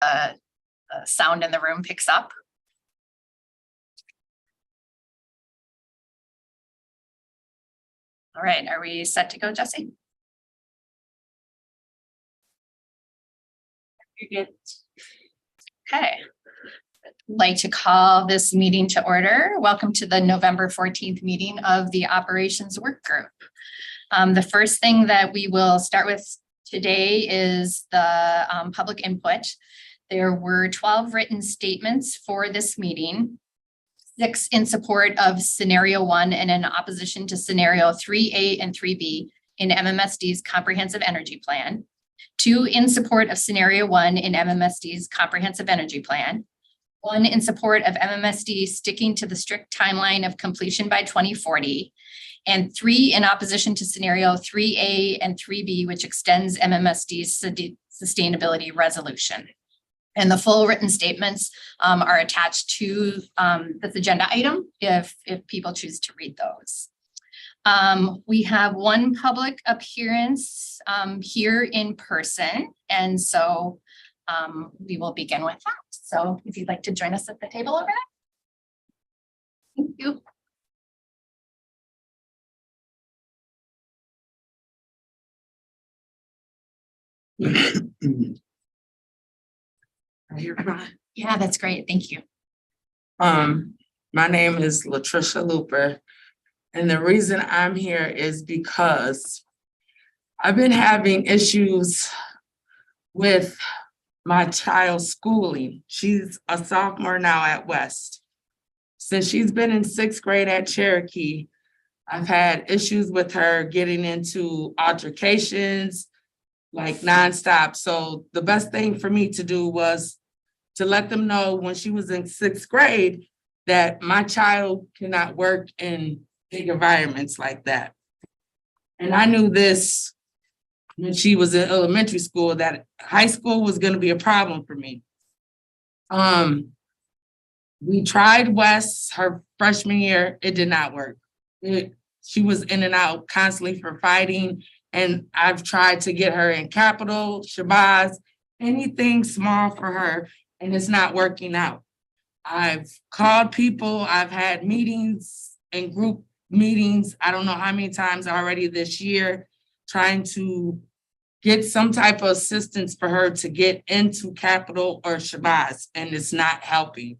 the sound in the room picks up. All right, are we set to go, Jesse? You're good. Okay. I'd like to call this meeting to order. Welcome to the November 14th meeting of the Operations Work Group. The first thing that we will start with today is the public input. There were 12 written statements for this meeting, 6 in support of scenario 1 and in opposition to scenario 3A and 3B in MMSD's comprehensive energy plan, 2 in support of scenario 1 in MMSD's comprehensive energy plan, 1 in support of MMSD sticking to the strict timeline of completion by 2040, and 3 in opposition to scenario 3A and 3B, which extends MMSD's sustainability resolution. And the full written statements are attached to this agenda item if people choose to read those. We have one public appearance here in person, and so we will begin with that. So if you'd like to join us at the table over there. Thank you. Yeah, that's great. Thank you. My name is Latricia Looper, and the reason I'm here is because I've been having issues with my child's schooling. She's a sophomore now at West. Since she's been in 6th grade at Cherokee, I've had issues with her getting into altercations, like nonstop. So the best thing for me to do was to let them know when she was in 6th grade that my child cannot work in big environments like that. And I knew this when she was in elementary school, that high school was going to be a problem for me. We tried West her freshman year. It did not work. She was in and out constantly for fighting. And I've tried to get her in Capital, Shabazz, anything small for her, and it's not working out. I've called people, I've had meetings and group meetings, I don't know how many times already this year, trying to get some type of assistance for her to get into Capital or Shabazz, and it's not helping.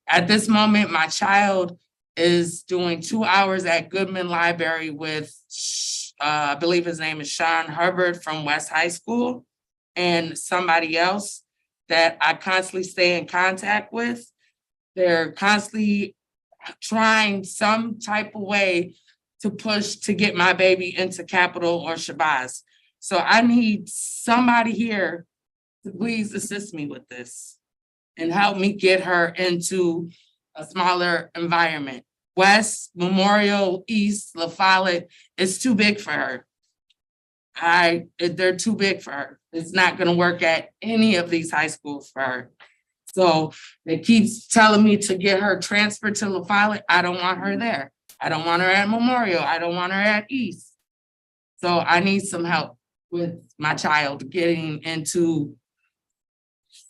At this moment, my child is doing 2 hours at Goodman Library with, I believe his name is Sean Hubbard from West High School, and somebody else that I constantly stay in contact with. They're constantly trying some type of way to push to get my baby into Capital or Shabazz. So I need somebody here to please assist me with this and help me get her into a smaller environment. West, Memorial, East, La Follette, it's too big for her. They're too big for her. It's not gonna work at any of these high schools for her. So they keep telling me to get her transferred to La Follette. I don't want her there. I don't want her at Memorial. I don't want her at East. So I need some help with my child getting into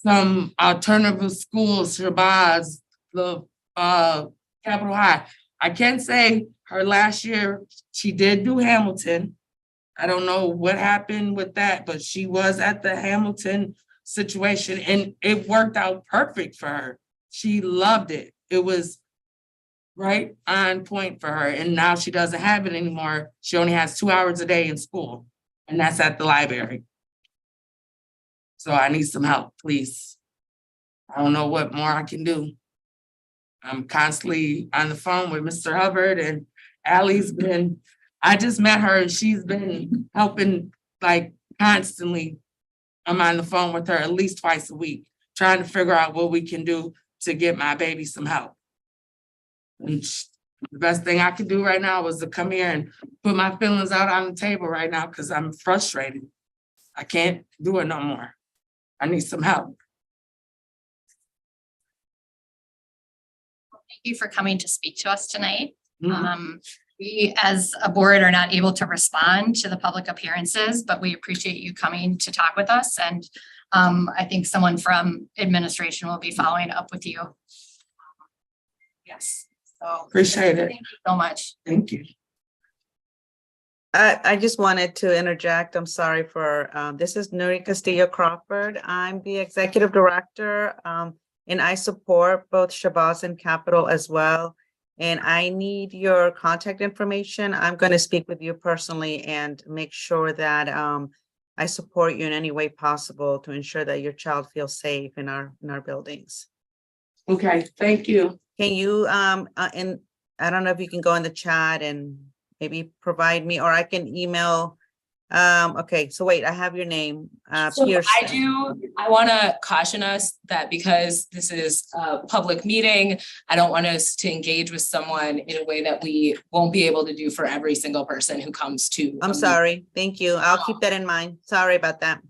some alternative schools, Shabazz, the Capital High. I can say her last year, she did do Hamilton. I don't know what happened with that, but she was at the Hamilton situation and it worked out perfect for her. She loved it. It was right on point for her. And now she doesn't have it anymore. She only has 2 hours a day in school, and that's at the library. So I need some help, please. I don't know what more I can do. I'm constantly on the phone with Mr. Hubbard, and Allie's been, I just met her and she's been helping like constantly. I'm on the phone with her at least twice a week, trying to figure out what we can do to get my baby some help. And the best thing I could do right now was to come here and put my feelings out on the table right now because I'm frustrated. I can't do it no more. I need some help. Thank you for coming to speak to us tonight. We as a board are not able to respond to the public appearances, but we appreciate you coming to talk with us and I think someone from administration will be following up with you. Yes, so. Appreciate it. Thank you so much. Thank you. I just wanted to interject. I'm sorry for, this is Nuri Castillo Crawford. I'm the executive director, and I support both Shabazz and Capital as well. And I need your contact information. I'm going to speak with you personally and make sure that I support you in any way possible to ensure that your child feels safe in our buildings. Okay, thank you. Can you, and I don't know if you can go in the chat and maybe provide me, or I can email. Okay, so wait, I have your name. So Pearson. I want to caution us that because this is a public meeting, I don't want us to engage with someone in a way that we won't be able to do for every single person who comes to. a I'm meeting. sorry. Thank you. I'll keep that in mind. Sorry about that.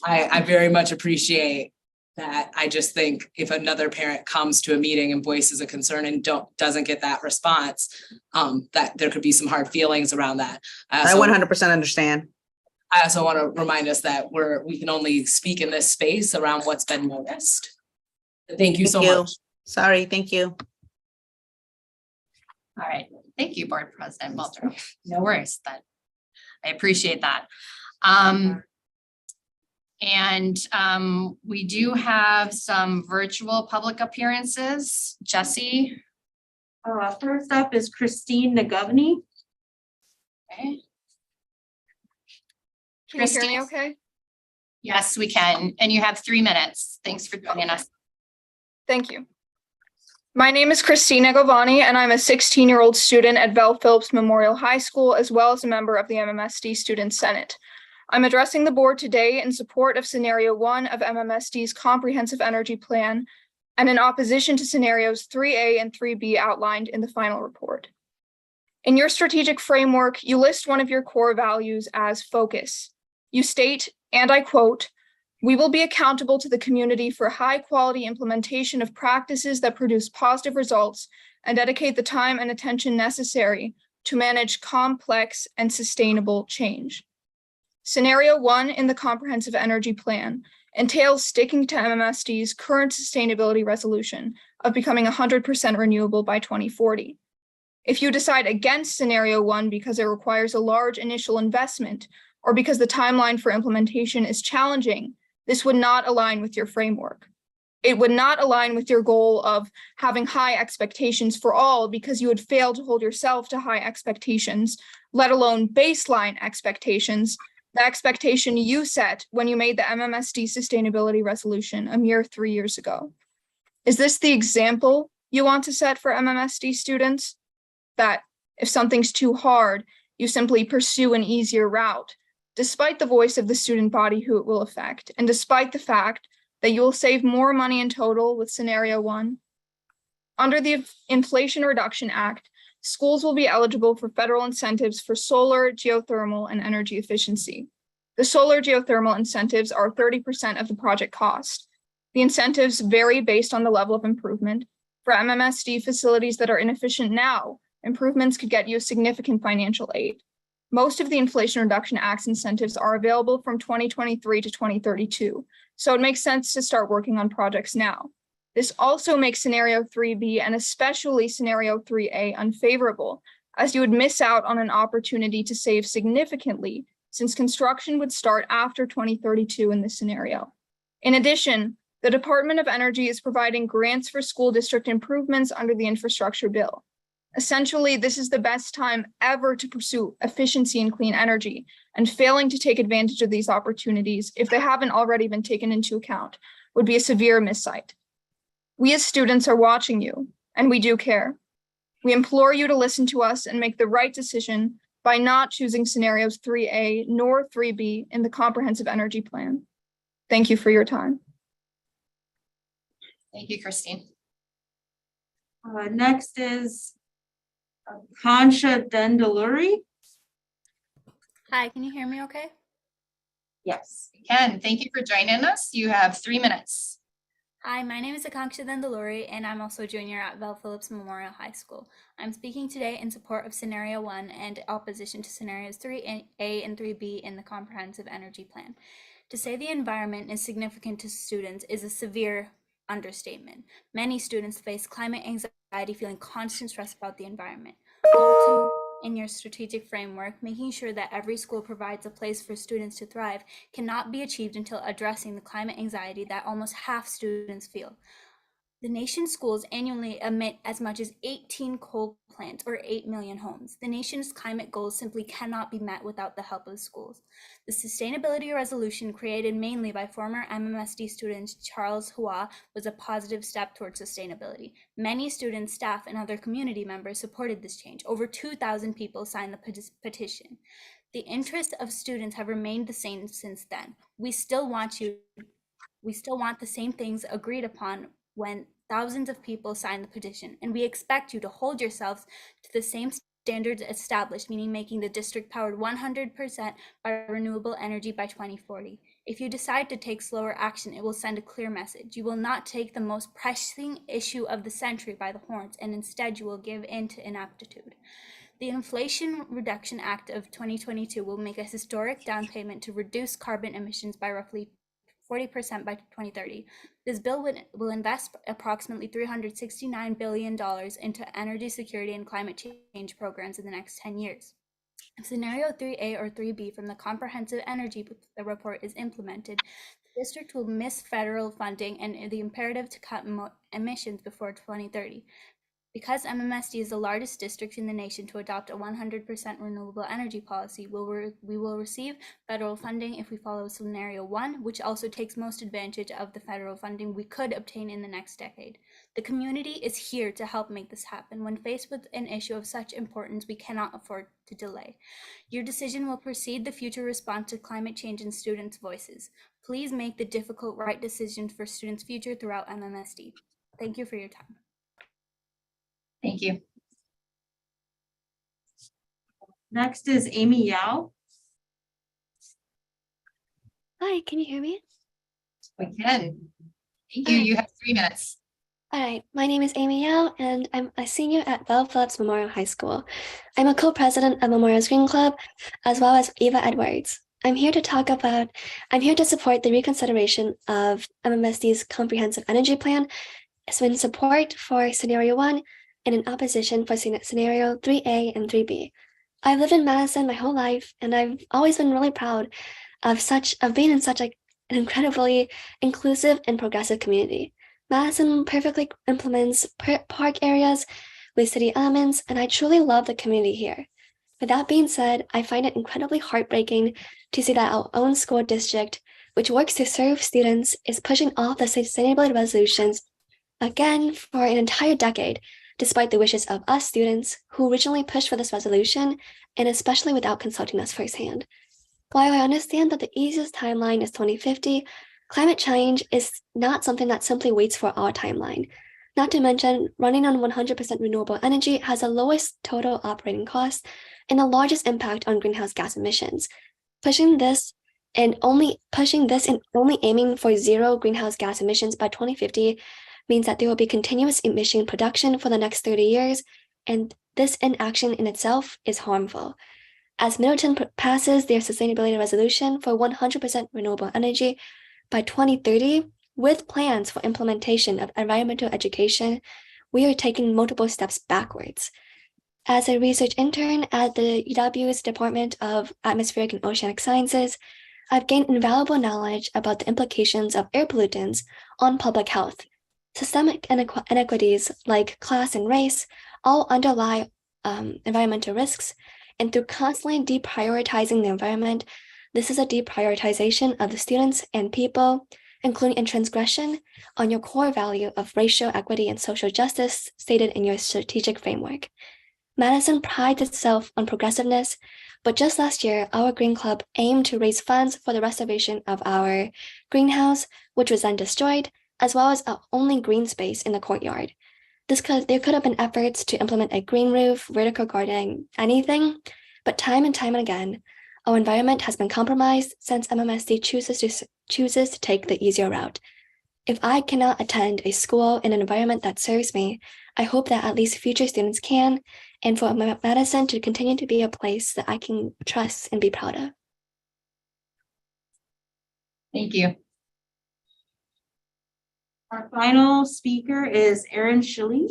I very much appreciate that. I just think if another parent comes to a meeting and voices a concern and doesn't get that response, that there could be some hard feelings around that. I 100% understand. I also want to remind us that we can only speak in this space around what's been noticed. Thank you so much. Sorry, thank you. All right, thank you, Board President Walter. No worries, that I appreciate that. We do have some virtual public appearances. Jesse. First up is Christine Nagovny. Okay. Can you hear me Christine? okay? Yes, we can. And you have 3 minutes. Thanks for joining us. Thank you. My name is Christina Govani, and I'm a 16-year-old student at Bell Phillips Memorial High School, as well as a member of the MMSD Student Senate. I'm addressing the board today in support of Scenario 1 of MMSD's Comprehensive Energy Plan and in opposition to Scenarios 3A and 3B outlined in the final report. In your strategic framework, you list one of your core values as focus. You state, and I quote, "We will be accountable to the community for high-quality implementation of practices that produce positive results and dedicate the time and attention necessary to manage complex and sustainable change." Scenario 1 in the Comprehensive Energy Plan entails sticking to MMSD's current sustainability resolution of becoming 100% renewable by 2040. If you decide against Scenario 1 because it requires a large initial investment or because the timeline for implementation is challenging, this would not align with your framework. It would not align with your goal of having high expectations for all because you would fail to hold yourself to high expectations, let alone baseline expectations, the expectation you set when you made the MMSD sustainability resolution a mere 3 years ago. Is this the example you want to set for MMSD students? That if something's too hard, you simply pursue an easier route, despite the voice of the student body who it will affect, and despite the fact that you will save more money in total with Scenario 1. Under the Inflation Reduction Act, schools will be eligible for federal incentives for solar, geothermal, and energy efficiency. The solar geothermal incentives are 30% of the project cost. The incentives vary based on the level of improvement. For MMSD facilities that are inefficient now, improvements could get you significant financial aid. Most of the Inflation Reduction Act's incentives are available from 2023 to 2032, so it makes sense to start working on projects now. This also makes Scenario 3B and especially Scenario 3A unfavorable, as you would miss out on an opportunity to save significantly since construction would start after 2032 in this scenario. In addition, the Department of Energy is providing grants for school district improvements under the infrastructure bill. Essentially, this is the best time ever to pursue efficiency in clean energy, and failing to take advantage of these opportunities, if they haven't already been taken into account, would be a severe missight. We as students are watching you, and we do care. We implore you to listen to us and make the right decision by not choosing Scenarios 3A nor 3B in the Comprehensive Energy Plan. Thank you for your time. Thank you, Christine. Next is Kansha Dendaluri. Hi, can you hear me okay? Yes. Ken, thank you for joining us. You have 3 minutes. Hi, my name is Akanksha Dendaluri, and I'm also a junior at Bell Phillips Memorial High School. I'm speaking today in support of Scenario 1 and opposition to Scenarios 3A and 3B in the Comprehensive Energy Plan. To say the environment is significant to students is a severe understatement. Many students face climate anxiety, feeling constant stress about the environment. Goal 2 in your strategic framework, making sure that every school provides a place for students to thrive, cannot be achieved until addressing the climate anxiety that almost half students feel. The nation's schools annually emit as much as 18 coal plants or 8 million homes. The nation's climate goals simply cannot be met without the help of schools. The sustainability resolution, created mainly by former MMSD student Charles Hua, was a positive step towards sustainability. Many students, staff, and other community members supported this change. Over 2,000 people signed the petition. The interests of students have remained the same since then. We still want the same things agreed upon when thousands of people signed the petition, and we expect you to hold yourselves to the same standards established, meaning making the district powered 100% by renewable energy by 2040. If you decide to take slower action, it will send a clear message. You will not take the most pressing issue of the century by the horns, and instead you will give in to inaptitude. The Inflation Reduction Act of 2022 will make a historic down payment to reduce carbon emissions by roughly 40% by 2030. This bill will invest approximately $369 billion into energy security and climate change programs in the next 10 years. If scenario 3A or 3B from the Comprehensive Energy Report is implemented, the district will miss federal funding and the imperative to cut emissions before 2030. Because MMSD is the largest district in the nation to adopt a 100% renewable energy policy, we will receive federal funding if we follow scenario 1, which also takes most advantage of the federal funding we could obtain in the next decade. The community is here to help make this happen. When faced with an issue of such importance, we cannot afford to delay. Your decision will precede the future response to climate change and students' voices. Please make the difficult right decisions for students' future throughout MMSD. Thank you for your time. Thank you. Next is Amy Yao. Hi, can you hear me? We can. Thank you. You have 3 minutes. All right, my name is Amy Yao, and I'm a senior at Bell Phillips Memorial High School. I'm a co-president of Memorial's Green Club, as well as Eva Edwards. I'm here to support the reconsideration of MMSD's comprehensive energy plan, so in support for scenario 1 and in opposition for scenario 3A and 3B. I've lived in Madison my whole life, and I've always been really proud of being in such an incredibly inclusive and progressive community. Madison perfectly implements park areas with city elements, and I truly love the community here. With that being said, I find it incredibly heartbreaking to see that our own school district, which works to serve students, is pushing off the sustainability resolutions again for an entire decade, despite the wishes of us students who originally pushed for this resolution, and especially without consulting us firsthand. While I understand that the easiest timeline is 2050, climate change is not something that simply waits for our timeline. Not to mention, running on 100% renewable energy has the lowest total operating cost and the largest impact on greenhouse gas emissions. Pushing this and only aiming for zero greenhouse gas emissions by 2050 means that there will be continuous emission production for the next 30 years, and this inaction in itself is harmful. As Middleton passes their sustainability resolution for 100% renewable energy by 2030, with plans for implementation of environmental education, we are taking multiple steps backwards. As a research intern at the UW's Department of Atmospheric and Oceanic Sciences, I've gained invaluable knowledge about the implications of air pollutants on public health. Systemic inequities like class and race all underlie environmental risks, and through constantly deprioritizing the environment, this is a deprioritization of the students and people, including in transgression on your core value of racial equity and social justice stated in your strategic framework. Madison prides itself on progressiveness, but just last year, our Green Club aimed to raise funds for the restoration of our greenhouse, which was then destroyed, as well as our only green space in the courtyard. There could have been efforts to implement a green roof, vertical gardening, anything, but time and time again, our environment has been compromised since MMSD chooses to take the easier route. If I cannot attend a school in an environment that serves me, I hope that at least future students can, and for Madison to continue to be a place that I can trust and be proud of. Thank you. Our final speaker is Erin Schilling.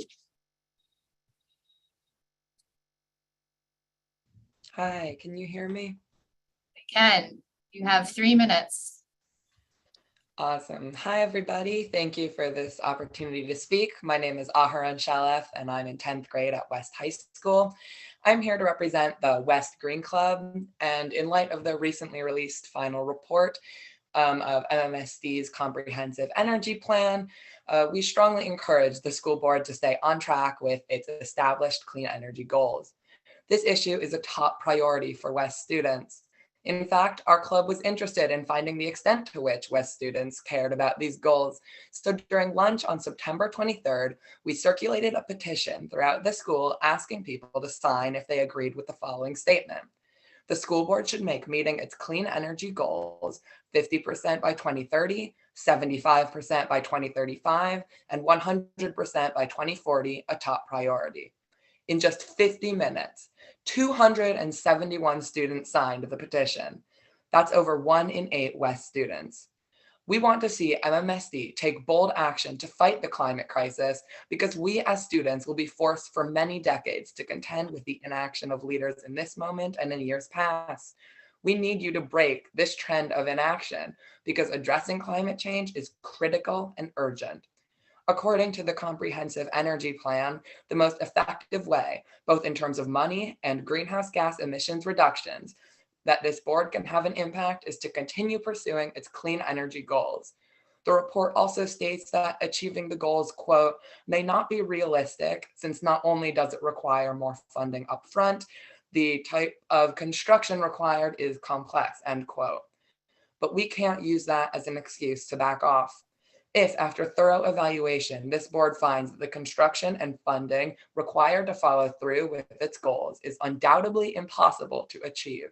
Hi, can you hear me? Ken, you have 3 minutes. Awesome. Hi, everybody. Thank you for this opportunity to speak. My name is Aharon Shalef, and I'm in 10th grade at West High School. I'm here to represent the West Green Club, and in light of the recently released final report of MMSD's Comprehensive Energy Plan, we strongly encourage the school board to stay on track with its established clean energy goals. This issue is a top priority for West students. In fact, our club was interested in finding the extent to which West students cared about these goals. So during lunch on September 23rd, we circulated a petition throughout the school asking people to sign if they agreed with the following statement. The school board should make meeting its clean energy goals 50% by 2030, 75% by 2035, and 100% by 2040 a top priority. In just 50 minutes, 271 students signed the petition. That's over 1 in 8 West students. We want to see MMSD take bold action to fight the climate crisis because we as students will be forced for many decades to contend with the inaction of leaders in this moment and in years past. We need you to break this trend of inaction because addressing climate change is critical and urgent. According to the Comprehensive Energy Plan, the most effective way, both in terms of money and greenhouse gas emissions reductions, that this board can have an impact is to continue pursuing its clean energy goals. The report also states that achieving the goals, quote, may not be realistic since not only does it require more funding upfront, the type of construction required is complex, end quote. But we can't use that as an excuse to back off. If, after thorough evaluation, this board finds that the construction and funding required to follow through with its goals is undoubtedly impossible to achieve,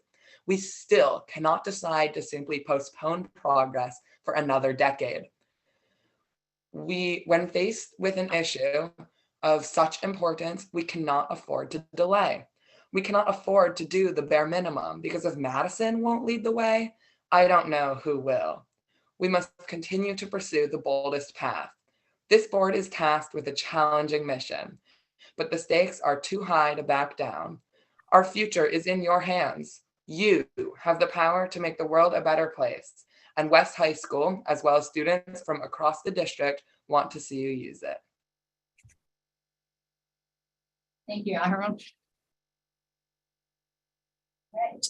we still cannot decide to simply postpone progress for another decade. When faced with an issue of such importance, we cannot afford to delay. We cannot afford to do the bare minimum because if Madison won't lead the way, I don't know who will. We must continue to pursue the boldest path. This board is tasked with a challenging mission, but the stakes are too high to back down. Our future is in your hands. You have the power to make the world a better place, and West High School, as well as students from across the district, want to see you use it. Thank you, Aharon. Right.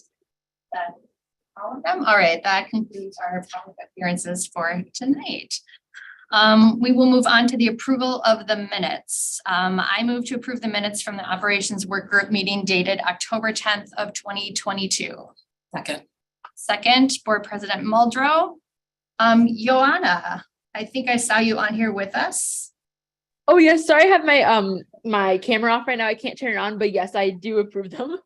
All of them? All right, that concludes our public appearances for tonight. We will move on to the approval of the minutes. I move to approve the minutes from the operations work group meeting dated October 10th of 2022. Second, Board President Muldrow. Joanna, I think I saw you on here with us. Oh yes, sorry, I have my my camera off right now. I can't turn it on, but yes, I do approve them.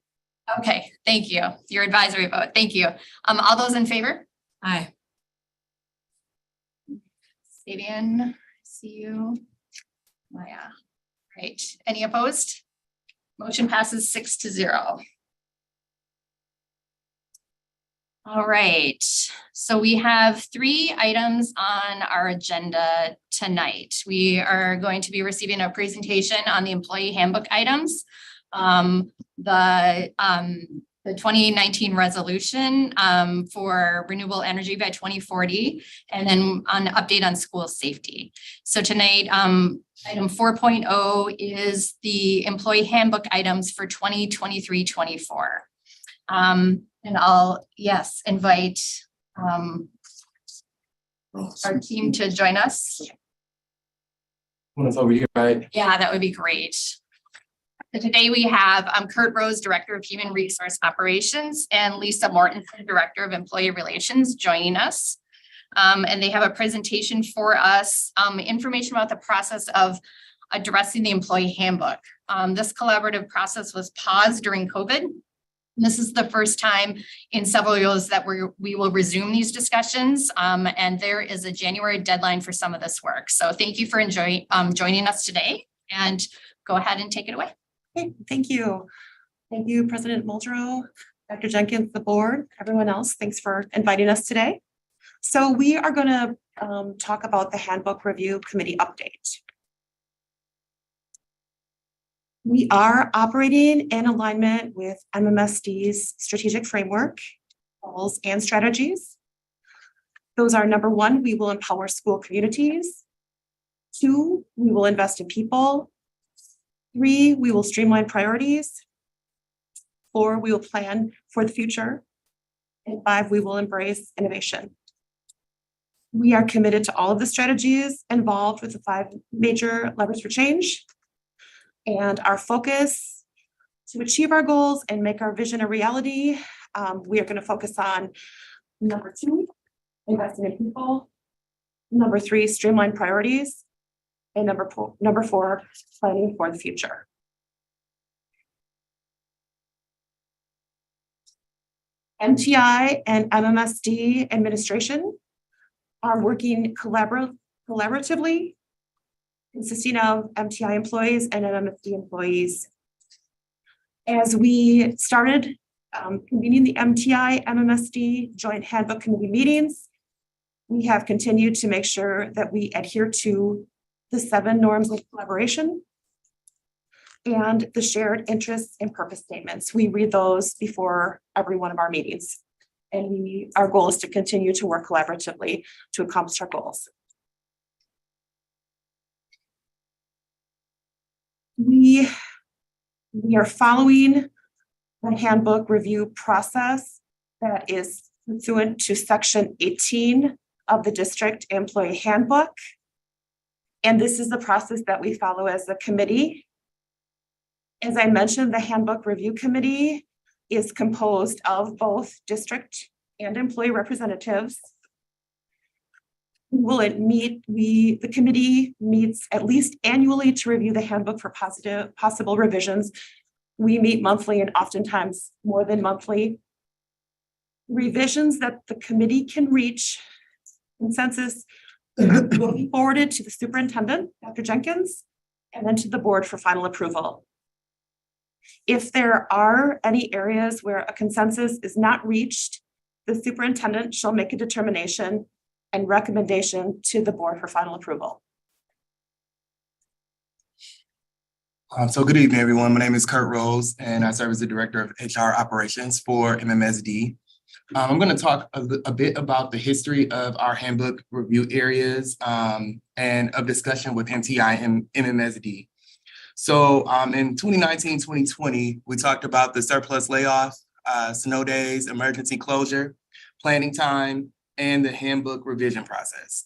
Okay, thank you. Your advisory vote. Thank you. All those in favor? Aye. Fabian, see you. Maya. Great. Any opposed? Motion passes 6-0. All right. So we have 3 items on our agenda tonight. We are going to be receiving a presentation on the employee handbook items. The 2019 resolution for renewable energy by 2040, and then an update on school safety. So tonight, item 4.0 is the employee handbook items for 2023-24. And I'll, invite our team to join us. One is over here, right? Yeah, that would be great. So today we have Kurt Rose, Director of Human Resource Operations, and Lisa Mortensen, Director of Employee Relations, joining us. And they have a presentation for us, information about the process of addressing the employee handbook. This collaborative process was paused during COVID. This is the first time in several years that we will resume these discussions, and there is a January deadline for some of this work. So thank you for joining us today, and go ahead and take it away. Okay, thank you. Thank you, President Muldrow, Dr. Jenkins, the board, everyone else. Thanks for inviting us today. So we are going to talk about the handbook review committee update. We are operating in alignment with MMSD's strategic framework, goals, and strategies. Those are: number one, we will empower school communities. 2, we will invest in people. 3, we will streamline priorities. 4, we will plan for the future. And 5, we will embrace innovation. We are committed to all of the strategies involved with the 5 major levers for change. And our focus to achieve our goals and make our vision a reality, we are going to focus on number 2, investing in people. Number 3, streamline priorities. And number 4, planning for the future. MTI and MMSD administration are working collaboratively, consisting of MTI employees and MMSD employees. As we started convening the MTI MMSD joint handbook committee meetings, we have continued to make sure that we adhere to the 7 norms of collaboration and the shared interests and purpose statements. We read those before every one of our meetings. And our goal is to continue to work collaboratively to accomplish our goals. We are following the handbook review process that is pursuant to section 18 of the district employee handbook. And this is the process that we follow as a committee. As I mentioned, the handbook review committee is composed of both district and employee representatives. The committee meets at least annually to review the handbook for possible revisions. We meet monthly and oftentimes more than monthly. Revisions that the committee can reach consensus will be forwarded to the superintendent, Dr. Jenkins, and then to the board for final approval. If there are any areas where a consensus is not reached, the superintendent shall make a determination and recommendation to the board for final approval. So good evening, everyone. My name is Kurt Rose, and I serve as the Director of HR Operations for MMSD. I'm going to talk a bit about the history of our handbook review areas and of discussion with MTI and MMSD. So in 2019, 2020, we talked about the surplus layoff, snow days, emergency closure, planning time, and the handbook revision process.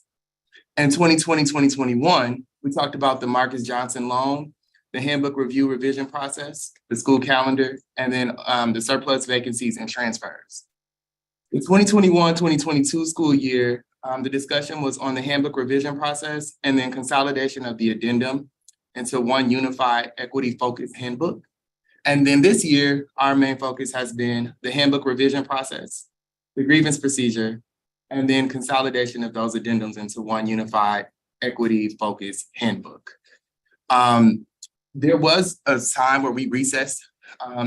In 2020, 2021, we talked about the Marcus Johnson loan, the handbook review revision process, the school calendar, and then the surplus vacancies and transfers. The 2021-2022 school year, the discussion was on the handbook revision process and then consolidation of the addendum into one unified equity-focused handbook. And then this year, our main focus has been the handbook revision process, the grievance procedure, and then consolidation of those addendums into one unified equity-focused handbook. There was a time where we recessed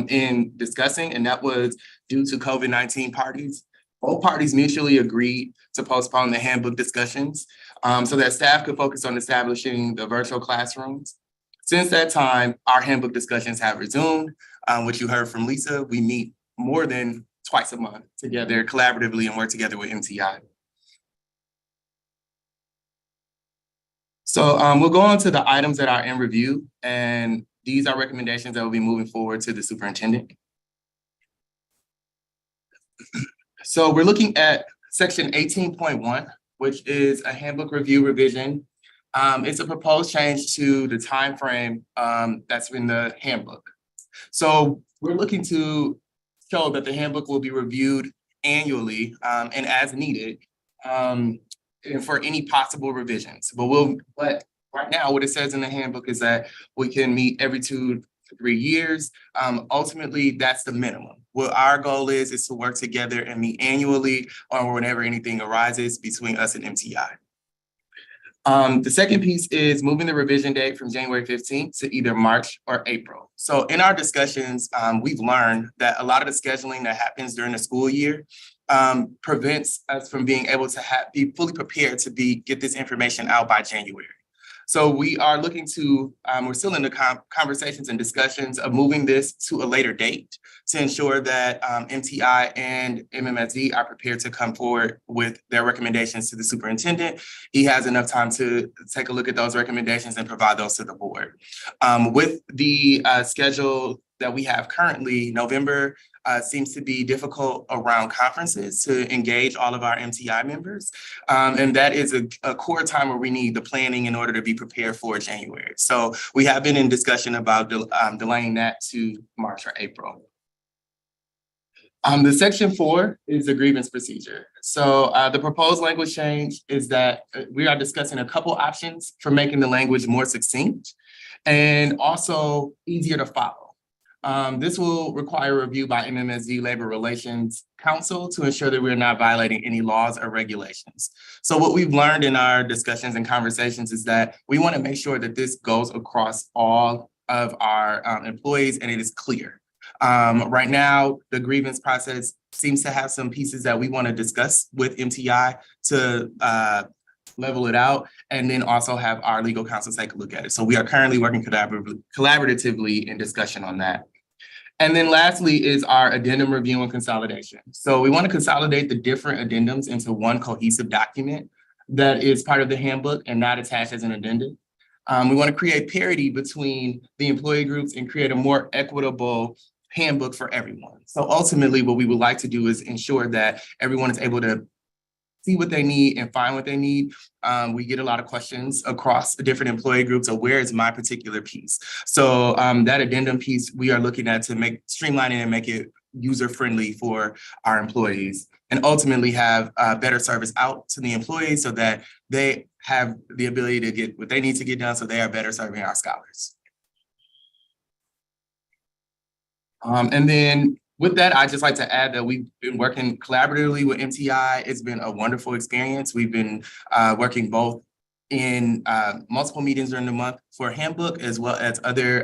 in discussing, and that was due to COVID-19 parties. Both parties mutually agreed to postpone the handbook discussions so that staff could focus on establishing the virtual classrooms. Since that time, our handbook discussions have resumed, which you heard from Lisa. We meet more than twice a month together collaboratively and work together with MTI. So we'll go on to the items that are in review, and these are recommendations that will be moving forward to the superintendent. So we're looking at section 18.1, which is a handbook review revision. It's a proposed change to the timeframe that's in the handbook. So we're looking to show that the handbook will be reviewed annually and as needed for any possible revisions. But right now, what it says in the handbook is that we can meet every 2 to 3 years. Ultimately, that's the minimum. What our goal is to work together and meet annually or whenever anything arises between us and MTI. The second piece is moving the revision date from January 15th to either March or April. So in our discussions, we've learned that a lot of the scheduling that happens during the school year prevents us from being able to be fully prepared to get this information out by January. So we are looking to, we're still in the conversations and discussions of moving this to a later date to ensure that MTI and MMSD are prepared to come forward with their recommendations to the superintendent. He has enough time to take a look at those recommendations and provide those to the board. With the schedule that we have currently, November seems to be difficult around conferences to engage all of our MTI members. And that is a core time where we need the planning in order to be prepared for January. So we have been in discussion about delaying that to March or April. The section 4 is the grievance procedure. So the proposed language change is that we are discussing a couple options for making the language more succinct and also easier to follow. This will require review by MMSD Labor Relations Council to ensure that we're not violating any laws or regulations. So what we've learned in our discussions and conversations is that we want to make sure that this goes across all of our employees and it is clear. Right now, the grievance process seems to have some pieces that we want to discuss with MTI to level it out, and then also have our legal counsel take a look at it. So we are currently working collaboratively in discussion on that. And then lastly is our addendum review and consolidation. So we want to consolidate the different addendums into one cohesive document that is part of the handbook and not attached as an addendum. We want to create parity between the employee groups and create a more equitable handbook for everyone. So ultimately, what we would like to do is ensure that everyone is able to see what they need and find what they need. We get a lot of questions across the different employee groups of where is my particular piece. So that addendum piece we are looking at to streamline it and make it user-friendly for our employees and ultimately have better service out to the employees so that they have the ability to get what they need to get done so they are better serving our scholars. And then with that, I'd just like to add that we've been working collaboratively with MTI. It's been a wonderful experience. We've been working both in multiple meetings during the month for a handbook as well as other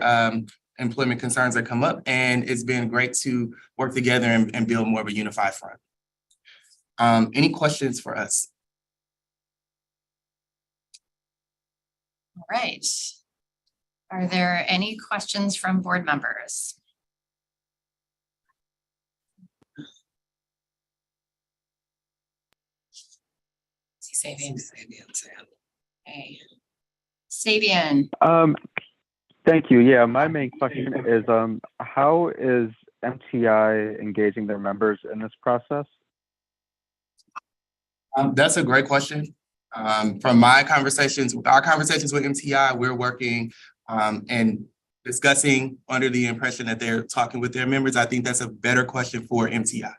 employment concerns that come up. And it's been great to work together and build more of a unified front. Any questions for us? All right. Are there any questions from board members? Sabian. Okay. Sabian. Thank you. Yeah, my main question is how is MTI engaging their members in this process? That's a great question. From our conversations with MTI, we're working and discussing under the impression that they're talking with their members. I think that's a better question for MTI.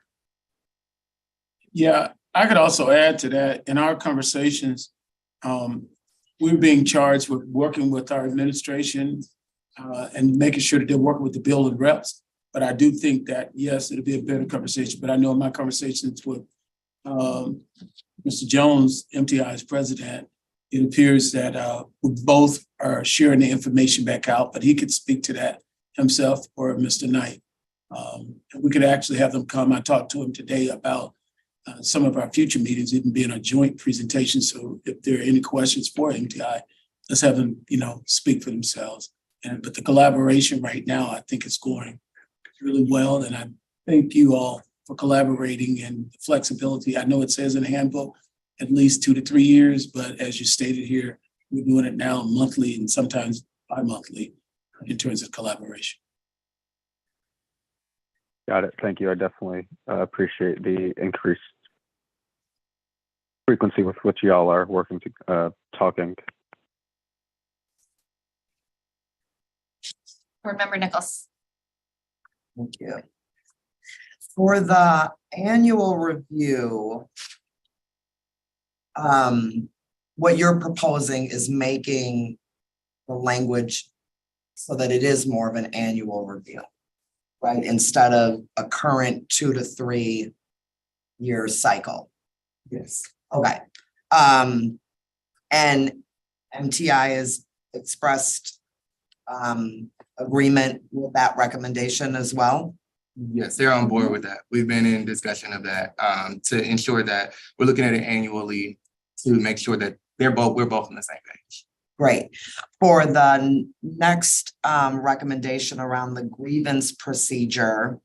Yeah, I could also add to that. In our conversations, we're being charged with working with our administration and making sure that they're working with the building reps. But I do think that, yes, it'll be a better conversation. But I know in my conversations with Mr. Jones, MTI's president, it appears that we both are sharing the information back out, but he could speak to that himself or Mr. Knight. And we could actually have them come. I talked to him today about some of our future meetings, even being a joint presentation. So if there are any questions for MTI, let's have them, speak for themselves. But the collaboration right now, I think it's going really well. And I thank you all for collaborating and flexibility. I know it says in the handbook, at least 2 to 3 years, but as you stated here, we're doing it now monthly and sometimes bi-monthly in terms of collaboration. Got it. Thank you. I definitely appreciate the increased frequency with which y'all are working to talking. Board Member Nichols. Thank you. For the annual review, what you're proposing is making the language so that it is more of an annual review, right? Instead of a current 2 to 3 year cycle. Yes. Okay. And MTI has expressed agreement with that recommendation as well. Yes, they're on board with that. We've been in discussion of that, to ensure that we're looking at it annually to make sure that we're both on the same page. Great. For the next recommendation around the grievance procedure,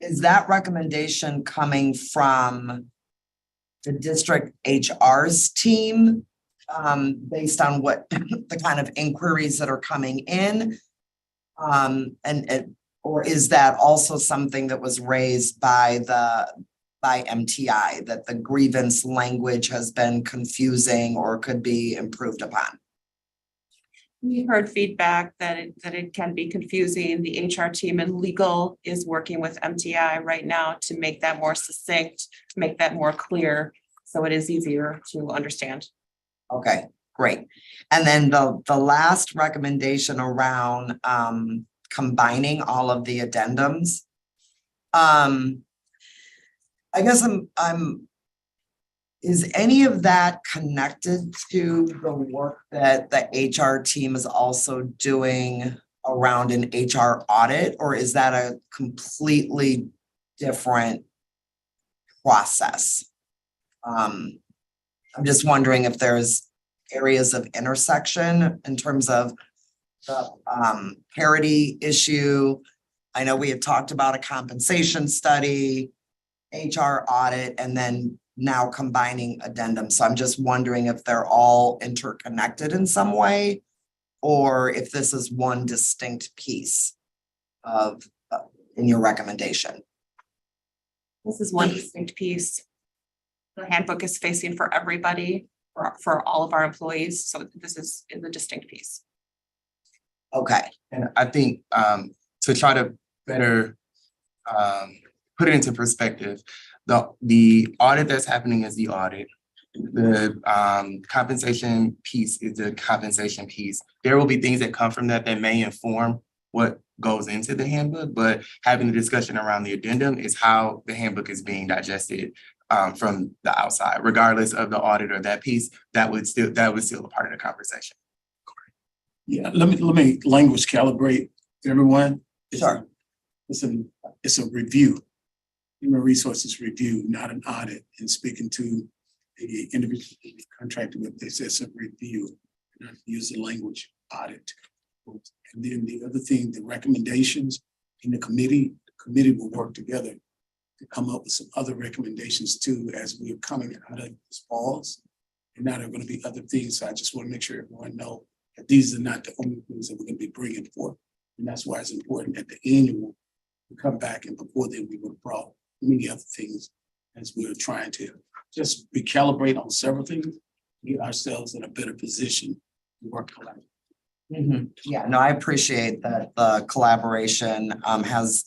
is that recommendation coming from the district HR's team, based on what the kind of inquiries that are coming in? Or is that also something that was raised by MTI, that the grievance language has been confusing or could be improved upon? We heard feedback that it can be confusing. The HR team and legal is working with MTI right now to make that more succinct, make that more clear, so it is easier to understand. Okay, great. And then the last recommendation around combining all of the addendums. I guess is any of that connected to the work that the HR team is also doing around an HR audit, or is that a completely different process? I'm just wondering if there's areas of intersection in terms of the parity issue. I know we had talked about a compensation study, HR audit, and then now combining addendum. So I'm just wondering if they're all interconnected in some way, or if this is one distinct piece of in your recommendation. This is one distinct piece. The handbook is facing for everybody, for all of our employees. So this is a distinct piece. Okay. And I think to try to better put it into perspective, the audit that's happening is the audit. The compensation piece is the compensation piece. There will be things that come from that may inform what goes into the handbook, but having a discussion around the addendum is how the handbook is being digested from the outside. Regardless of the audit or that piece, that would still a part of the conversation. Yeah, let me language calibrate everyone. Sure. It's a review, human resources review, not an audit. And speaking to the individual contracted with this, it's a review, not use the language audit. And then the other thing, the recommendations in the committee will work together to come up with some other recommendations too, as we are coming out of this pause. And now there are going to be other things. So I just want to make sure everyone know that these are not the only things that we're going to be bringing forth. And that's why it's important at the annual to come back, and before then we would have brought many other things as we're trying to just recalibrate on several things, get ourselves in a better position to work collaboratively. Yeah, no, I appreciate that the collaboration has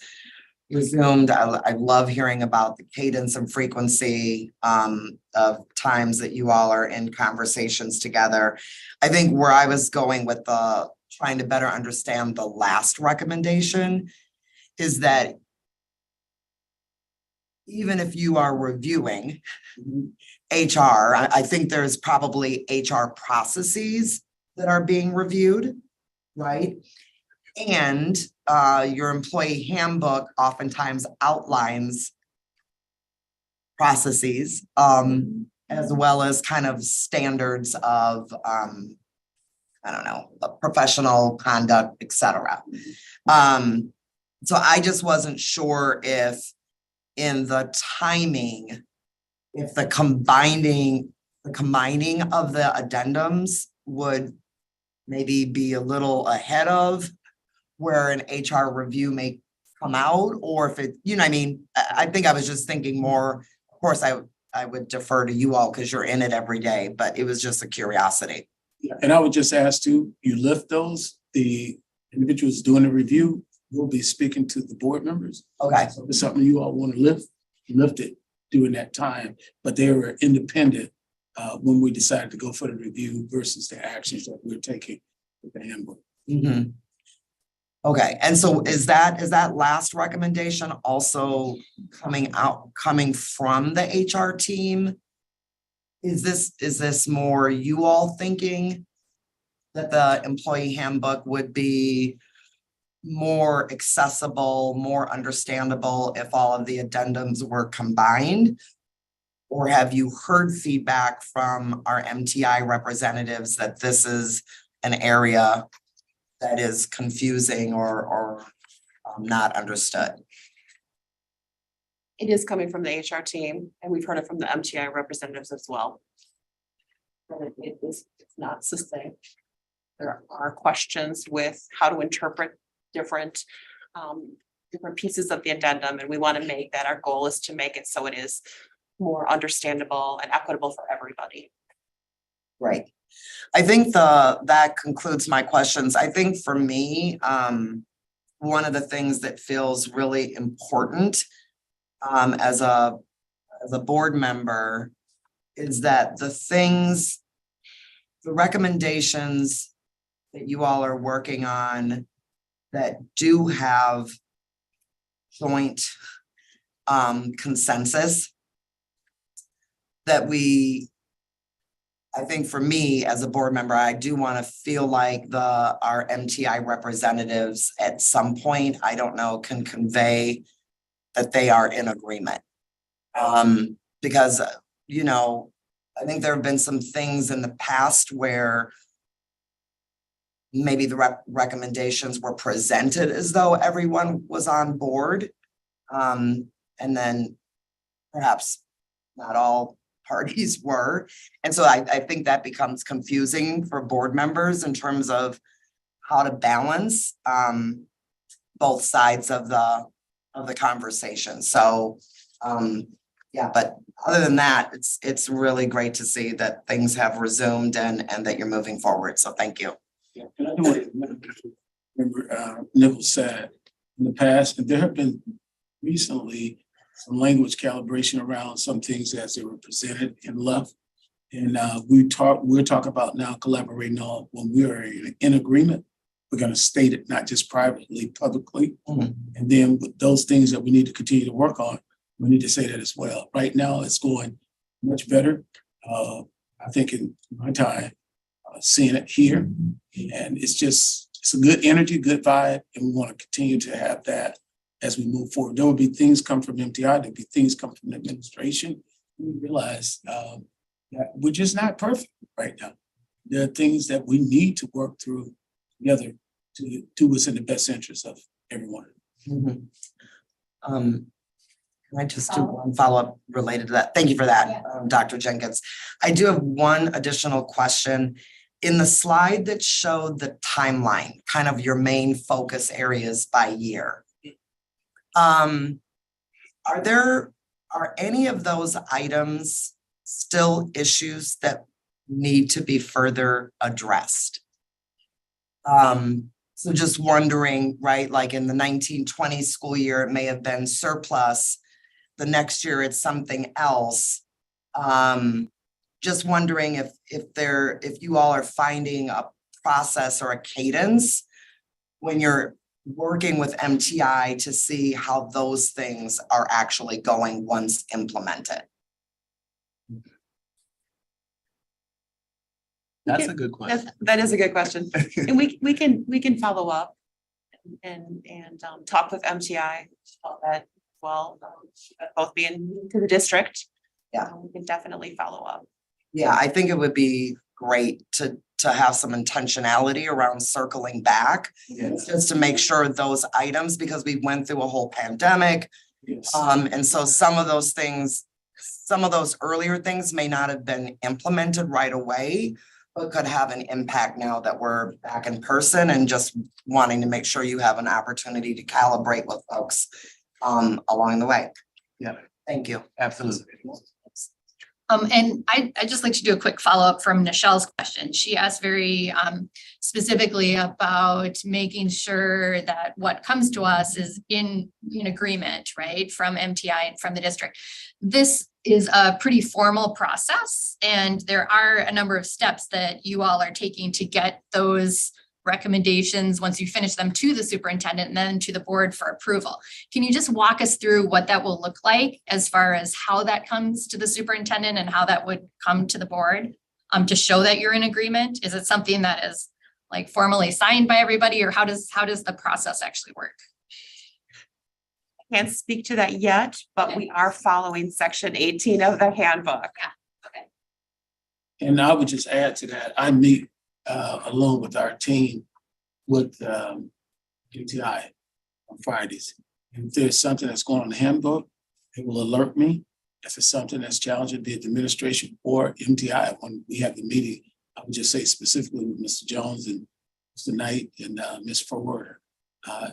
resumed. I love hearing about the cadence and frequency of times that you all are in conversations together. I think where I was going with the trying to better understand the last recommendation is that even if you are reviewing HR, I think there's probably HR processes that are being reviewed, right? And your employee handbook oftentimes outlines processes as well as kind of standards of I don't know, professional conduct, et cetera. So I just wasn't sure if in the timing, if the combining of the addendums would maybe be a little ahead of where an HR review may come out, or if it, you know what I mean? I think I was just thinking more, of course, I would defer to you all because you're in it every day, but it was just a curiosity. Yeah, and I would just ask you lift those, the individuals doing the review will be speaking to the board members. Okay. So if it's something you all want to lift it during that time, but they were independent when we decided to go for the review versus the actions that we're taking with the handbook. Okay, and so is that last recommendation also coming from the HR team? Is this more you all thinking that the employee handbook would be more accessible, more understandable if all of the addendums were combined? Or have you heard feedback from our MTI representatives that this is an area that is confusing or not understood? It is coming from the HR team, and we've heard it from the MTI representatives as well. But it's not succinct. There are questions with how to interpret different pieces of the addendum, and we want to make that, our goal is to make it so it is more understandable and equitable for everybody. Right. I think that concludes my questions. I think for me, one of the things that feels really important as a board member is that the recommendations that you all are working on that do have joint consensus, that I think for me as a board member, I do want to feel like our MTI representatives at some point, I don't know, can convey that they are in agreement. Because, you know, I think there have been some things in the past where maybe the recommendations were presented as though everyone was on board. And then perhaps not all parties were. And so I think that becomes confusing for board members in terms of how to balance both sides of the conversation. So yeah, but other than that, it's really great to see that things have resumed and that you're moving forward. So thank you. Yeah, and I know what Nicole said in the past, and there have been recently some language calibration around some things as they were presented and left. And we're talking about now collaborating on when we are in agreement. We're going to state it, not just privately, publicly. And then with those things that we need to continue to work on, we need to say that as well. Right now, it's going much better. I think in my time, seeing it here, and it's a good energy, good vibe, and we want to continue to have that as we move forward. There will be things come from MTI, there'll be things come from the administration. We realize that we're just not perfect right now. There are things that we need to work through together to do what's in the best interest of everyone. Can I just do one follow-up related to that? Thank you for that, Dr. Jenkins. I do have one additional question. In the slide that showed the timeline, kind of your main focus areas by year, are any of those items still issues that need to be further addressed? So just wondering, right, like in the 1920 school year, it may have been surplus. The next year it's something else. Just wondering if you all are finding a process or a cadence when you're working with MTI to see how those things are actually going once implemented. That's a good question. That is a good question. And we can follow up and talk with MTI about that. Well, both being to the district. Yeah. We can definitely follow up. Yeah, I think it would be great to have some intentionality around circling back. Yes. Just to make sure those items, because we went through a whole pandemic. Yes. And so some of those earlier things may not have been implemented right away, but could have an impact now that we're back in person, and just wanting to make sure you have an opportunity to calibrate with folks along the way. Yeah. Thank you. Absolutely. And I'd just like to do a quick follow-up from Nichelle's question. She asked very specifically about making sure that what comes to us is in agreement, right, from MTI and from the district. This is a pretty formal process, and there are a number of steps that you all are taking to get those recommendations, once you finish them, to the superintendent and then to the board for approval. Can you just walk us through what that will look like as far as how that comes to the superintendent and how that would come to the board to show that you're in agreement? Is it something that is like formally signed by everybody, or how does the process actually work? Can't speak to that yet, but we are following section 18 of the handbook. And I would just add to that, I meet along with our team with MTI on Fridays. And if there's something that's going on in the handbook, it will alert me. If it's something that's challenging the administration or MTI, when we have the meeting, I would just say specifically with Mr. Jones and Mr. Knight and Ms. Forwarder.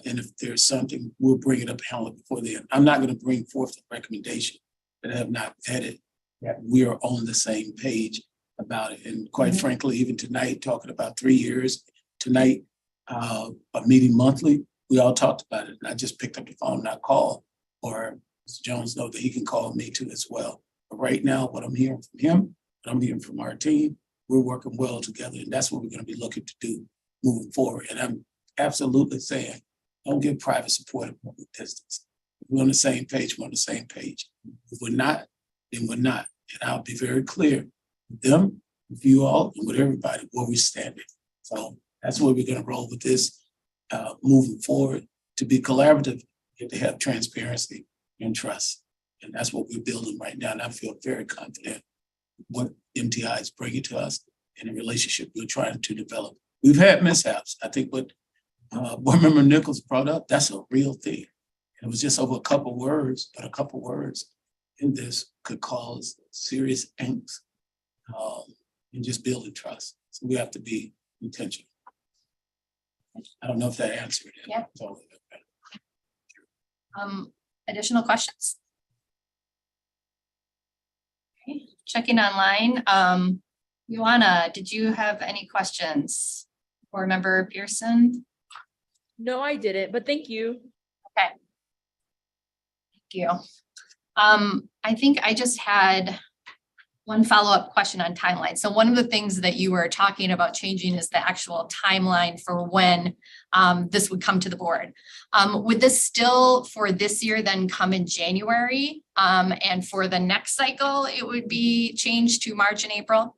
And if there's something, we'll bring it up handle it before then. I'm not going to bring forth a recommendation that I have not vetted, that we are on the same page about it. And quite frankly, even tonight, talking about 3 years, tonight, a meeting monthly, we all talked about it. And I just picked up the phone and I called, or Mr. Jones know that he can call me too as well. But right now, what I'm hearing from him, what I'm hearing from our team, we're working well together. And that's what we're going to be looking to do moving forward. And I'm absolutely saying, don't give private support at public distance. If we're on the same page, we're on the same page. If we're not, then we're not. And I'll be very clear with them, with you all, and with everybody where we stand. So that's where we're going to roll with this moving forward. To be collaborative, you have to have transparency and trust. And that's what we're building right now. And I feel very confident what MTI is bringing to us in a relationship we're trying to develop. We've had mishaps. I think what Board Member Nichols brought up, that's a real thing. And it was just over a couple words, but a couple words in this could cause serious angst and just building trust. So we have to be intentional. I don't know if that answered it. Yeah. Additional questions? Okay, checking online. Ioana, did you have any questions? Board Member Pearson? No, I didn't, but thank you. Okay. Thank you. I think I just had one follow-up question on timeline. So one of the things that you were talking about changing is the actual timeline for when this would come to the board. Would this still for this year then come in January? And for the next cycle, it would be changed to March and April?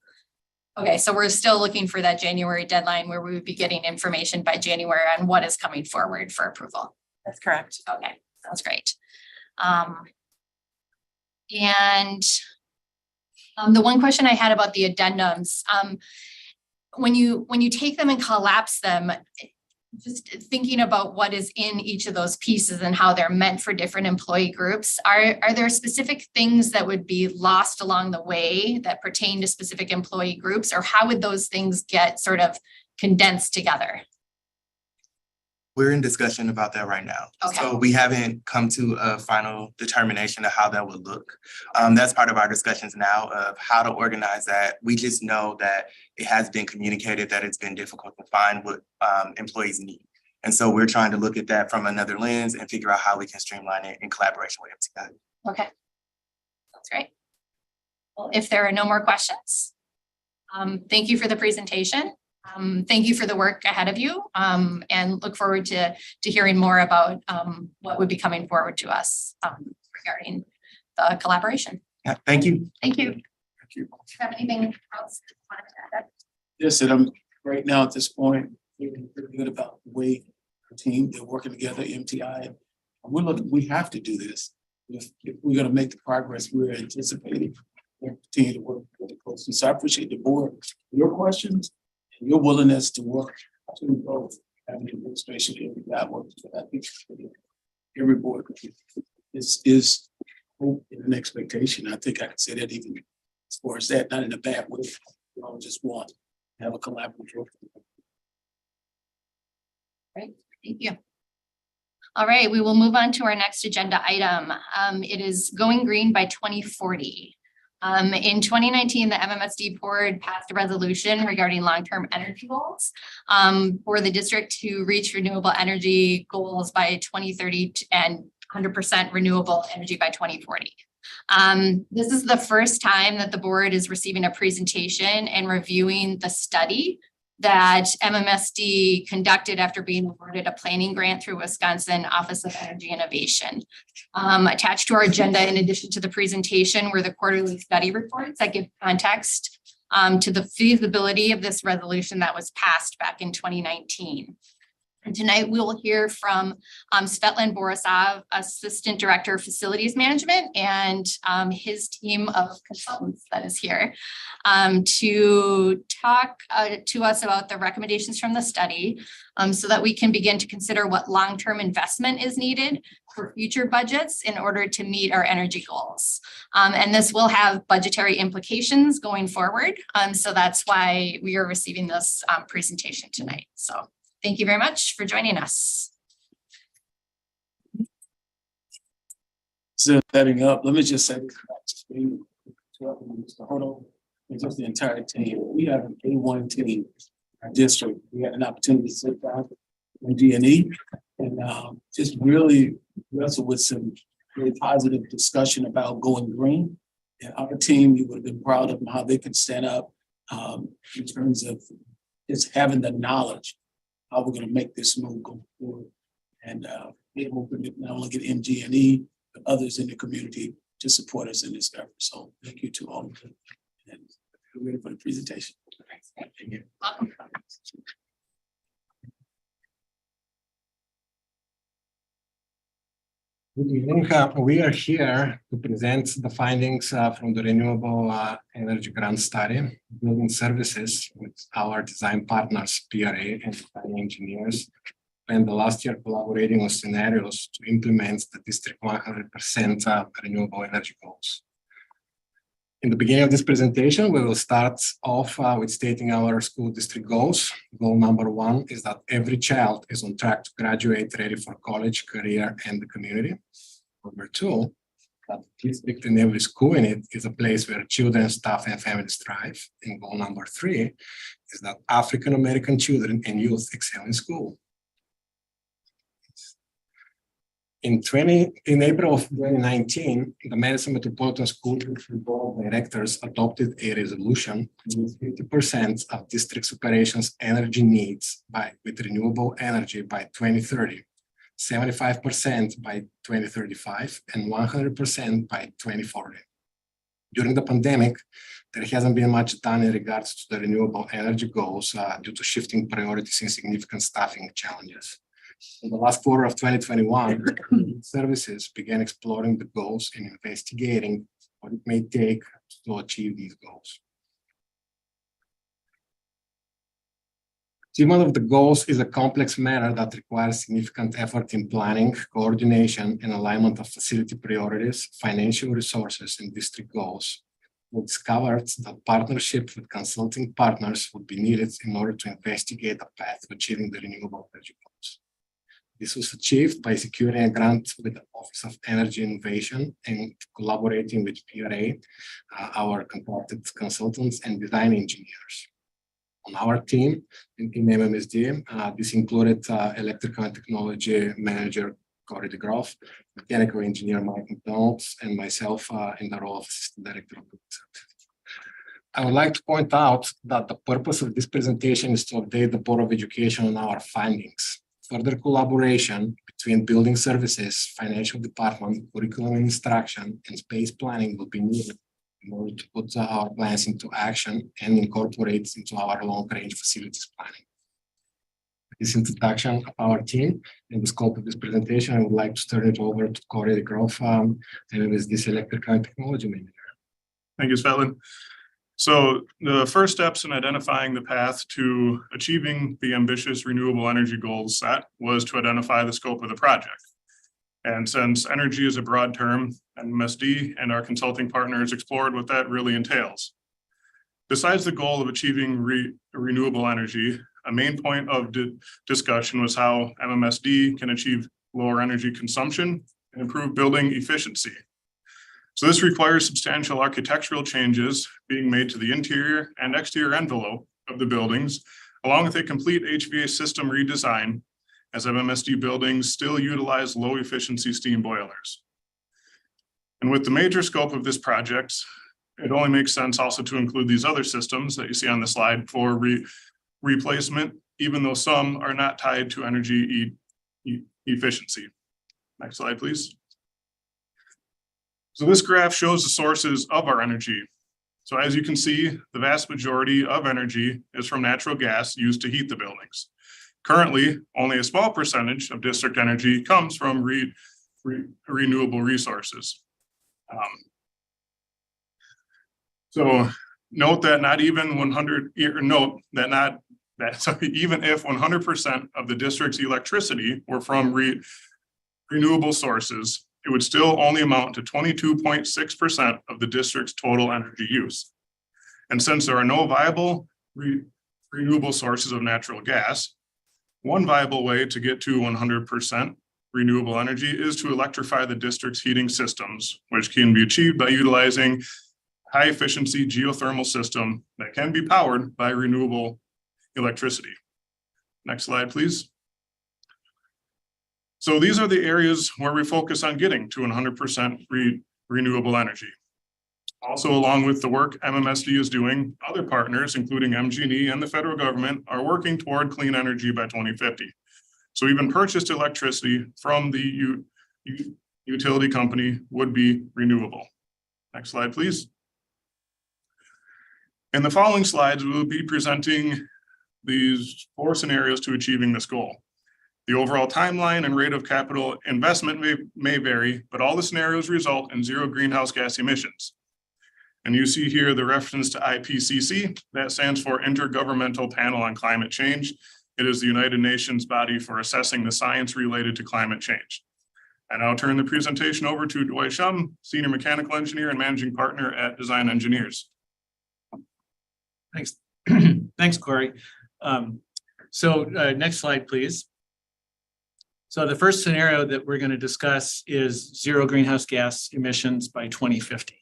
Okay, so we're still looking for that January deadline where we would be getting information by January on what is coming forward for approval. That's correct. Okay, sounds great. And the one question I had about the addendums, when you take them and collapse them, just thinking about what is in each of those pieces and how they're meant for different employee groups, are there specific things that would be lost along the way that pertain to specific employee groups, or how would those things get sort of condensed together? We're in discussion about that right now. Okay. So we haven't come to a final determination of how that would look. That's part of our discussions now of how to organize that. We just know that it has been communicated that it's been difficult to find what employees need. And so we're trying to look at that from another lens and figure out how we can streamline it in collaboration with MTI. Okay, that's great. Well, if there are no more questions, thank you for the presentation. Thank you for the work ahead of you, and look forward to hearing more about what would be coming forward to us regarding the collaboration. Yeah, thank you. Thank you. Thank you. Do you have anything else you wanted to add? Yes, and I'm right now at this point, feeling pretty good about the way our team, they're working together, MTI. We have to do this. If we're gonna make the progress we're anticipating, we'll continue to work really closely. So I appreciate the board, your questions, and your willingness to work to both having the administration and that work. I think every board, this is hope and an expectation. I think I can say that even as far as that, not in a bad way. We all just want to have a collaborative work. Great, thank you. All right, we will move on to our next agenda item. It is Going Green by 2040. In 2019, the MMSD board passed a resolution regarding long-term energy goals for the district to reach renewable energy goals by 2030 and 100% renewable energy by 2040. This is the first time that the board is receiving a presentation and reviewing the study that MMSD conducted after being awarded a planning grant through Wisconsin Office of Energy Innovation. Attached to our agenda, in addition to the presentation, were the quarterly study reports that give context to the feasibility of this resolution that was passed back in 2019. And tonight we will hear from Svetlin Borisov, Assistant Director of Facilities Management, and his team of consultants that is here to talk to us about the recommendations from the study so that we can begin to consider what long-term investment is needed for future budgets in order to meet our energy goals. And this will have budgetary implications going forward. So that's why we are receiving this presentation tonight. So thank you very much for joining us. Setting up, let me just say, hold on, it's just the entire team. We have an A1 team in our district. We had an opportunity to sit down in G&E and just really wrestle with some really positive discussion about going green. And our team, you would have been proud of them, how they could stand up in terms of just having the knowledge how we're going to make this move go forward, and able to not only get MG&E, but others in the community to support us in this effort. So thank you to all of them. And we're ready for the presentation. Thank you. Welcome. Good evening. We are here to present the findings from the Renewable Energy Grant Study, Building Services, with our design partners, PRA and design engineers, and the last year collaborating on scenarios to implement the district 100% renewable energy goals. In the beginning of this presentation, we will start off with stating our school district goals. Goal number 1 is that every child is on track to graduate ready for college, career, and the community. Number 2, that the district and every school in it is a place where children, staff, and families thrive. And goal number 3 is that African American children and youth excel in school. In April of 2019, the Madison Metropolitan School District Board of Directors adopted a resolution with 50% of district's operations energy needs with renewable energy by 2030, 75% by 2035, and 100% by 2040. During the pandemic, there hasn't been much done in regards to the renewable energy goals due to shifting priorities and significant staffing challenges. In the last quarter of 2021, services began exploring the goals and investigating what it may take to achieve these goals. Achievement of the goals is a complex matter that requires significant effort in planning, coordination, and alignment of facility priorities, financial resources, and district goals. We discovered that partnership with consulting partners would be needed in order to investigate a path to achieving the renewable energy goals. This was achieved by securing a grant with the Office of Energy Innovation and collaborating with PRA, our contracted consultants and design engineers. On our team in MMSD, this included electrical and technology manager Corey DeGroff, mechanical engineer Mike McDonald's, and myself in the role of assistant director of the I would like to point out that the purpose of this presentation is to update the Board of Education on our findings. Further collaboration between building services, financial department, curriculum and instruction, and space planning will be needed in order to put our plans into action and incorporate into our long-range facilities planning. With this introduction of our team and the scope of this presentation, I would like to turn it over to Corey DeGroff, MMSD's Electrical and Technology Manager. Thank you, Svetlin. So the first steps in identifying the path to achieving the ambitious renewable energy goals set was to identify the scope of the project. And since energy is a broad term, MMSD and our consulting partners explored what that really entails. Besides the goal of achieving renewable energy, a main point of discussion was how MMSD can achieve lower energy consumption and improve building efficiency. So this requires substantial architectural changes being made to the interior and exterior envelope of the buildings, along with a complete HVAC system redesign, as MMSD buildings still utilize low efficiency steam boilers. And with the major scope of this project, it only makes sense also to include these other systems that you see on the slide for replacement, even though some are not tied to energy efficiency. Next slide, please. So this graph shows the sources of our energy. So as you can see, the vast majority of energy is from natural gas used to heat the buildings. Currently, only a small percentage of district energy comes from renewable resources. So note that not even 100, note that not that, sorry, even if 100% of the district's electricity were from renewable sources, it would still only amount to 22.6% of the district's total energy use. And since there are no viable renewable sources of natural gas, one viable way to get to 100% renewable energy is to electrify the district's heating systems, which can be achieved by utilizing high-efficiency geothermal system that can be powered by renewable electricity. Next slide, please. So these are the areas where we focus on getting to 100% renewable energy. Also, along with the work MMSD is doing, other partners, including MG&E and the federal government, are working toward clean energy by 2050. So even purchased electricity from the utility company would be renewable. Next slide, please. In the following slides, we will be presenting these 4 scenarios to achieving this goal. The overall timeline and rate of capital investment may vary, but all the scenarios result in 0 greenhouse gas emissions. And you see here the reference to IPCC, that stands for Intergovernmental Panel on Climate Change. It is the United Nations body for assessing the science related to climate change. And I'll turn the presentation over to Dwight Shum, Senior Mechanical Engineer and Managing Partner at Design Engineers. Thanks. Thanks, Corey. Next slide, please. So the first scenario that we're going to discuss is 0 greenhouse gas emissions by 2050.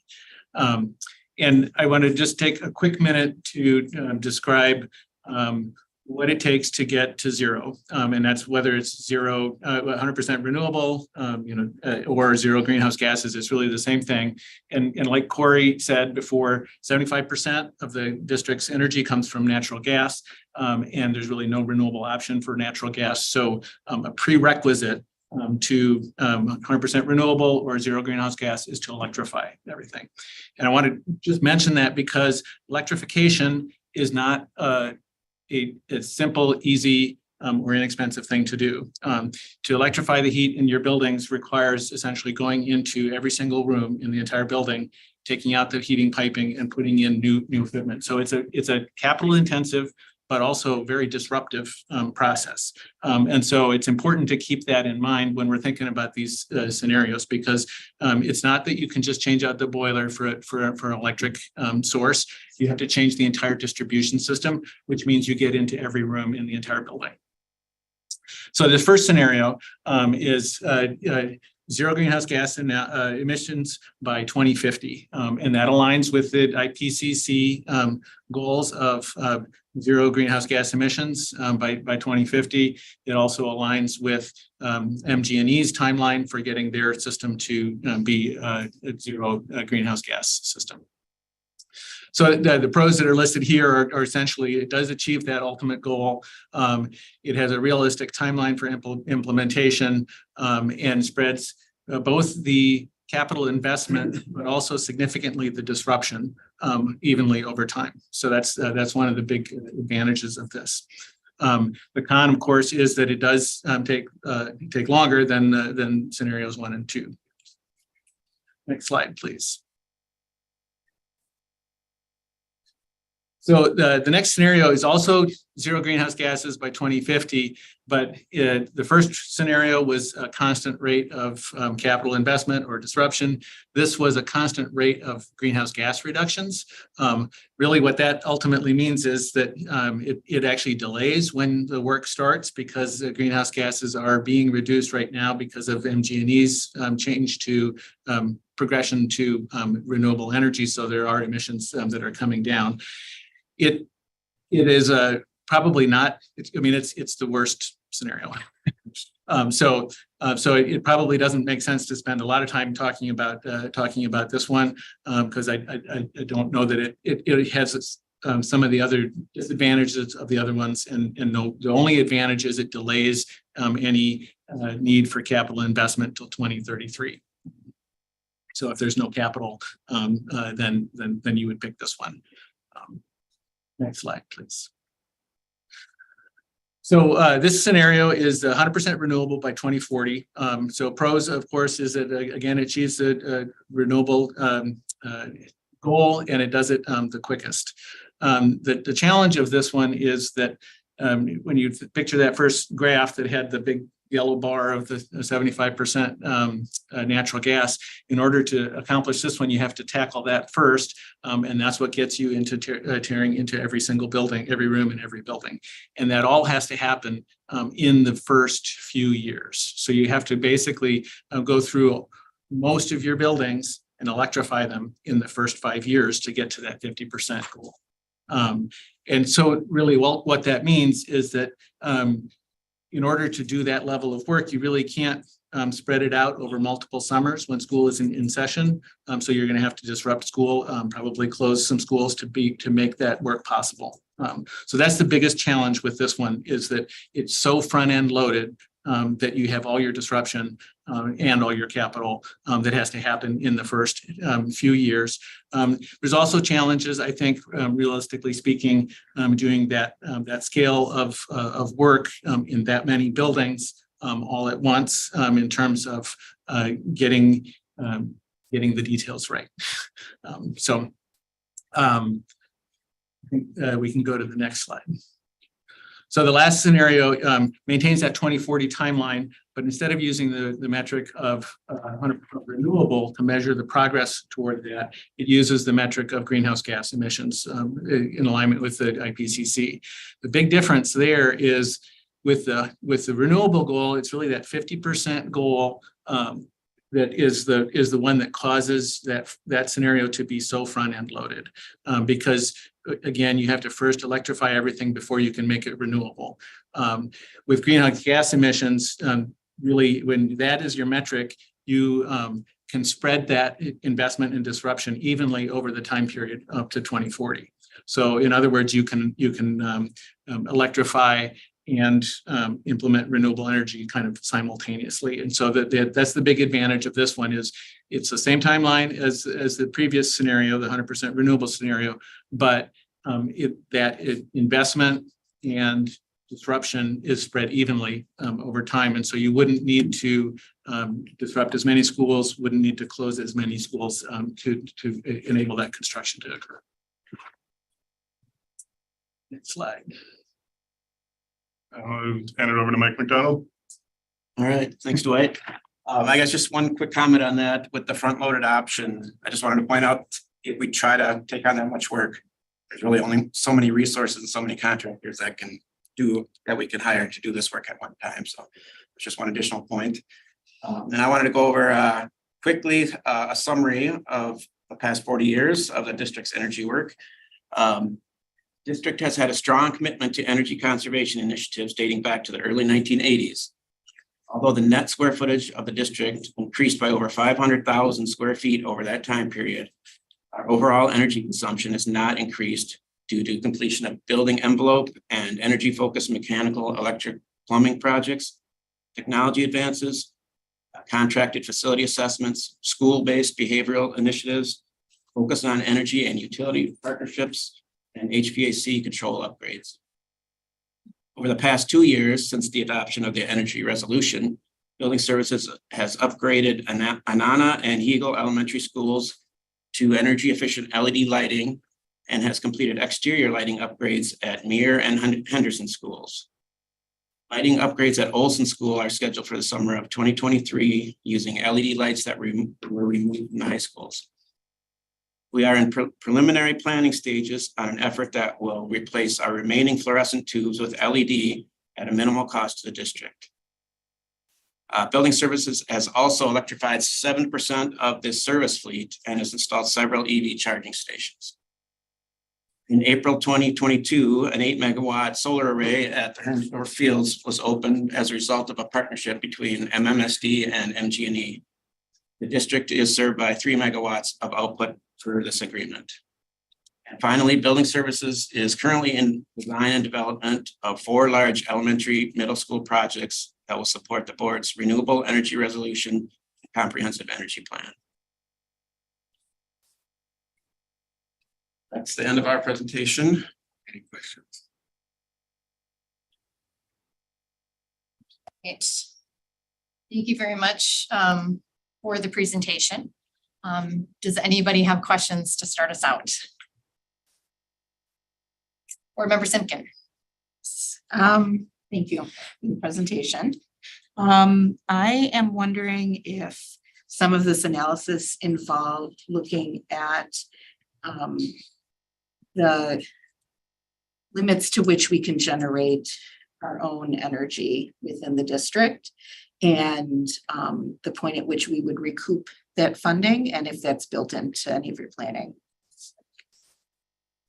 And I want to just take a quick minute to describe what it takes to get to 0. And that's whether it's 100% renewable, or 0 greenhouse gases. It's really the same thing. And like Corey said before, 75% of the district's energy comes from natural gas, and there's really no renewable option for natural gas. So a prerequisite to 100% renewable or 0 greenhouse gas is to electrify everything. And I want to just mention that because electrification is not a simple, easy, or inexpensive thing to do. To electrify the heat in your buildings requires essentially going into every single room in the entire building, taking out the heating piping and putting in new equipment. So it's a capital intensive, but also very disruptive process. And so it's important to keep that in mind when we're thinking about these scenarios, because it's not that you can just change out the boiler for an electric source. You have to change the entire distribution system, which means you get into every room in the entire building. So the first scenario is 0 greenhouse gas emissions by 2050. And that aligns with the IPCC goals of 0 greenhouse gas emissions by 2050. It also aligns with MG&E's timeline for getting their system to be a 0 greenhouse gas system. So the pros that are listed here are essentially, it does achieve that ultimate goal. It has a realistic timeline for implementation and spreads both the capital investment, but also significantly the disruption evenly over time. So that's one of the big advantages of this. The con, of course, is that it does take longer than scenarios 1 and 2. Next slide, please. So the next scenario is also 0 greenhouse gases by 2050, but the first scenario was a constant rate of capital investment or disruption. This was a constant rate of greenhouse gas reductions. Really what that ultimately means is that it actually delays when the work starts, because the greenhouse gases are being reduced right now because of MG&E's change to progression to renewable energy. So there are emissions that are coming down. It is probably not. It's the worst scenario. So it probably doesn't make sense to spend a lot of time talking about this one, because I don't know that it has some of the other disadvantages of the other ones, and the only advantage is it delays any need for capital investment till 2033. So if there's no capital, then you would pick this one. Next slide, please. So this scenario is 100% renewable by 2040. So pros, of course, is that again, it achieves a renewable goal, and it does it the quickest. The challenge of this one is that when you picture that first graph that had the big yellow bar of the 75% natural gas, in order to accomplish this one, you have to tackle that first. And that's what gets you into tearing into every single building, every room in every building. And that all has to happen in the first few years. So you have to basically go through most of your buildings and electrify them in the first 5 years to get to that 50% goal. And so really, well, what that means is that in order to do that level of work, you really can't spread it out over multiple summers when school is in session. So you're going to have to disrupt school, probably close some schools to make that work possible. So that's the biggest challenge with this one, is that it's so front end loaded that you have all your disruption and all your capital that has to happen in the first few years. There's also challenges, I think, realistically speaking, doing that scale of work in that many buildings all at once in terms of getting the details right. I think we can go to the next slide. So the last scenario maintains that 2040 timeline, but instead of using the metric of 100% renewable to measure the progress toward that, it uses the metric of greenhouse gas emissions in alignment with the IPCC. The big difference there is with the renewable goal, it's really that 50% goal that is the one that causes that scenario to be so front end loaded, because again, you have to first electrify everything before you can make it renewable. With greenhouse gas emissions, really, when that is your metric, you can spread that investment and disruption evenly over the time period up to 2040. So in other words, you can electrify and implement renewable energy kind of simultaneously. And so that's the big advantage of this one, is it's the same timeline as the previous scenario, the 100% renewable scenario, but investment and disruption is spread evenly over time. And so you wouldn't need to disrupt as many schools, wouldn't need to close as many schools to enable that construction to occur. Next slide. I'll hand it over to Mike McDonald. All right, thanks, Dwight. I guess just one quick comment on that with the front-loaded option. I just wanted to point out, if we try to take on that much work, there's really only so many resources and so many contractors that we can hire to do this work at one time. So it's just one additional point. And I wanted to go over quickly a summary of the past 40 years of the district's energy work. District has had a strong commitment to energy conservation initiatives dating back to the early 1980s. Although the net square footage of the district increased by over 500,000 square feet over that time period, our overall energy consumption has not increased due to completion of building envelope and energy-focused mechanical, electric, plumbing projects, technology advances, contracted facility assessments, school-based behavioral initiatives, focus on energy and utility partnerships, and HVAC control upgrades. Over the past 2 years, since the adoption of the energy resolution, Building Services has upgraded Anana and Hegel Elementary Schools to energy efficient LED lighting and has completed exterior lighting upgrades at Muir and Henderson schools. Lighting upgrades at Olson School are scheduled for the summer of 2023 using LED lights that were removed from high schools. We are in preliminary planning stages on an effort that will replace our remaining fluorescent tubes with LED at a minimal cost to the district. Building Services has also electrified 7% of this service fleet and has installed several EV charging stations. In April 2022, an 8 megawatt solar array at the Hermsdorf Fields was opened as a result of a partnership between MMSD and MG&E. The district is served by 3 megawatts of output for this agreement. And finally, Building Services is currently in design and development of 4 large elementary middle school projects that will support the board's renewable energy resolution and comprehensive energy plan. That's the end of our presentation. Any questions? Great. Thank you very much for the presentation. Does anybody have questions to start us out? Board Member Simkin. Thank you for the presentation. I am wondering if some of this analysis involved looking at the limits to which we can generate our own energy within the district and the point at which we would recoup that funding and if that's built into any of your planning.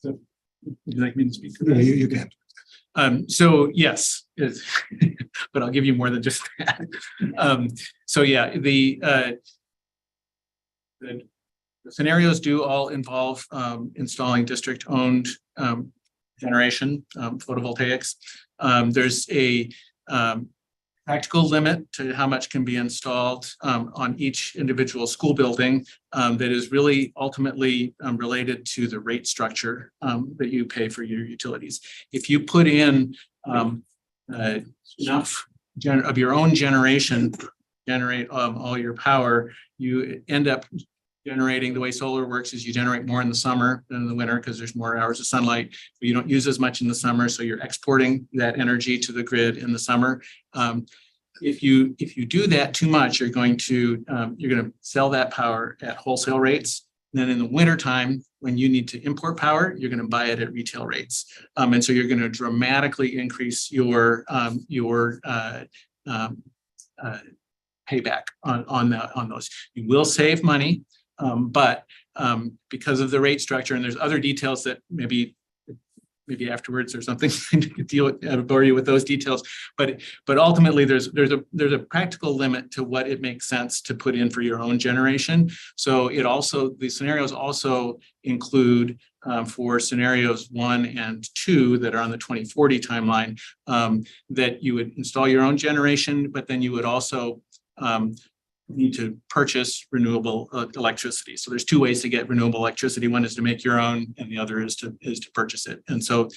Would you like me to speak? Yeah, you can. So yes, but I'll give you more than just that. So yeah, the scenarios do all involve installing district-owned generation, photovoltaics. There's a practical limit to how much can be installed on each individual school building that is really ultimately related to the rate structure that you pay for your utilities. If you put in enough of your own generation, generate all your power, you end up generating, the way solar works is you generate more in the summer than in the winter because there's more hours of sunlight, but you don't use as much in the summer. So you're exporting that energy to the grid in the summer. If you do that too much, you're going to sell that power at wholesale rates. And then in the winter time, when you need to import power, you're going to buy it at retail rates. And so you're going to dramatically increase your payback on those. You will save money. But because of the rate structure, and there's other details that maybe afterwards or something to bore you with those details. But ultimately, there's a practical limit to what it makes sense to put in for your own generation. So the scenarios also include for scenarios 1 and 2 that are on the 2040 timeline that you would install your own generation, but then you would also need to purchase renewable electricity. So there's 2 ways to get renewable electricity. One is to make your own, and the other is to purchase it. And so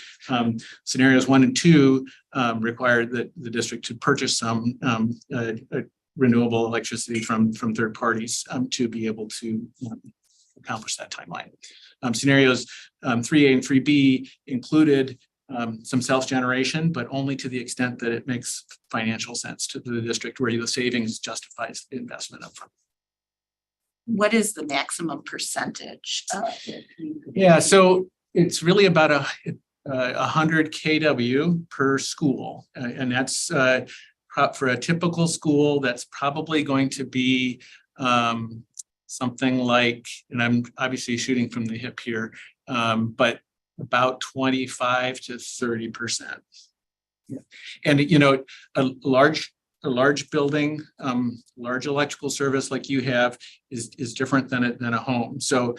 scenarios 1 and 2 require that the district to purchase some renewable electricity from third parties to be able to accomplish that timeline. Scenarios 3A and 3B included some self-generation, but only to the extent that it makes financial sense to the district where the savings justifies the investment upfront. What is the maximum percentage? Yeah, so it's really about 100 kW per school. And that's for a typical school, that's probably going to be something like, and I'm obviously shooting from the hip here, but about 25 to 30%. Yeah. And a large building, large electrical service like you have is different than a home. So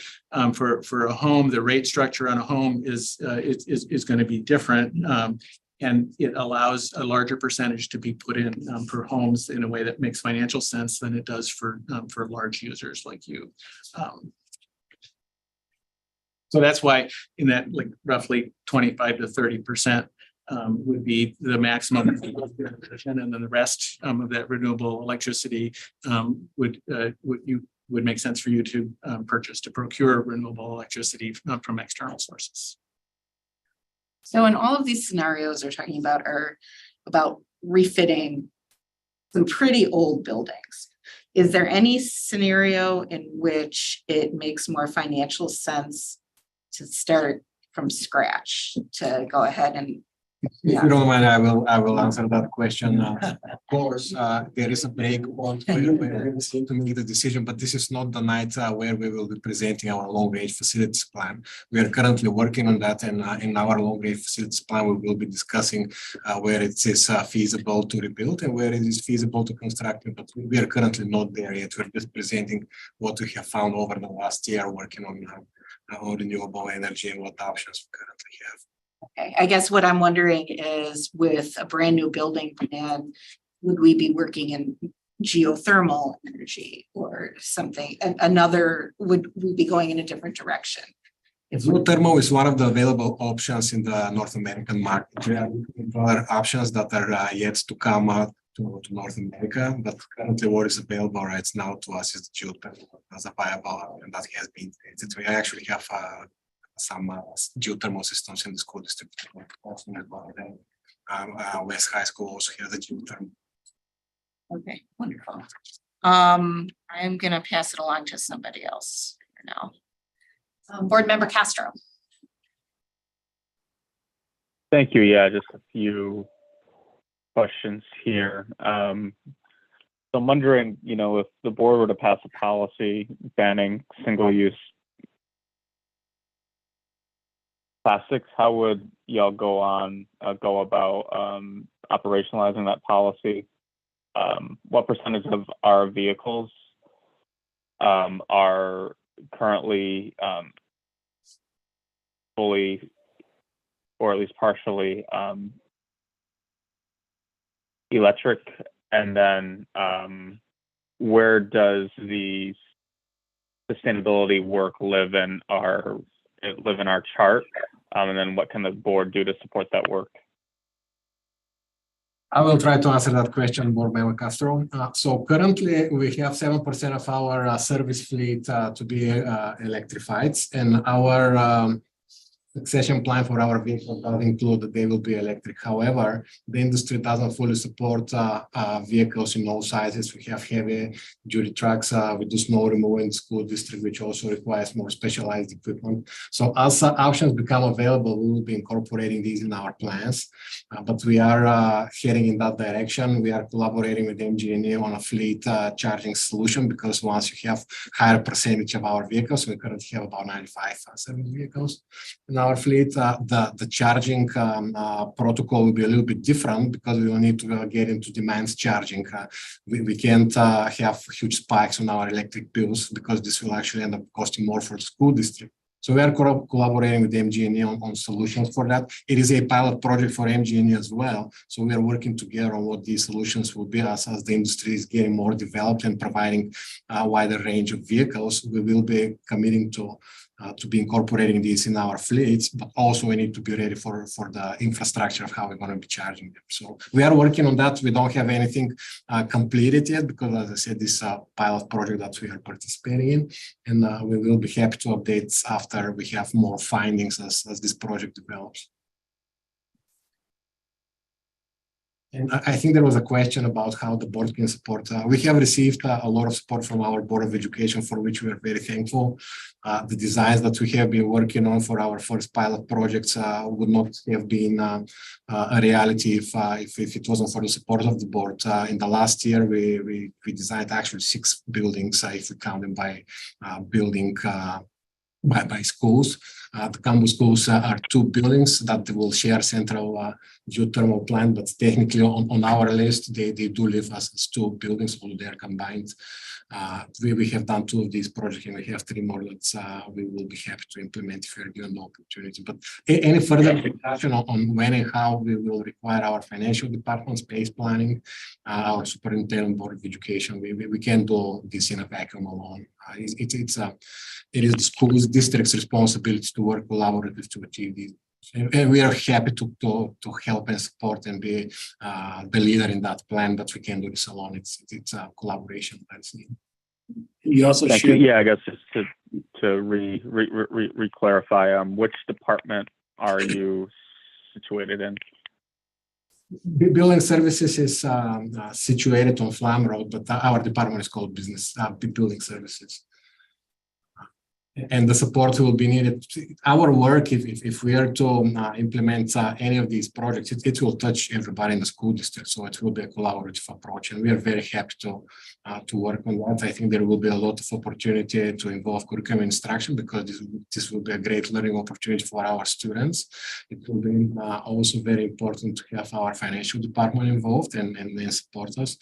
for a home, the rate structure on a home is going to be different. And it allows a larger percentage to be put in for homes in a way that makes financial sense than it does for large users like you. So that's why in that roughly 25 to 30% would be the maximum, and then the rest of that renewable electricity would make sense for you to procure renewable electricity from external sources. So in all of these scenarios we're talking about are about refitting some pretty old buildings. Is there any scenario in which it makes more financial sense to start from scratch, to go ahead and? If you don't mind, I will answer that question. Of course, there is a break point where we need to make the decision, but this is not the night where we will be presenting our long-range facilities plan. We are currently working on that, and in our long-range facilities plan, we will be discussing where it is feasible to rebuild and where it is feasible to construct. But we are currently not there yet. We're just presenting what we have found over the last year, working on renewable energy and what options we currently have. Okay, I guess what I'm wondering is with a brand new building plan, would we be working in geothermal energy or something? Would we be going in a different direction Geothermal is one of the available options in the North American market. We are looking for other options that are yet to come out to North America, but currently what is available right now to us is the geothermal as a viable, and that has been created. We actually have some geothermal systems in the school district. West High School also has a geothermal. Okay, wonderful. I'm gonna pass it along to somebody else for now. Board Member Castro. Thank you. Yeah, just a few questions here. So I'm wondering, if the board were to pass a policy banning single-use plastics, how would y'all go about operationalizing that policy? What percentage of our vehicles are currently fully or at least partially electric? And then where does the sustainability work live in our chart? And then what can the board do to support that work? I will try to answer that question, Board Member Castro. So currently we have 7% of our service fleet to be electrified, and our succession plan for our vehicles does include that they will be electric. However, the industry doesn't fully support vehicles in all sizes. We have heavy duty trucks. We do snow removal in the school district, which also requires more specialized equipment. So as options become available, we will be incorporating these in our plans. But we are heading in that direction. We are collaborating with MG&E on a fleet charging solution, because once you have higher percentage of our vehicles, we currently have about 95% vehicles in our fleet, the charging protocol will be a little bit different, because we will need to get into demand charging. We can't have huge spikes on our electric bills, because this will actually end up costing more for the school district. So we are collaborating with MG&E on solutions for that. It is a pilot project for MG&E as well. So we are working together on what these solutions will be as the industry is getting more developed and providing a wider range of vehicles. We will be committing to be incorporating these in our fleets, but also we need to be ready for the infrastructure of how we're going to be charging them. So we are working on that. We don't have anything completed yet, because as I said, this is a pilot project that we are participating in, and we will be happy to update after we have more findings as this project develops. And I think there was a question about how the board can support. We have received a lot of support from our Board of Education, for which we are very thankful. The designs that we have been working on for our first pilot projects would not have been a reality if it wasn't for the support of the board. In the last year, we designed actually 6 buildings, if we count them by building by schools. The campus schools are 2 buildings that will share central geothermal plant, but technically on our list, they do live as 2 buildings, although they are combined. We have done 2 of these projects, and we have 3 more that we will be happy to implement if we are given the opportunity. But any further discussion on when and how we will require our financial department, space planning, our superintendent, Board of Education, we can't do this in a vacuum alone. It is the school district's responsibility to work collaboratively to achieve these. And we are happy to help and support and be the leader in that plan, but we can't do this alone. It's a collaboration that's needed. You also Thank you. Yeah, I guess just to re-clarify, which department are you situated in? Building Services is situated on Flam Road, but our department is called Building Services. And the support will be needed. Our work, if we are to implement any of these projects, it will touch everybody in the school district. So it will be a collaborative approach, and we are very happy to work on that. I think there will be a lot of opportunity to involve curriculum instruction, because this will be a great learning opportunity for our students. It will be also very important to have our financial department involved and support us.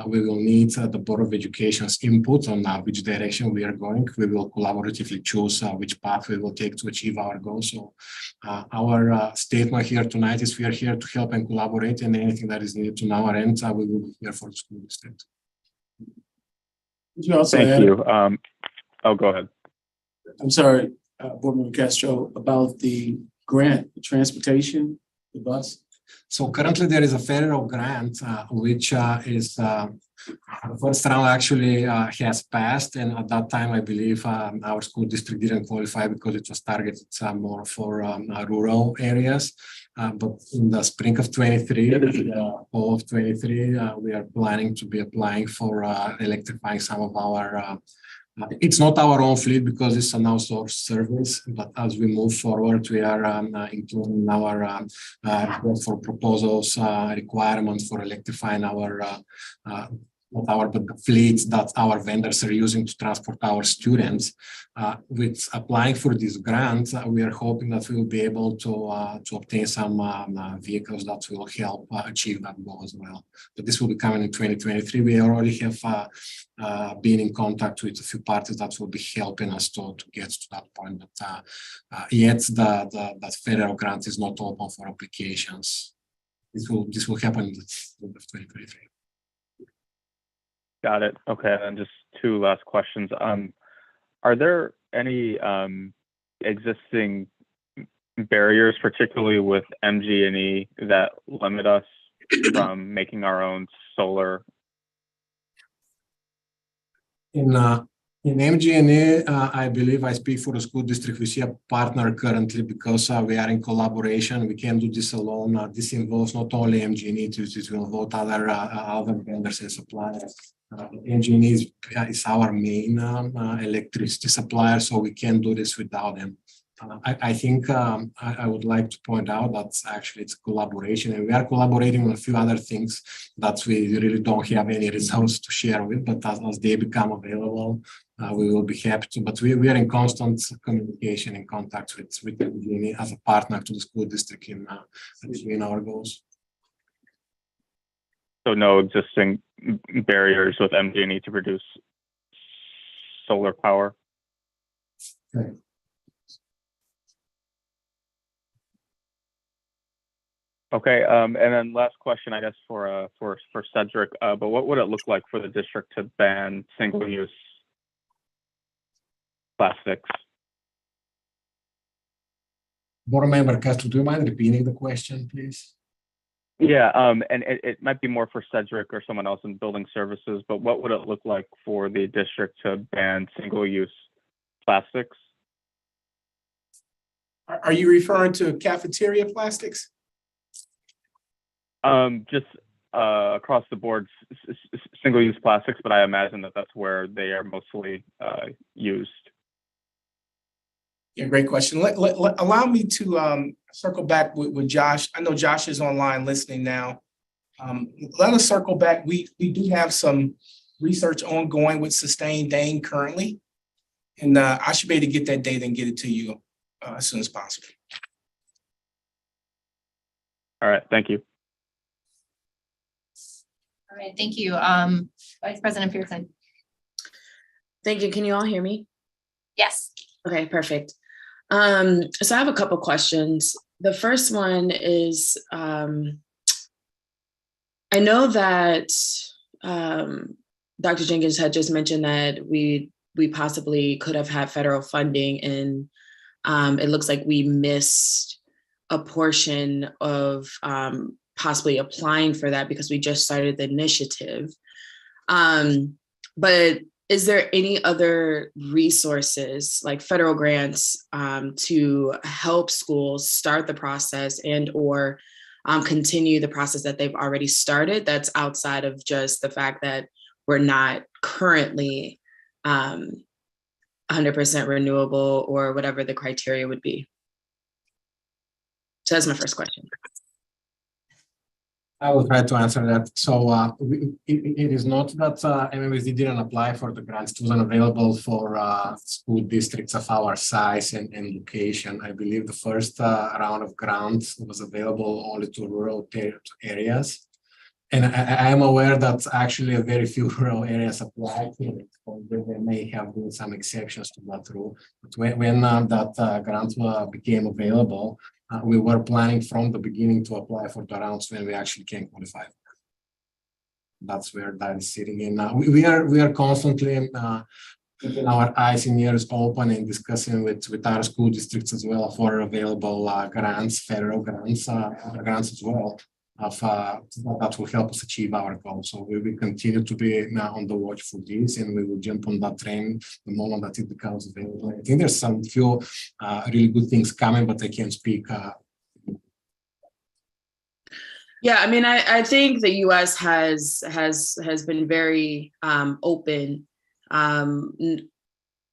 We will need the Board of Education's input on which direction we are going. We will collaboratively choose which path we will take to achieve our goals. So our statement here tonight is we are here to help and collaborate, and anything that is needed to our end, we will be here for the school district. You also Thank you. Oh, go ahead. I'm sorry. Board Member Castro, about the grant, the transportation, the bus? So currently there is a federal grant, which is the first round actually has passed. And at that time, I believe our school district didn't qualify because it was targeted more for rural areas. But in the spring of 23, fall of 23, we are planning to be applying for electrifying some of our it's not our own fleet because it's an outsourced service, but as we move forward, we are including our request for proposals, requirements for electrifying not our, but the fleets that our vendors are using to transport our students. With applying for this grant, we are hoping that we will be able to obtain some vehicles that will help achieve that goal as well. But this will be coming in 2023. We already have been in contact with a few parties that will be helping us to get to that point. But yet that federal grant is not open for applications. This will happen in the end of 2023. Got it. Okay, and just two last questions. Are there any existing barriers, particularly with MG&E, that limit us from making our own solar? In MG&E, I believe I speak for the school district. We see a partner currently because we are in collaboration. We can't do this alone. This involves not only MG&E, it will involve other vendors and suppliers. MG&E is our main electricity supplier, so we can't do this without them. I think I would like to point out that actually it's collaboration, and we are collaborating on a few other things that we really don't have any results to share with, but as they become available, we will be happy to. But we are in constant communication and contact with MG&E as a partner to the school district in achieving our goals. So no existing barriers with MG&E to produce solar power? Okay. Okay, and then last question, I guess, for Cedric, but what would it look like for the district to ban single-use plastics? Board Member Castro, do you mind repeating the question, please? Yeah, and it might be more for Cedric or someone else in building services, but what would it look like for the district to ban single-use plastics? Are you referring to cafeteria plastics? Just across the board, single-use plastics, but I imagine that that's where they are mostly used. Yeah, great question. Allow me to circle back with Josh. I know Josh is online listening now. Let us circle back. We do have some research ongoing with Sustain Dane currently, and I should be able to get that data and get it to you as soon as possible. All right, thank you. All right, thank you. Vice President Pearson. Thank you. Can you all hear me? Yes. Okay, perfect. So I have a couple questions. The first one is, I know that Dr. Jenkins had just mentioned that we possibly could have had federal funding, and it looks like we missed a portion of possibly applying for that because we just started the initiative. But is there any other resources like federal grants to help schools start the process and or continue the process that they've already started that's outside of just the fact that we're not currently 100% renewable or whatever the criteria would be? So that's my first question. I will try to answer that. So it is not that MMSD didn't apply for the grants. It wasn't available for school districts of our size and location. I believe the first round of grants was available only to rural areas. And I am aware that actually a very few rural areas applied to it. There may have been some exceptions to that rule. But when that grant became available, we were planning from the beginning to apply for the rounds when we actually can qualify. That's where that is sitting in. We are constantly keeping our eyes and ears open and discussing with our school districts as well for available grants, federal grants, other grants as well, of that will help us achieve our goals. So we will continue to be now on the watch for this, and we will jump on that train the moment that it becomes available. I think there's some few really good things coming, but I can't speak. Yeah, I mean, I think the U.S. has been very open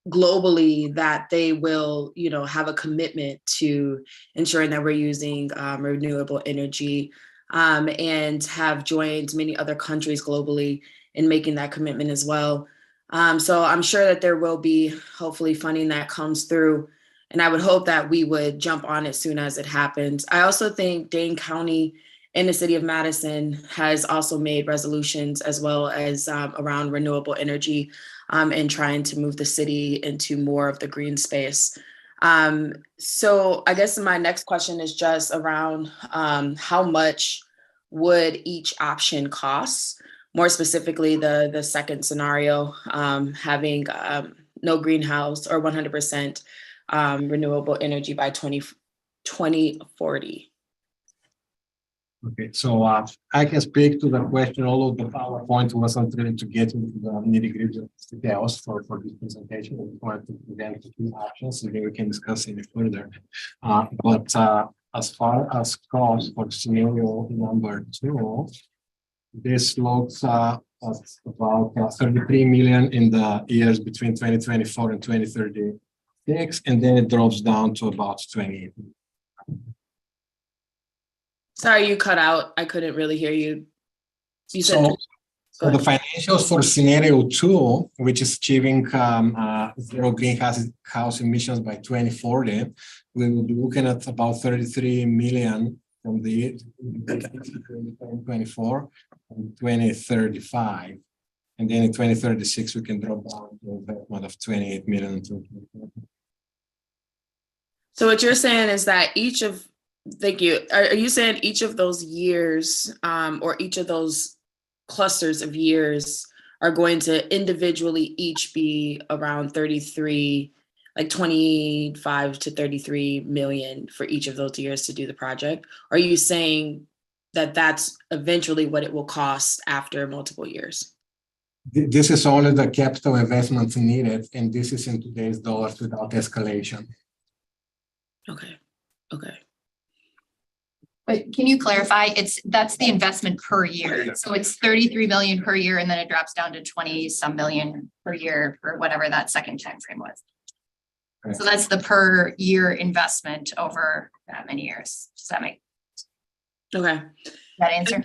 globally that they will, have a commitment to ensuring that we're using renewable energy, and have joined many other countries globally in making that commitment as well. So I'm sure that there will be hopefully funding that comes through, and I would hope that we would jump on it soon as it happens. I also think Dane County and the city of Madison has also made resolutions as well as around renewable energy, and trying to move the city into more of the green space. So I guess my next question is just around how much would each option cost? More specifically, the second scenario, having no greenhouse or 100% renewable energy by 2040. Okay, so I can speak to the question, although the PowerPoint wasn't really to get into the nitty-gritty of details for this presentation. We wanted to present the two options, and then we can discuss it further. But as far as cost for scenario number 2, this looks at about 33 million in the years between 2024 and 2036, and then it drops down to about 28. Sorry, you cut out. I couldn't really hear you. You said. So the financials for scenario 2, which is achieving zero greenhouse emissions by 2040, we will be looking at about 33 million from the year 2024 and 2035. And then in 2036, we can drop down to a investment of 28 million. So what you're saying is that thank you. Are you saying each of those years, or each of those clusters of years are going to individually each be around 33, like 25 to 33 million for each of those years to do the project? Or are you saying that that's eventually what it will cost after multiple years? This is only the capital investments needed, and this is in today's dollars without escalation. Okay. But can you clarify, that's the investment per year. So it's 33 million per year, and then it drops down to 20 some million per year for whatever that second time frame was. Right. So that's the per year investment over that many years. Does that make Okay. that answer?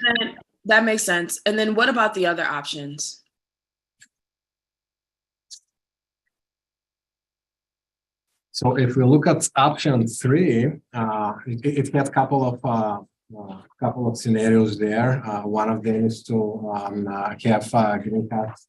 That makes sense. And then what about the other options? So if we look at option 3, it has a couple of scenarios there. One of them is to have greenhouse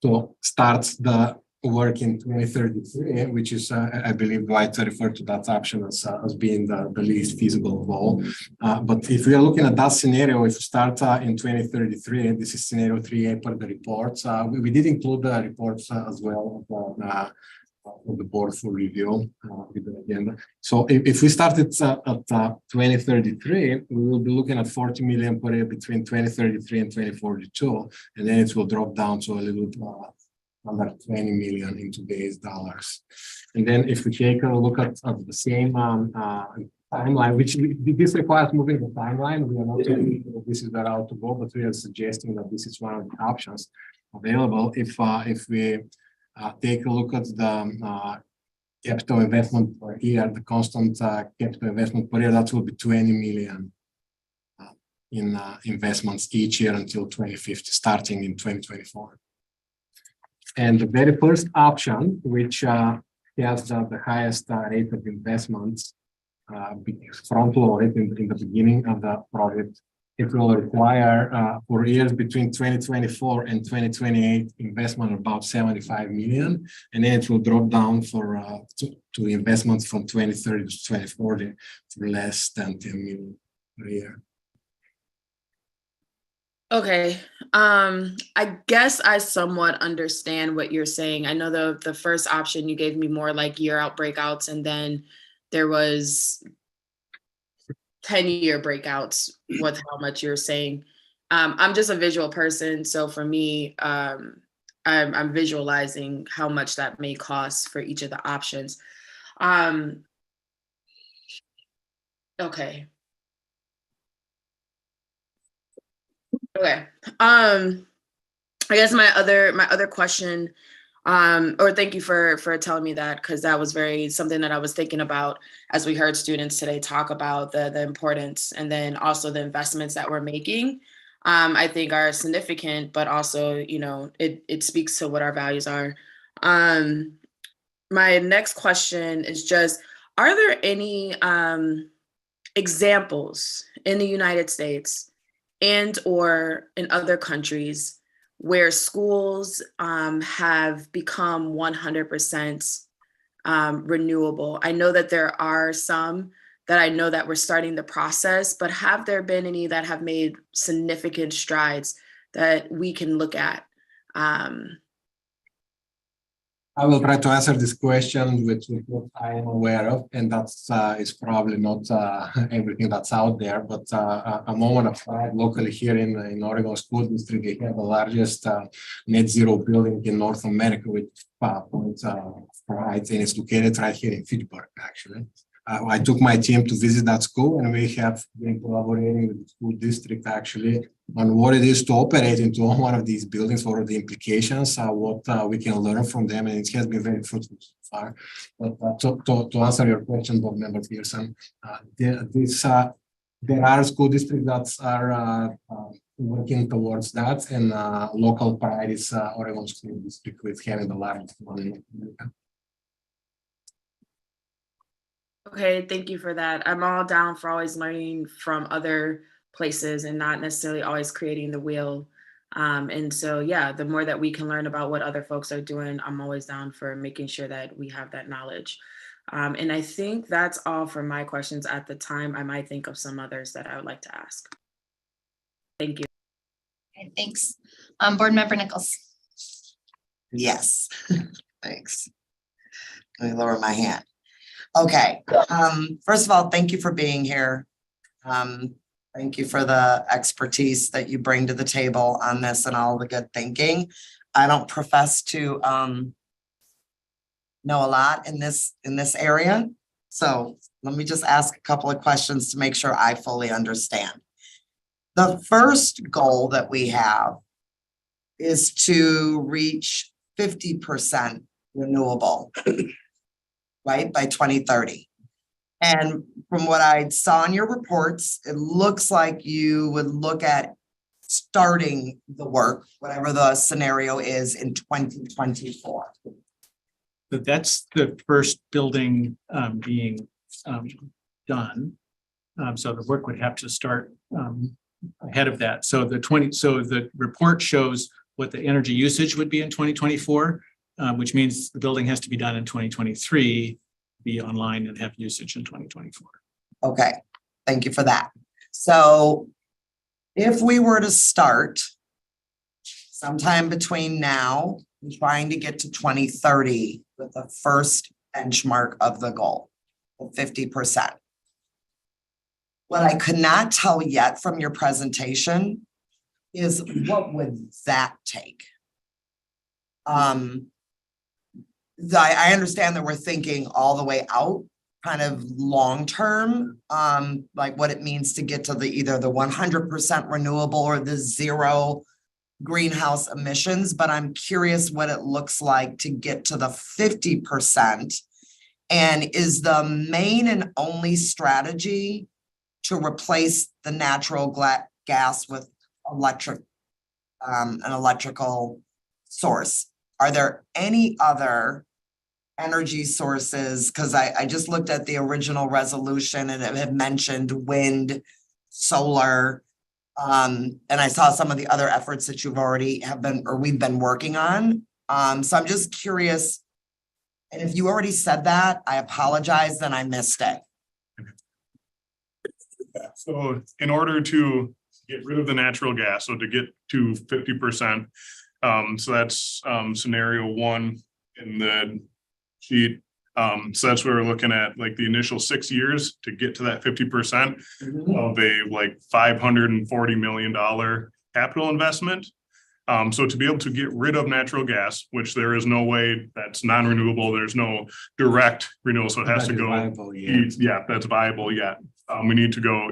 to start the work in 2033, which is, I believe, Dwight referred to that option as being the least feasible goal. But if we are looking at that scenario, if we start in 2033, this is scenario 3A per the reports. We did include the reports as well of the board for review with the agenda. So if we start at 2033, we will be looking at 40 million per year between 2033 and 2042, and then it will drop down to a little under 20 million in today's dollars. And then if we take a look at the same timeline, which this requires moving the timeline, we are not saying this is the route to go, but we are suggesting that this is one of the options available. If we take a look at the capital investment per year, the constant capital investment per year, that will be 20 million in investments each year until 2050, starting in 2024. And the very first option, which has the highest rate of investments, front-loaded in the beginning of the project, it will require for years between 2024 and 2028 investment of about 75 million, and then it will drop down to investments from 2030 to 2040 for less than 10 million per year. Okay, I guess I somewhat understand what you're saying. I know the first option you gave me more like year out breakouts, and then there was 10-year breakouts with how much you're saying. I'm just a visual person, so for me, I'm visualizing how much that may cost for each of the options. Okay. Okay. I guess my other question, or thank you for telling me that, because that was very something that I was thinking about as we heard students today talk about the importance, and then also the investments that we're making. I think are significant, but also, you know, it speaks to what our values are. My next question is just, are there any examples in the United States and or in other countries where schools have become 100% renewable? I know that there are some that I know that we're starting the process, but have there been any that have made significant strides that we can look at? I will try to answer this question with what I am aware of, and that's is probably not everything that's out there, but a moment of pride locally here in Oregon School District, they have the largest net zero building in North America with points of pride, and it's located right here in Fitchburg, actually. I took my team to visit that school, and we have been collaborating with the school district actually on what it is to operate into one of these buildings, what are the implications, what we can learn from them, and it has been very fruitful so far. But to answer your question, Board Member Pearson, there are school districts that are working towards that, and local pride is Oregon School District with having the largest one in America. Okay, thank you for that. I'm all down for always learning from other places and not necessarily always creating the wheel. And so, yeah, the more that we can learn about what other folks are doing, I'm always down for making sure that we have that knowledge. And I think that's all for my questions at the time. I might think of some others that I would like to ask. Thank you. Okay, thanks. Board Member Nichols. Yes, thanks. Let me lower my hand. Okay, first of all, thank you for being here. Thank you for the expertise that you bring to the table on this and all the good thinking. I don't profess to know a lot in this area. So let me just ask a couple of questions to make sure I fully understand. The first goal that we have is to reach 50% renewable, right, by 2030. And from what I saw in your reports, it looks like you would look at starting the work, whatever the scenario is, in 2024. So that's the first building being done. So the work would have to start ahead of that. So the report shows what the energy usage would be in 2024, which means the building has to be done in 2023, be online and have usage in 2024. Okay, thank you for that. So if we were to start sometime between now and trying to get to 2030 with the first benchmark of the goal of 50%. What I could not tell yet from your presentation is what would that take? I understand that we're thinking all the way out, kind of long-term, like what it means to get to either the 100% renewable or the zero greenhouse emissions, but I'm curious what it looks like to get to the 50%. And is the main and only strategy to replace the natural gas with an electrical source? Are there any other energy sources? Because I just looked at the original resolution and it had mentioned wind, solar, and I saw some of the other efforts that we've been working on. So I'm just curious, and if you already said that, I apologize, then I missed it. So in order to get rid of the natural gas, so to get to 50%. So that's scenario one in the sheet. So that's where we're looking at, like the initial 6 years to get to that 50% of a like $540 million capital investment. So to be able to get rid of natural gas, which there is no way that's non-renewable, there's no direct renewal, so it has to That is go. viable, yeah. That's viable yet. We need to go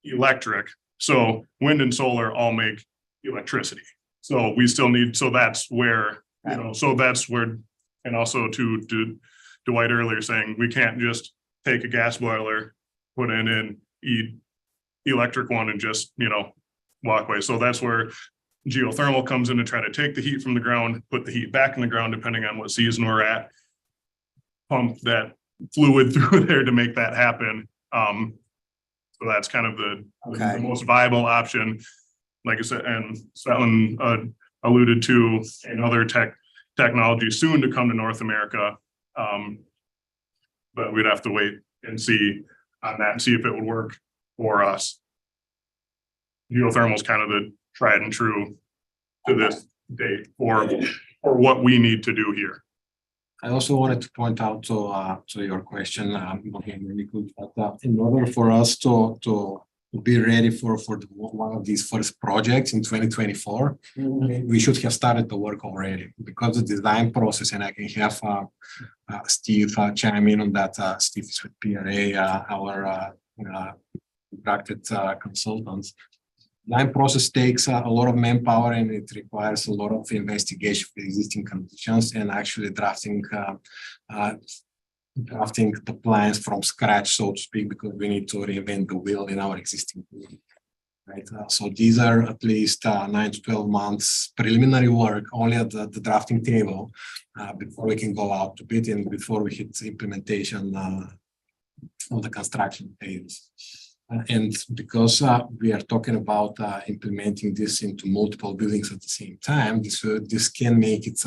electric. So wind and solar all make electricity. So we still need, so that's where, so that's where, and also to Dwight earlier saying, we can't just take a gas boiler, put it in electric one and just, walk away. So that's where geothermal comes in to try to take the heat from the ground, put the heat back in the ground, depending on what season we're at, pump that fluid through there to make that happen. So that's kind of the most viable option. Like I said, and Svetlin alluded to another technology soon to come to North America. But we'd have to wait and see on that and see if it would work for us. Geothermal is kind of the tried and true to this date for what we need to do here. I also wanted to point out to your question, in order for us to be ready for one of these first projects in 2024, we should have started the work already, because the design process, and I can have Steve chime in on that. Steve is with PRA, our contracted consultants. Design process takes a lot of manpower, and it requires a lot of investigation of the existing conditions and actually drafting the plans from scratch, so to speak, because we need to reinvent the wheel in our existing building. Right. So these are at least 9 to 12 months preliminary work only at the drafting table before we can go out to bid and before we hit implementation of the construction phase. And because we are talking about implementing this into multiple buildings at the same time, this can make it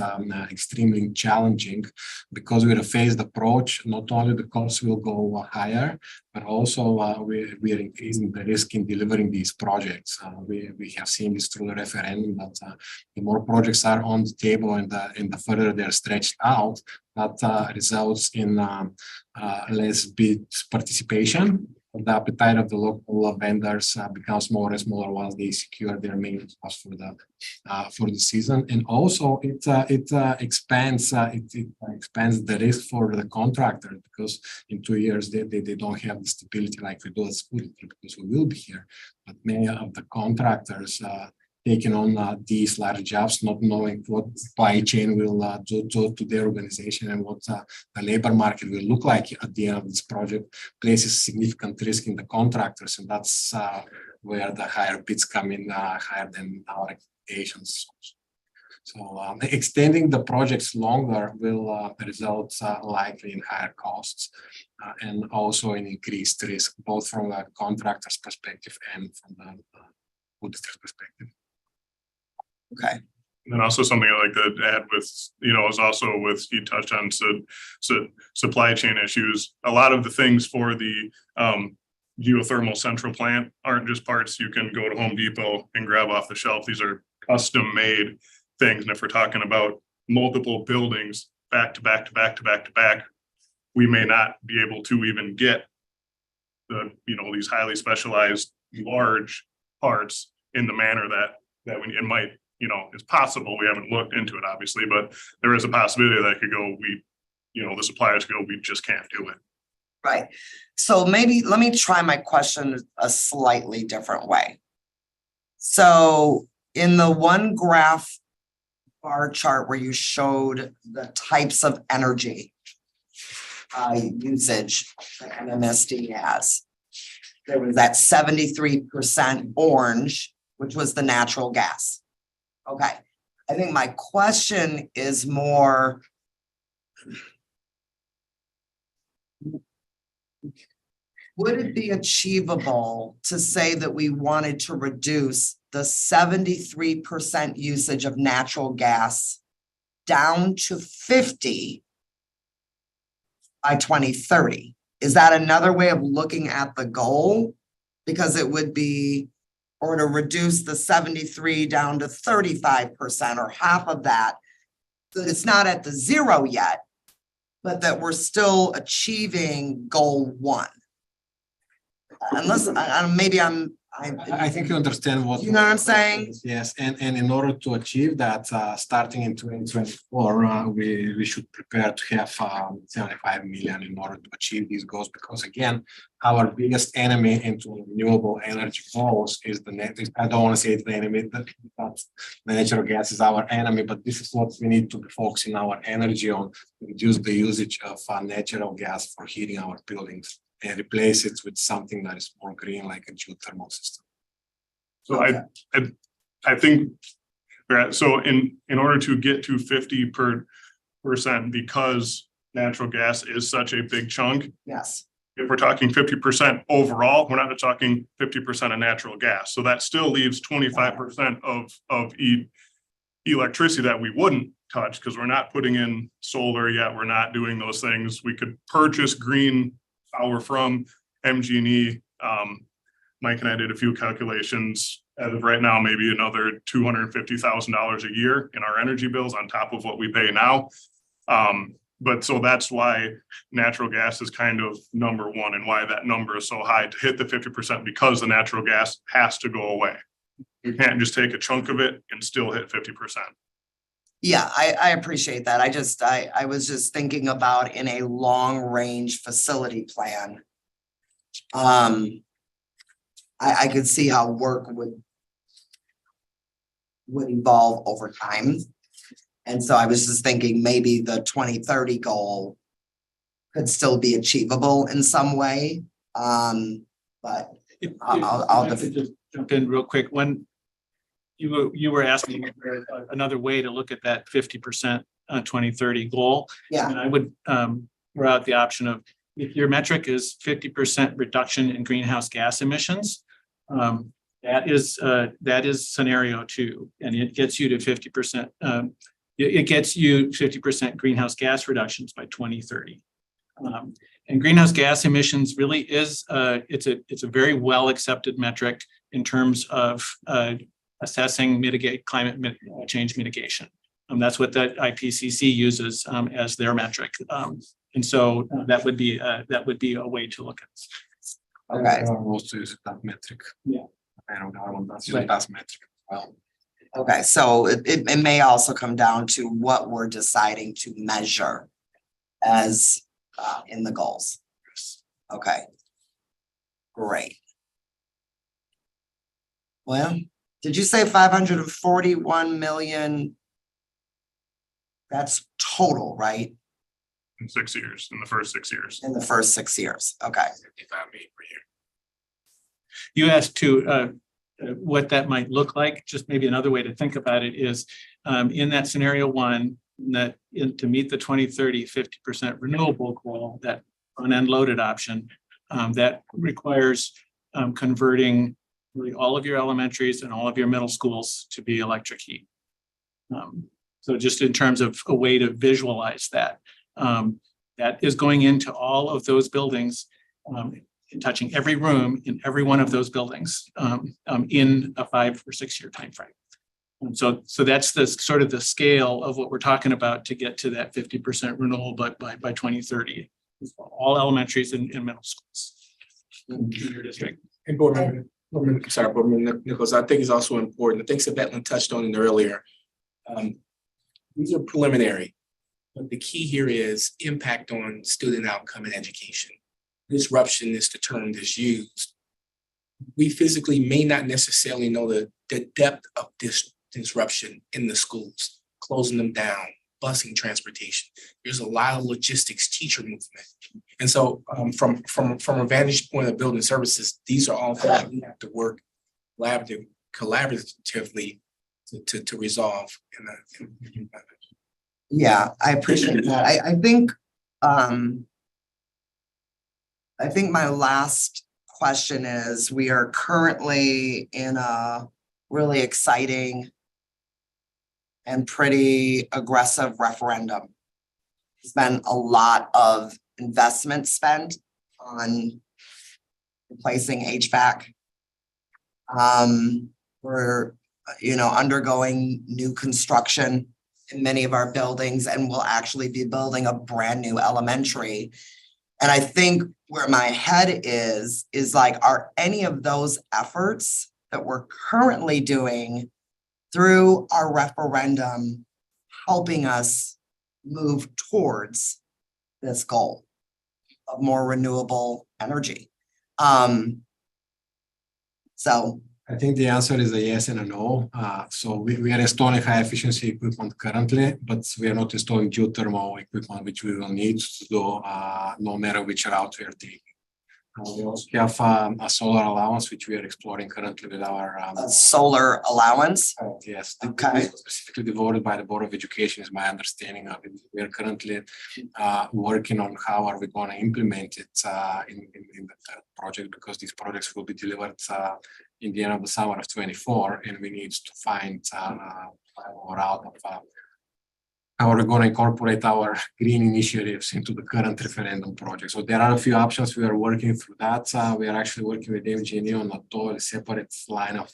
extremely challenging, because with a phased approach, not only the costs will go higher, but also we are increasing the risk in delivering these projects. We have seen this through the referendum, that the more projects are on the table and the further they're stretched out, that results in less bid participation. The appetite of the local vendors becomes smaller and smaller once they secure their main cost for the season, and also it expands the risk for the contractor, because in 2 years they don't have the stability like we do at school, because we will be here. But many of the contractors taking on these large jobs, not knowing what supply chain will do to their organization and what the labor market will look like at the end of this project, places significant risk in the contractors, and that's where the higher bids come in, higher than our expectations. So extending the projects longer will result likely in higher costs and also in increased risk, both from the contractor's perspective and from the school district's perspective. Okay. And also something I like to add with, is also with, you touched on supply chain issues. A lot of the things for the geothermal central plant aren't just parts you can go to Home Depot and grab off the shelf. These are custom made things. And if we're talking about multiple buildings back to back to back to back to back, we may not be able to even get these highly specialized large parts in the manner that it might, it's possible. We haven't looked into it, obviously, but there is a possibility that could go, the suppliers go, we just can't do it. Right. So maybe let me try my question a slightly different way. So in the one graph bar chart where you showed the types of energy usage that MMSD has, there was that 73% orange, which was the natural gas. Okay, I think my question is more, would it be achievable to say that we wanted to reduce the 73% usage of natural gas down to 50 by 2030? Is that another way of looking at the goal? Because it would be, or to reduce the 73 down to 35% or half of that. So it's not at the 0 yet, but that we're still achieving goal 1. Unless, maybe I think you understand what. You know what I'm saying? Yes, and in order to achieve that, starting in 2024, we should prepare to have 75 million in order to achieve these goals, because again, our biggest enemy into renewable energy goals is the net. I don't want to say it's the enemy, but the natural gas is our enemy, but this is what we need to be focusing our energy on, reduce the usage of natural gas for heating our buildings and replace it with something that is more green, like a geothermal system. So I think, so in order to get to 50%, because natural gas is such a big chunk. Yes. If we're talking 50% overall, we're not talking 50% of natural gas. So that still leaves 25% of electricity that we wouldn't touch, because we're not putting in solar yet. We're not doing those things. We could purchase green power from MG&E. Mike and I did a few calculations. As of right now, maybe another $250,000 a year in our energy bills on top of what we pay now. But so that's why natural gas is kind of number one, and why that number is so high to hit the 50%, because the natural gas has to go away. You can't just take a chunk of it and still hit 50%. Yeah, I appreciate that. I was just thinking about in a long range facility plan. I could see how work would evolve over time. And so I was just thinking maybe the 2030 goal could still be achievable in some way. But I'll just jump in real quick. When you were asking another way to look at that 50% 2030 goal. Yeah. And I would throw out the option of, if your metric is 50% reduction in greenhouse gas emissions, that is scenario 2, and it gets you to 50%. It gets you 50% greenhouse gas reductions by 2030. And greenhouse gas emissions really is it's a very well accepted metric in terms of assessing climate change mitigation. That's what the IPCC uses as their metric. And so that would be a way to look at it. Okay. Also use that metric. Yeah. I don't know, that's that metric as well. Okay, so it may also come down to what we're deciding to measure as in the goals. Okay. Great. Well, did you say 541 million? That's total, right? In 6 years, in the first 6 years. In the first 6 years, okay. You asked to what that might look like. Just maybe another way to think about it is in that scenario 1, that to meet the 2030 50% renewable goal, that front-end loaded option, that requires converting really all of your elementaries and all of your middle schools to be electric heat. So just in terms of a way to visualize that, that is going into all of those buildings, and touching every room in every one of those buildings in a 5 or 6 year time frame. And so that's the sort of the scale of what we're talking about to get to that 50% renewable by 2030. All elementaries and middle schools in your district. And Board Member Nichols, I think is also important. The things that Betlin touched on earlier. These are preliminary, but the key here is impact on student outcome and education. Disruption is the term that's used. We physically may not necessarily know the depth of this disruption in the schools, closing them down, busing transportation. There's a lot of logistics, teacher movement. And so from a vantage point of building services, these are all things that we have to work collaboratively to resolve. Yeah, I appreciate that. I think my last question is, we are currently in a really exciting and pretty aggressive referendum. There's been a lot of investment spent on replacing HVAC We're, undergoing new construction in many of our buildings, and we'll actually be building a brand new elementary. And I think where my head is like, are any of those efforts that we're currently doing through our referendum helping us move towards this goal of more renewable energy? So I think the answer is a yes and a no. So we are installing high efficiency equipment currently, but we are not installing geothermal equipment, which we will need to do no matter which route we are taking. We also have a solar allowance, which we are exploring currently with our solar allowance. Yes, Okay. specifically devoted by the Board of Education is my understanding of it. We are currently working on how are we going to implement it in the project, because these projects will be delivered in the end of the summer of 24, and we need to find a route of how are we going to incorporate our green initiatives into the current referendum project. So there are a few options. We are working through that. We are actually working with MG&E on a totally separate line of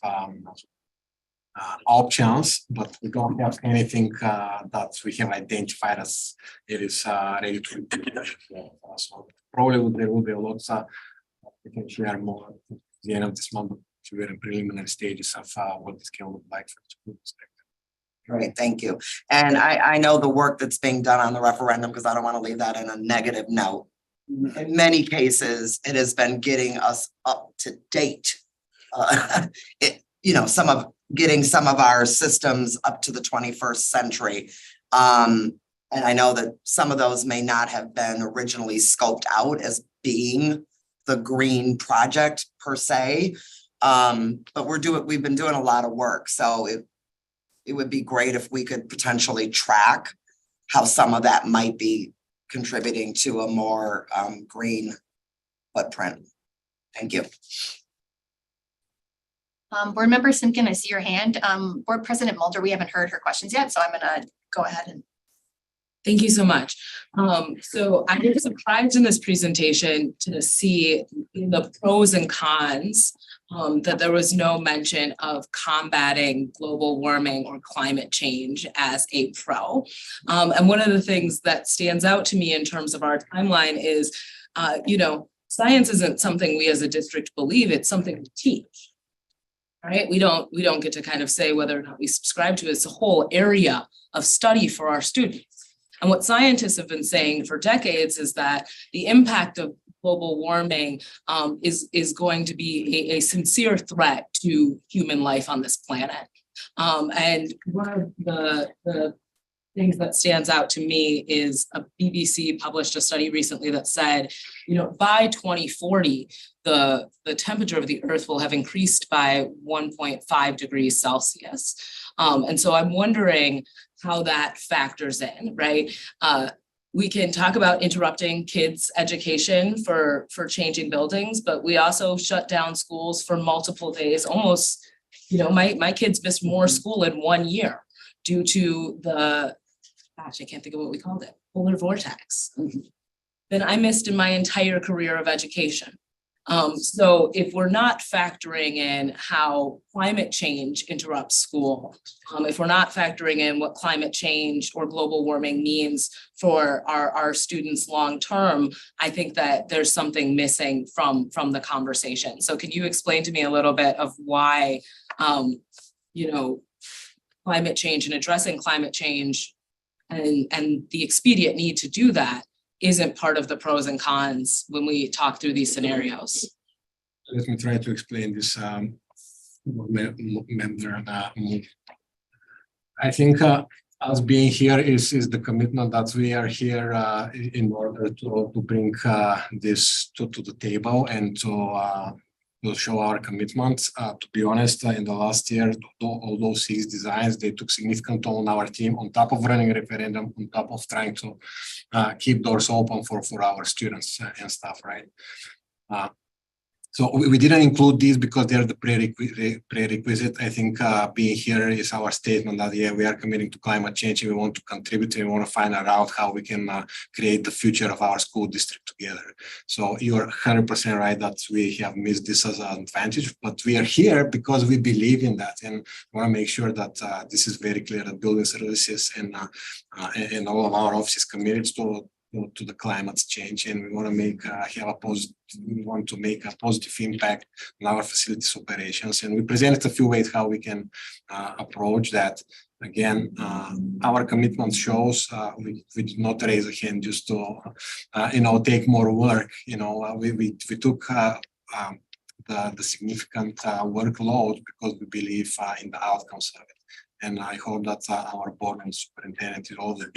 options, but we don't have anything that we have identified as it is ready to implement. So probably there will be a lot we can share more at the end of this month. We're in preliminary stages of what this can look like for the school district. Great, thank you. And I know the work that's being done on the referendum, because I don't want to leave that in a negative note. In many cases, it has been getting us up to date. Getting some of our systems up to the 21st century. And I know that some of those may not have been originally scoped out as being the green project per se. But we've been doing a lot of work. So it would be great if we could potentially track how some of that might be contributing to a more green footprint. Thank you. Board Member Simkin, I see your hand. Board President Mulder, we haven't heard her questions yet, so I'm gonna go ahead and. Thank you so much. So I was surprised in this presentation to see in the pros and cons that there was no mention of combating global warming or climate change as a pro. And one of the things that stands out to me in terms of our timeline is, science isn't something we as a district believe, it's something we teach. Right? We don't get to kind of say whether or not we subscribe to it. It's a whole area of study for our students. And what scientists have been saying for decades is that the impact of global warming is going to be a sincere threat to human life on this planet. And one of the things that stands out to me is a BBC published a study recently that said, by 2040, the temperature of the earth will have increased by 1.5 degrees Celsius. And so I'm wondering how that factors in, right? We can talk about interrupting kids' education for changing buildings, but we also shut down schools for multiple days. Almost, my kids missed more school in 1 year due to I can't think of what we called it, polar vortex, than I missed in my entire career of education. So if we're not factoring in how climate change interrupts school, if we're not factoring in what climate change or global warming means for our students long-term, I think that there's something missing from the conversation. So can you explain to me a little bit of why, climate change and addressing climate change and the expedient need to do that isn't part of the pros and cons when we talk through these scenarios? Let me try to explain this. I think us being here is the commitment that we are here in order to bring this to the table and to show our commitment. To be honest, in the last year, all those 6 designs, they took significant toll on our team, on top of running a referendum, on top of trying to keep doors open for our students and stuff, right? So we didn't include these because they're the prerequisite. I think being here is our statement that, yeah, we are committing to climate change and we want to contribute and we want to find out how we can create the future of our school district together. So you're 100% right that we have missed this as an advantage, but we are here because we believe in that and want to make sure that this is very clear that building services and all of our offices committed to the climate change, and we want to make a positive impact on our facilities operations. And we presented a few ways how we can approach that. Again, our commitment shows we did not raise a hand just to take more work. We took the significant workload because we believe in the outcomes of it. And I hope that our board and superintendent and all the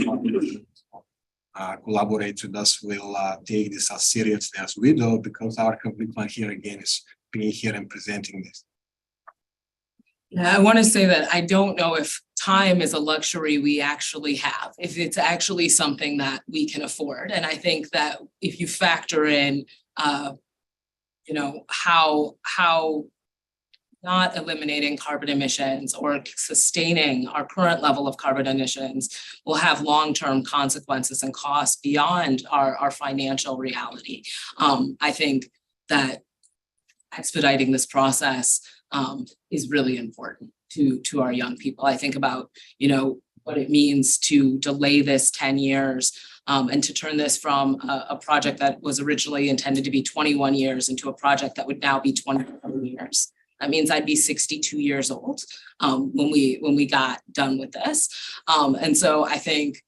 collaborate with us will take this as seriously as we do, because our commitment here again is being here and presenting this. Yeah, I want to say that I don't know if time is a luxury we actually have, if it's actually something that we can afford. And I think that if you factor in, how not eliminating carbon emissions or sustaining our current level of carbon emissions will have long-term consequences and costs beyond our financial reality. I think that expediting this process is really important to our young people. I think about, what it means to delay this 10 years and to turn this from a project that was originally intended to be 21 years into a project that would now be 27 years. That means I'd be 62 years old when we got done with this. And so I think,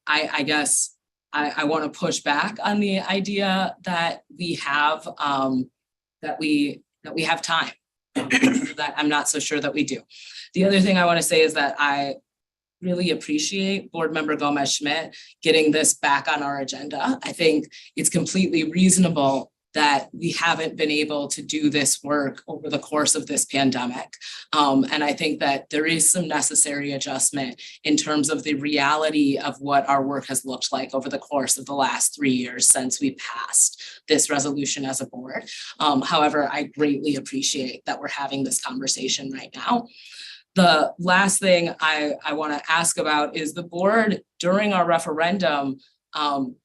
I guess I want to push back on the idea that we have time. That I'm not so sure that we do. The other thing I want to say is that I really appreciate Board Member Gomez-Schmidt getting this back on our agenda. I think it's completely reasonable that we haven't been able to do this work over the course of this pandemic. And I think that there is some necessary adjustment in terms of the reality of what our work has looked like over the course of the last 3 years since we passed this resolution as a board. However, I greatly appreciate that we're having this conversation right now. The last thing I want to ask about is the board during our referendum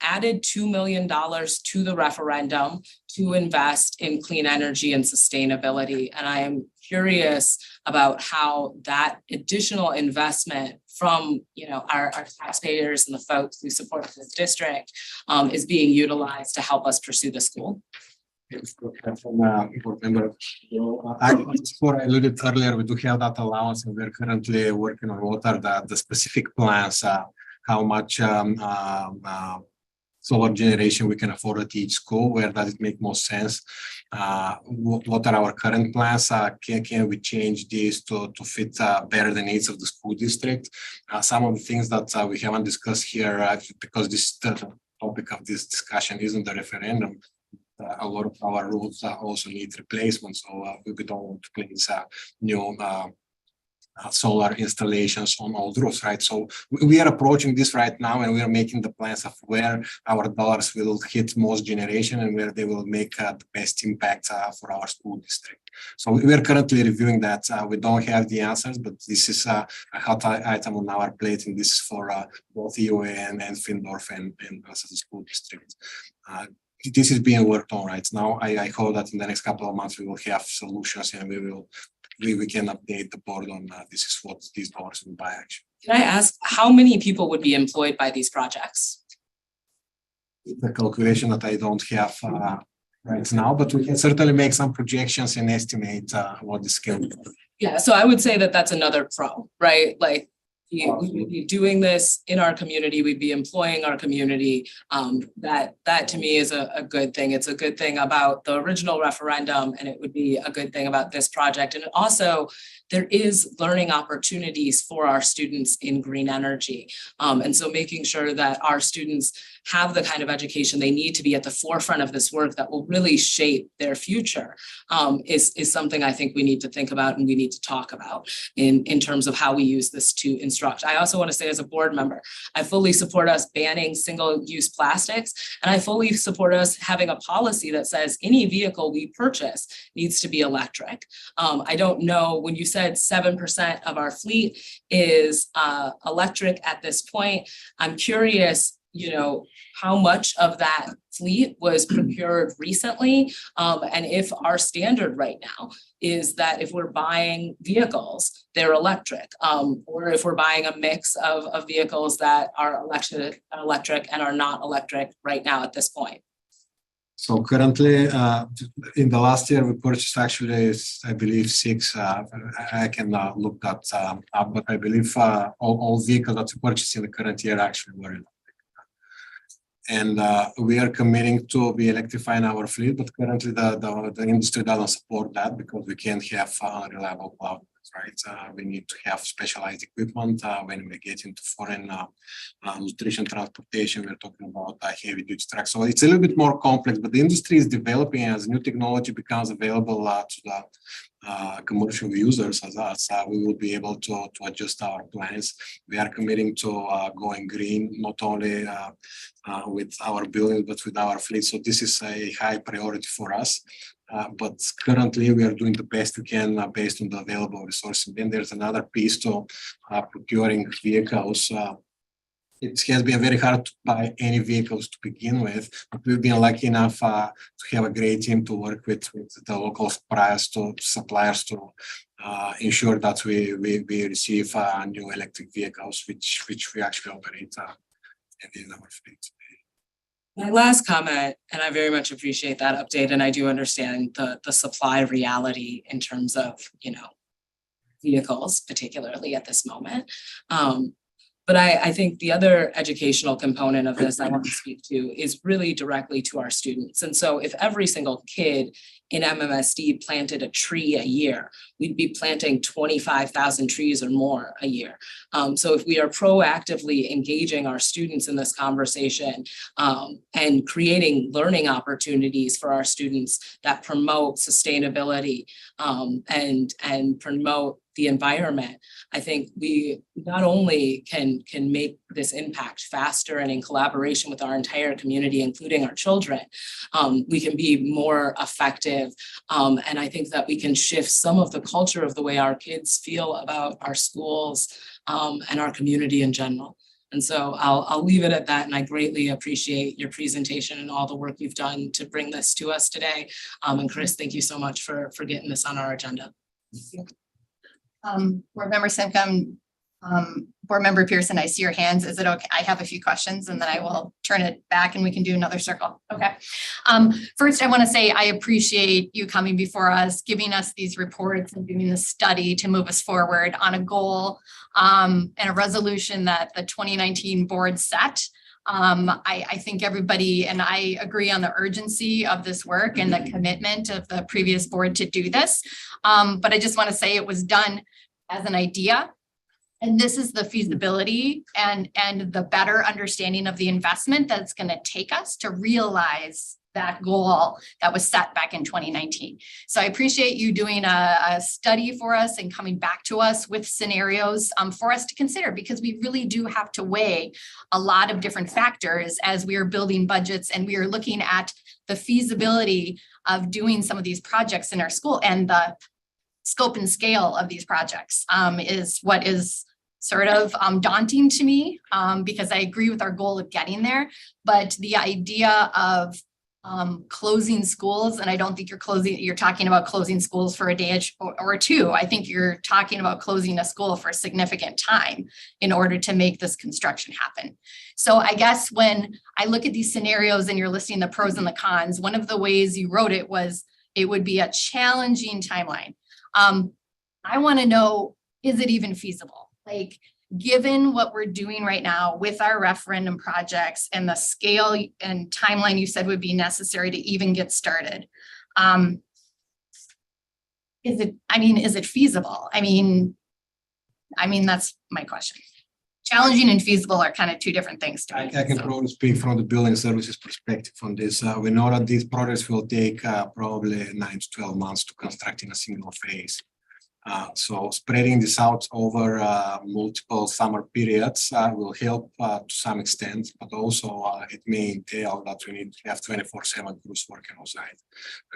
added $2 million to the referendum to invest in clean energy and sustainability. And I am curious about how that additional investment from our taxpayers and the folks who support this district is being utilized to help us pursue the school. What I alluded earlier, we do have that allowance, and we're currently working on what are the specific plans, how much solar generation we can afford at each school, where does it make most sense, what are our current plans, can we change these to fit better the needs of the school district. Some of the things that we haven't discussed here, because this topic of this discussion isn't the referendum, a lot of our roofs also need replacement, so we don't want to place new solar installations on old roofs, right? So we are approaching this right now, and we are making the plans of where our dollars will hit most generation and where they will make the best impact for our school district. So we are currently reviewing that. We don't have the answers, but this is a hot item on our plate, and this is for both EOA and Findorf and us as a school district. This is being worked on right now. I hope that in the next couple of months we will have solutions, and we can update the board on this is what these dollars will buy actually. Can I ask how many people would be employed by these projects? The calculation that I don't have right now, but we can certainly make some projections and estimate what the scale is. Yeah, so I would say that that's another pro, right? Like we would be doing this in our community, we'd be employing our community. That to me is a good thing. It's a good thing about the original referendum, and it would be a good thing about this project. And it also there is learning opportunities for our students in green energy. And so making sure that our students have the kind of education they need to be at the forefront of this work that will really shape their future is something I think we need to think about and we need to talk about in terms of how we use this to instruct. I also want to say as a board member, I fully support us banning single-use plastics, and I fully support us having a policy that says any vehicle we purchase needs to be electric. I don't know, when you said 7% of our fleet is electric at this point, I'm curious, you know, how much of that fleet was procured recently, and if our standard right now is that if we're buying vehicles, they're electric, or if we're buying a mix of vehicles that are electric and are not electric right now at this point. So currently, in the last year, we purchased actually, I believe, 6. I can look that up, but I believe all vehicles that we purchased in the current year actually were electric. And we are committing to be electrifying our fleet, but currently the industry doesn't support that because we can't have unreliable cloud, right? We need to have specialized equipment when we get into foreign nutrition transportation. We're talking about heavy duty trucks. So it's a little bit more complex, but the industry is developing as new technology becomes available to the commercial users as us. We will be able to adjust our plans. We are committing to going green, not only with our buildings, but with our fleet. So this is a high priority for us. But currently we are doing the best we can based on the available resources. Then there's another piece to procuring vehicles. It has been very hard to buy any vehicles to begin with, but we've been lucky enough to have a great team to work with the local suppliers to ensure that we receive new electric vehicles, which we actually operate in our fleet. My last comment, and I very much appreciate that update, and I do understand the supply reality in terms of, you know, vehicles, particularly at this moment. But I think the other educational component of this I want to speak to is really directly to our students. And so if every single kid in MMSD planted a tree a year, we'd be planting 25,000 trees or more a year. So if we are proactively engaging our students in this conversation and creating learning opportunities for our students that promote sustainability and promote the environment, I think we not only can make this impact faster and in collaboration with our entire community, including our children, we can be more effective. And I think that we can shift some of the culture of the way our kids feel about our schools and our community in general. And so I'll leave it at that. And I greatly appreciate your presentation and all the work you've done to bring this to us today. And Chris, thank you so much for getting this on our agenda. Board Member Simcom, Board Member Pearson, I see your hands. Is it okay? I have a few questions and then I will turn it back and we can do another circle. Okay. First, I want to say I appreciate you coming before us, giving us these reports and doing this study to move us forward on a goal and a resolution that the 2019 board set. I think everybody, and I agree on the urgency of this work and the commitment of the previous board to do this. But I just want to say it was done as an idea. And this is the feasibility and the better understanding of the investment that's going to take us to realize that goal that was set back in 2019. So I appreciate you doing a study for us and coming back to us with scenarios for us to consider, because we really do have to weigh a lot of different factors as we are building budgets and we are looking at the feasibility of doing some of these projects in our school, and the scope and scale of these projects is what is sort of daunting to me, because I agree with our goal of getting there, but the idea of closing schools, and I don't think you're talking about closing schools for a day or two. I think you're talking about closing a school for a significant time in order to make this construction happen. So I guess when I look at these scenarios and you're listing the pros and the cons, one of the ways you wrote it was it would be a challenging timeline. I want to know, is it even feasible? Like, given what we're doing right now with our referendum projects and the scale and timeline you said would be necessary to even get started. is it feasible? I mean, that's my question. Challenging and feasible are kind of two different things to me. I can probably speak from the building services perspective on this. We know that these projects will take probably 9 to 12 months to construct in a single phase. So spreading this out over multiple summer periods will help to some extent, but also it may entail that we need to have 24/7 crews working on site.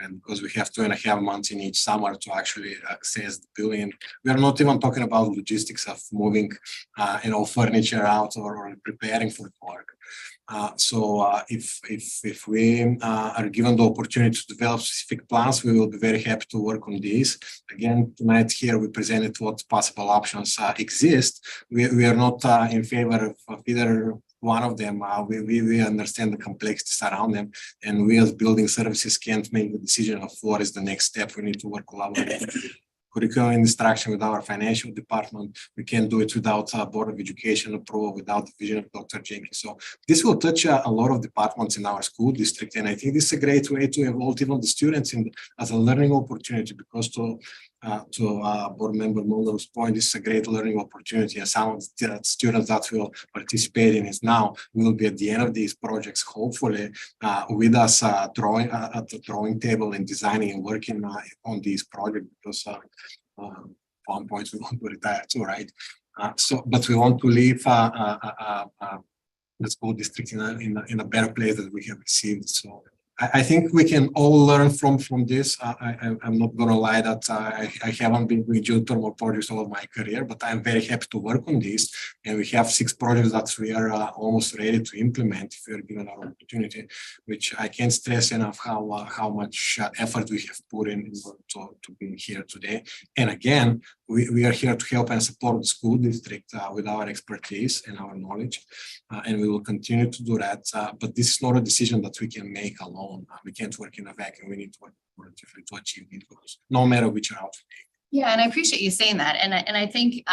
And because we have 2.5 months in each summer to actually access the building, we are not even talking about logistics of moving furniture out or preparing for the work. If we are given the opportunity to develop specific plans, we will be very happy to work on these. Again, tonight here we presented what possible options exist. We are not in favor of either one of them. We understand the complexities around them, and we as building services can't make the decision of what is the next step. We need to work collaboratively. Curriculum instruction with our financial department. We can't do it without Board of Education approval, without the vision of Dr. Jenkins. So this will touch a lot of departments in our school district. And I think this is a great way to involve even the students as a learning opportunity, because to Board Member Mulder's point, this is a great learning opportunity. And some of the students that will participate in it now will be at the end of these projects, hopefully with us drawing at the drawing table and designing and working on these projects, because one point we want to retire too, right? But we want to leave the school district in a better place that we have received. So I think we can all learn from this. I'm not going to lie that I haven't been doing geothermal projects all of my career, but I'm very happy to work on this. And we have 6 projects that we are almost ready to implement if we are given our opportunity, which I can't stress enough how much effort we have put in to be here today. And again, we are here to help and support the school district with our expertise and our knowledge, and we will continue to do that. But this is not a decision that we can make alone. We can't work in a vacuum. We need to work collaboratively to achieve these goals, no matter which route we take. Yeah, and I appreciate you saying that. And I think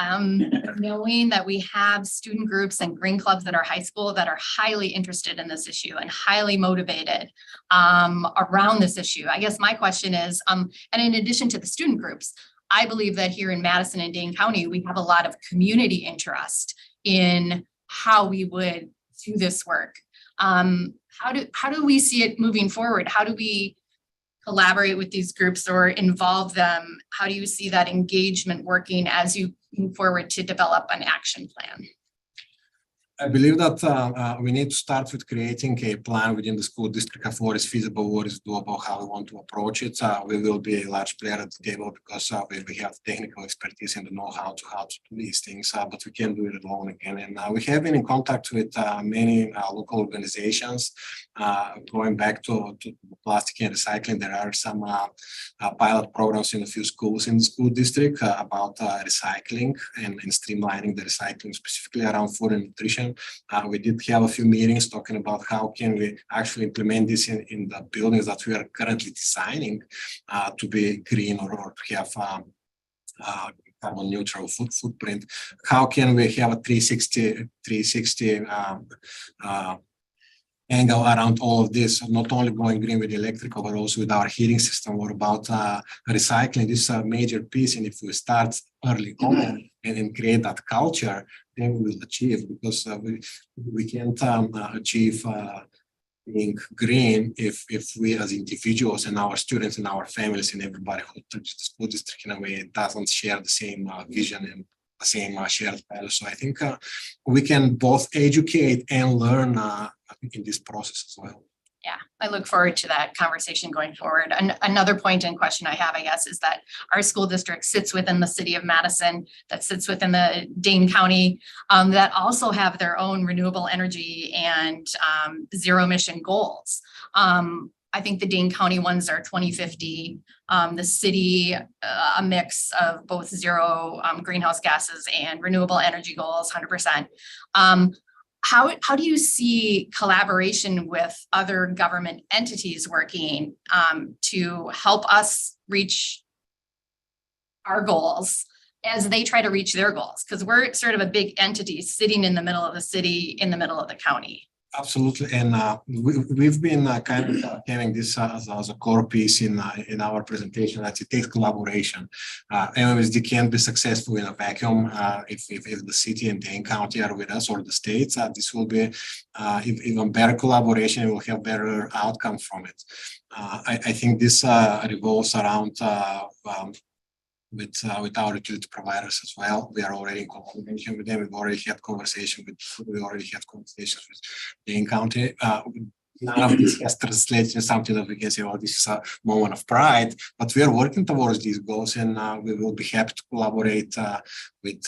knowing that we have student groups and green clubs at our high school that are highly interested in this issue and highly motivated around this issue. I guess my question is, and in addition to the student groups, I believe that here in Madison and Dane County, we have a lot of community interest in how we would do this work. How do we see it moving forward? How do we collaborate with these groups or involve them? How do you see that engagement working as you move forward to develop an action plan? I believe that we need to start with creating a plan within the school district of what is feasible, what is doable, how we want to approach it. We will be a large player at the table because we have technical expertise and the know-how to do these things, but we can't do it alone again. And we have been in contact with many local organizations. Going back to plastic and recycling, there are some pilot programs in a few schools in the school district about recycling and streamlining the recycling, specifically around food and nutrition. We did have a few meetings talking about how can we actually implement this in the buildings that we are currently designing to be green or to have carbon neutral footprint. How can we have a 360 angle around all of this, not only going green with electrical, but also with our heating system, or about recycling. This is a major piece, and if we start early on and create that culture, then we will achieve, because we can't achieve being green if we as individuals and our students and our families and everybody who touches the school district in a way doesn't share the same vision and the same shared values. So I think we can both educate and learn in this process as well. Yeah, I look forward to that conversation going forward. And another point and question I have, I guess, is that our school district sits within the city of Madison, that sits within the Dane County, that also have their own renewable energy and zero emission goals. I think the Dane County ones are 2050, the city, a mix of both zero greenhouse gases and renewable energy goals, 100%. How do you see collaboration with other government entities working to help us reach our goals as they try to reach their goals? Because we're sort of a big entity sitting in the middle of the city, in the middle of the county. Absolutely, and we've been kind of having this as a core piece in our presentation, that it takes collaboration. MMSD can't be successful in a vacuum if the city and Dane County are with us, or the states. This will be even better collaboration, and we'll have better outcome from it. I think this revolves around with our utility providers as well. We are already in collaboration with them. We already had conversations with Dane County. None of this has translated into something that we can say, oh, this is a moment of pride, but we are working towards these goals, and we will be happy to collaborate with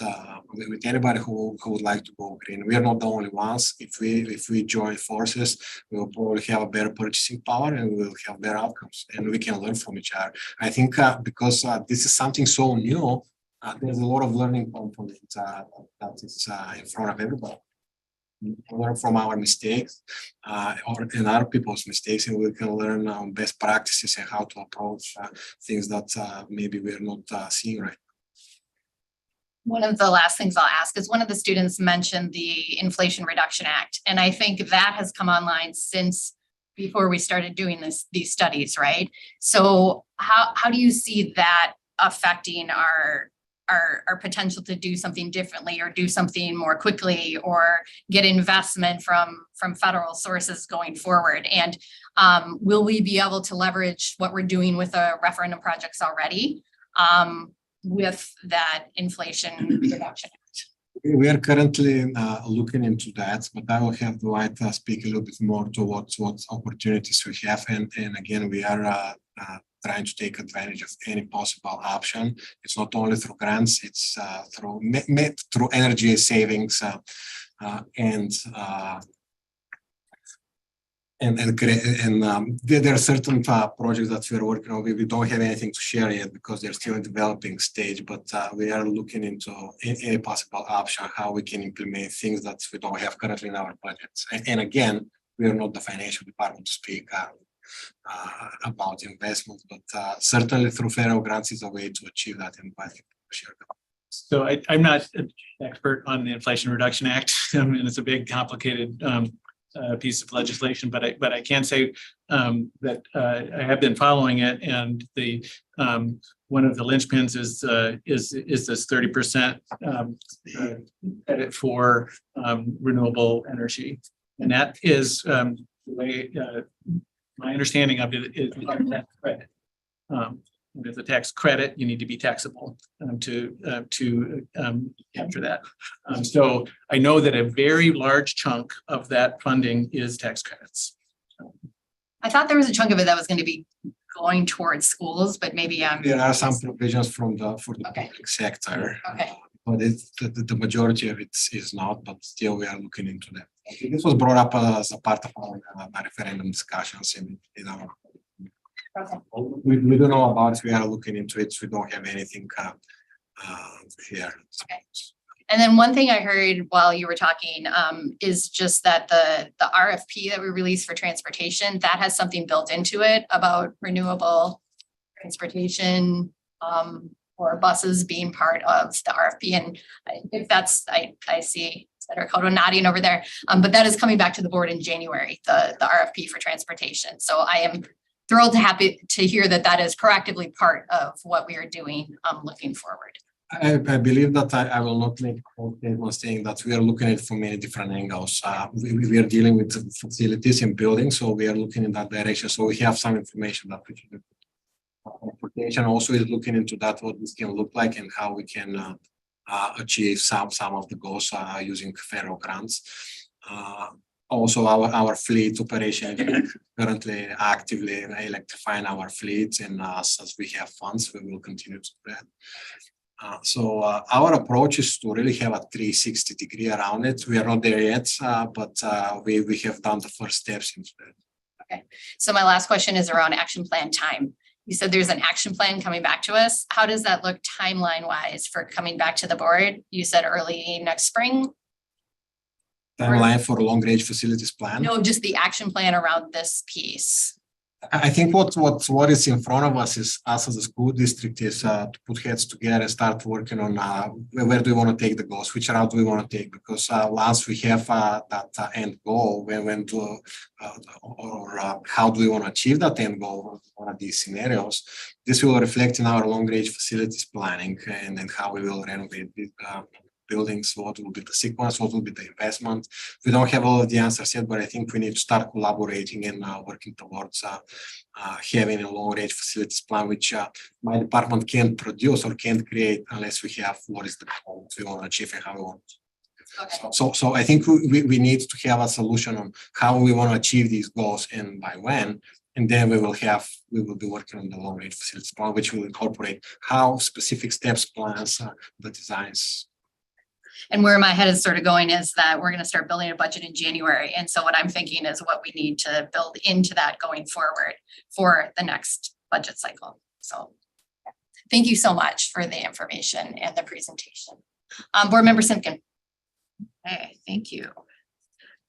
anybody who would like to go green. We are not the only ones. If we join forces, we will probably have a better purchasing power, and we will have better outcomes, and we can learn from each other. I think because this is something so new, there's a lot of learning from it that is in front of everybody. Learn from our mistakes and other people's mistakes, and we can learn best practices and how to approach things that maybe we're not seeing right now. One of the last things I'll ask is, one of the students mentioned the Inflation Reduction Act, and I think that has come online since before we started doing these studies, right? So how do you see that affecting our potential to do something differently, or do something more quickly, or get investment from federal sources going forward? And will we be able to leverage what we're doing with the referendum projects already with that Inflation Reduction Act? We are currently looking into that, but I will have Dwight speak a little bit more towards what opportunities we have. And again, we are trying to take advantage of any possible option. It's not only through grants, it's through energy savings and there are certain projects that we're working on. We don't have anything to share yet because they're still in developing stage, but we are looking into any possible option, how we can implement things that we don't have currently in our budgets. And again, we are not the financial department to speak about investment, but certainly through federal grants is a way to achieve that, and I think we'll share that. So I'm not an expert on the Inflation Reduction Act, and it's a big, complicated piece of legislation, but I can say that I have been following it, and the one of the linchpins is this 30% credit for renewable energy, and that is the way my understanding of it is that credit. With a tax credit, you need to be taxable to capture that. So I know that a very large chunk of that funding is tax credits. I thought there was a chunk of it that was going to be going towards schools, but maybe there are some provisions for the public sector. Okay. But the majority of it is not, but still we are looking into that. This was brought up as a part of our referendum discussions in our. Okay. We don't know about it. We are looking into it. We don't have anything here. Okay. And then one thing I heard while you were talking is just that the RFP that we released for transportation, that has something built into it about renewable transportation or buses being part of the RFP. And if that's, I see Senator Cotto nodding over there, but that is coming back to the board in January, the RFP for transportation. So I am thrilled happy to hear that that is proactively part of what we are doing looking forward. I believe that I will not make a statement saying that we are looking at it from many different angles. We are dealing with facilities and buildings, so we are looking in that direction. So we have some information that we can do. Transportation also is looking into that, what this can look like and how we can achieve some of the goals using federal grants. Also, our fleet operation currently actively electrifying our fleets, and as we have funds, we will continue to do that. So our approach is to really have a 360-degree around it. We are not there yet, but we have done the first steps into that. Okay, so my last question is around action plan time. You said there's an action plan coming back to us. How does that look timeline-wise for coming back to the board? You said early next spring? Timeline for long-range facilities plan? No, just the action plan around this piece. I think what is in front of us is us as a school district is to put heads together and start working on where do we want to take the goals, which route do we want to take, because once we have that end goal, when to how do we want to achieve that end goal, one of these scenarios, this will reflect in our long range facilities planning and then how we will renovate buildings, what will be the sequence, what will be the investment. We don't have all of the answers yet, but I think we need to start collaborating and working towards having a long range facilities plan, which my department can't produce or can't create unless we have what is the goal we want to achieve and how we want. So I think we need to have a solution on how we want to achieve these goals and by when. And then we will be working on the long range facilities plan, which will incorporate how specific steps, plans, the designs. And where my head is sort of going is that we're going to start building a budget in January. And so what I'm thinking is what we need to build into that going forward for the next budget cycle. So thank you so much for the information and the presentation. Board Member Simpkin. Okay, thank you.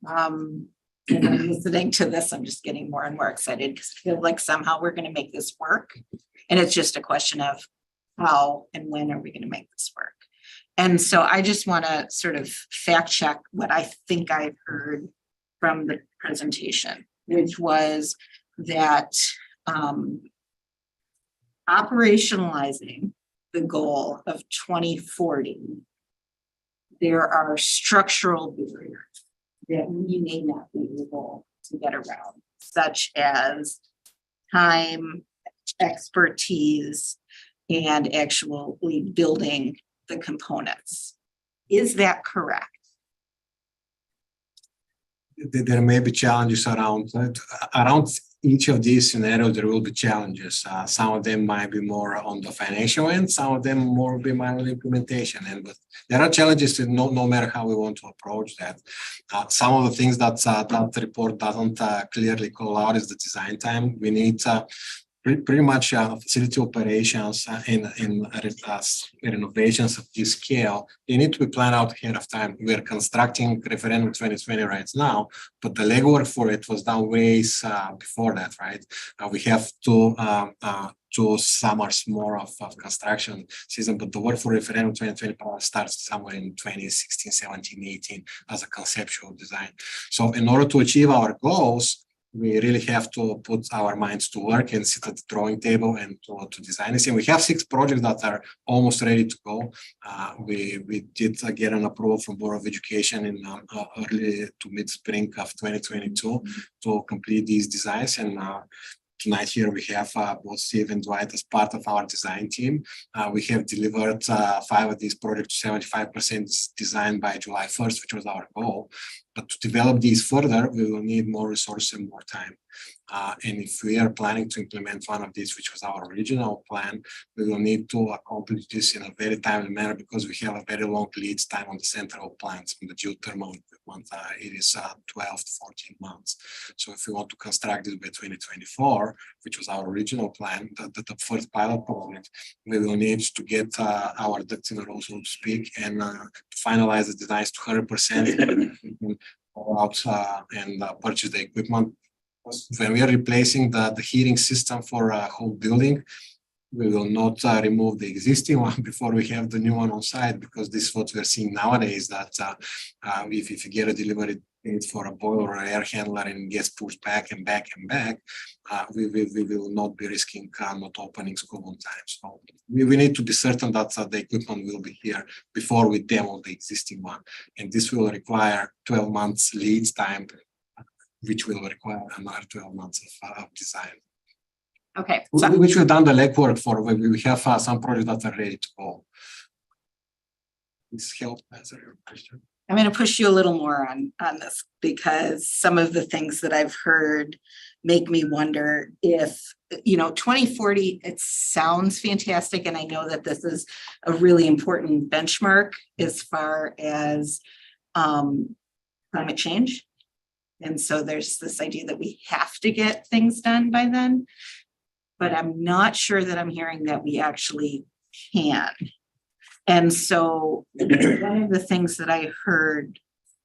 And I'm listening to this, I'm just getting more and more excited because I feel like somehow we're going to make this work. And it's just a question of how and when are we going to make this work? And so I just want to sort of fact check what I think I've heard from the presentation, which was that operationalizing the goal of 2040, there are structural barriers that we may not be able to get around, such as time, expertise, and actually building the components. Is that correct? There may be challenges around each of these scenarios. There will be challenges. Some of them might be more on the financial end, some of them more be more on the implementation end. But there are challenges no matter how we want to approach that. Some of the things that that report doesn't clearly call out is the design time. We need pretty much facility operations in renovations of this scale, they need to be planned out ahead of time. We are constructing referendum 2020 right now, but the legwork for it was done ways before that, right? We have two summers more of construction season, but the work for referendum 2020 probably starts somewhere in 2016, 17, 18 as a conceptual design. So in order to achieve our goals, we really have to put our minds to work and sit at the drawing table and to design this. And we have 6 projects that are almost ready to go. We did get an approval from Board of Education in early to mid-spring of 2022 to complete these designs. And tonight here we have both Steve and Dwight as part of our design team. We have delivered 5 of these projects to 75% design by July 1st, which was our goal. But to develop these further, we will need more resources and more time. And if we are planning to implement one of these, which was our original plan, we will need to accomplish this in a very timely manner because we have a very long lead time on the central plants from the geothermal equipment. It is 12 to 14 months. So if we want to construct this by 2024, which was our original plan, the first pilot project, we will need to get our ducks in a row, so to speak, and to finalize the designs to 100% out and purchase the equipment. When we are replacing the heating system for a whole building, we will not remove the existing one before we have the new one on site, because this is what we're seeing nowadays, that if you get a delivery date for a boiler or air handler and it gets pushed back and back and back, we will not be risking not opening school on time. So we need to be certain that the equipment will be here before we demo the existing one. And this will require 12 months lead time, which will require another 12 months of design. Okay. Which we've done the legwork for. We have some projects that are ready to go. This helps answer your question. I'm going to push you a little more on this, because some of the things that I've heard make me wonder if, 2040, it sounds fantastic. And I know that this is a really important benchmark as far as climate change. And so there's this idea that we have to get things done by then, but I'm not sure that I'm hearing that we actually can. And so one of the things that I heard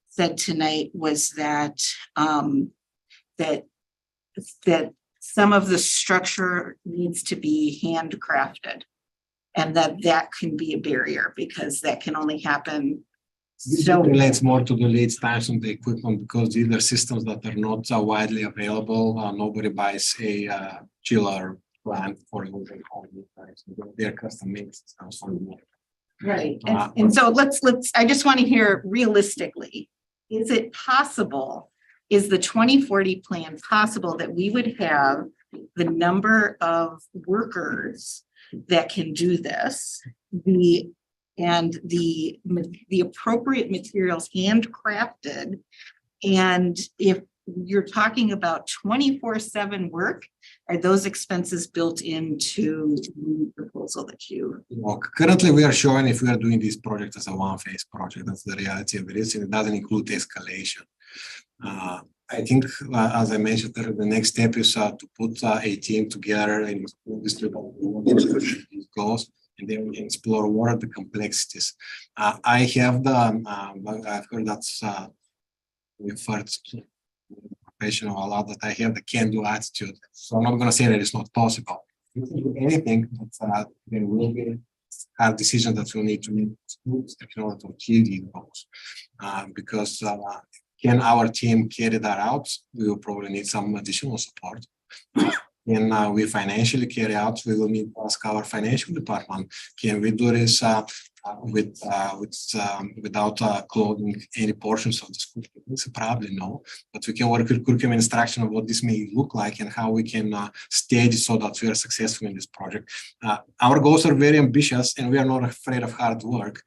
said tonight was that that some of the structure needs to be handcrafted. And that can be a barrier because that can only happen. This So relates more to the lead times on the equipment because these are systems that are not widely available. Nobody buys a chiller plant for a whole home. They're custom made systems. right, and so let's, I just want to hear realistically, is it possible, is the 2040 plan possible that we would have the number of workers that can do this, the appropriate materials handcrafted? And if you're talking about 24/7 work, are those expenses built into the proposal that you? Well, currently, we are showing if we are doing this project as a one-phase project. That's the reality of it is, and it doesn't include escalation. I think, as I mentioned, the next step is to put a team together and distribute these goals, and then we can explore what are the complexities. I have I've heard that's referred to professional a lot, that I have the can-do attitude. So I'm not going to say that it's not possible. If we do anything, but there will be hard decisions that we need to make in order to achieve these goals, because. Can our team carry that out? We will probably need some additional support. Can we financially carry out? We will need to ask our financial department. Can we do this without clothing any portions of the school? It's probably no, but we can work with curriculum instruction of what this may look like and how we can stage it so that we are successful in this project. Our goals are very ambitious and we are not afraid of hard work,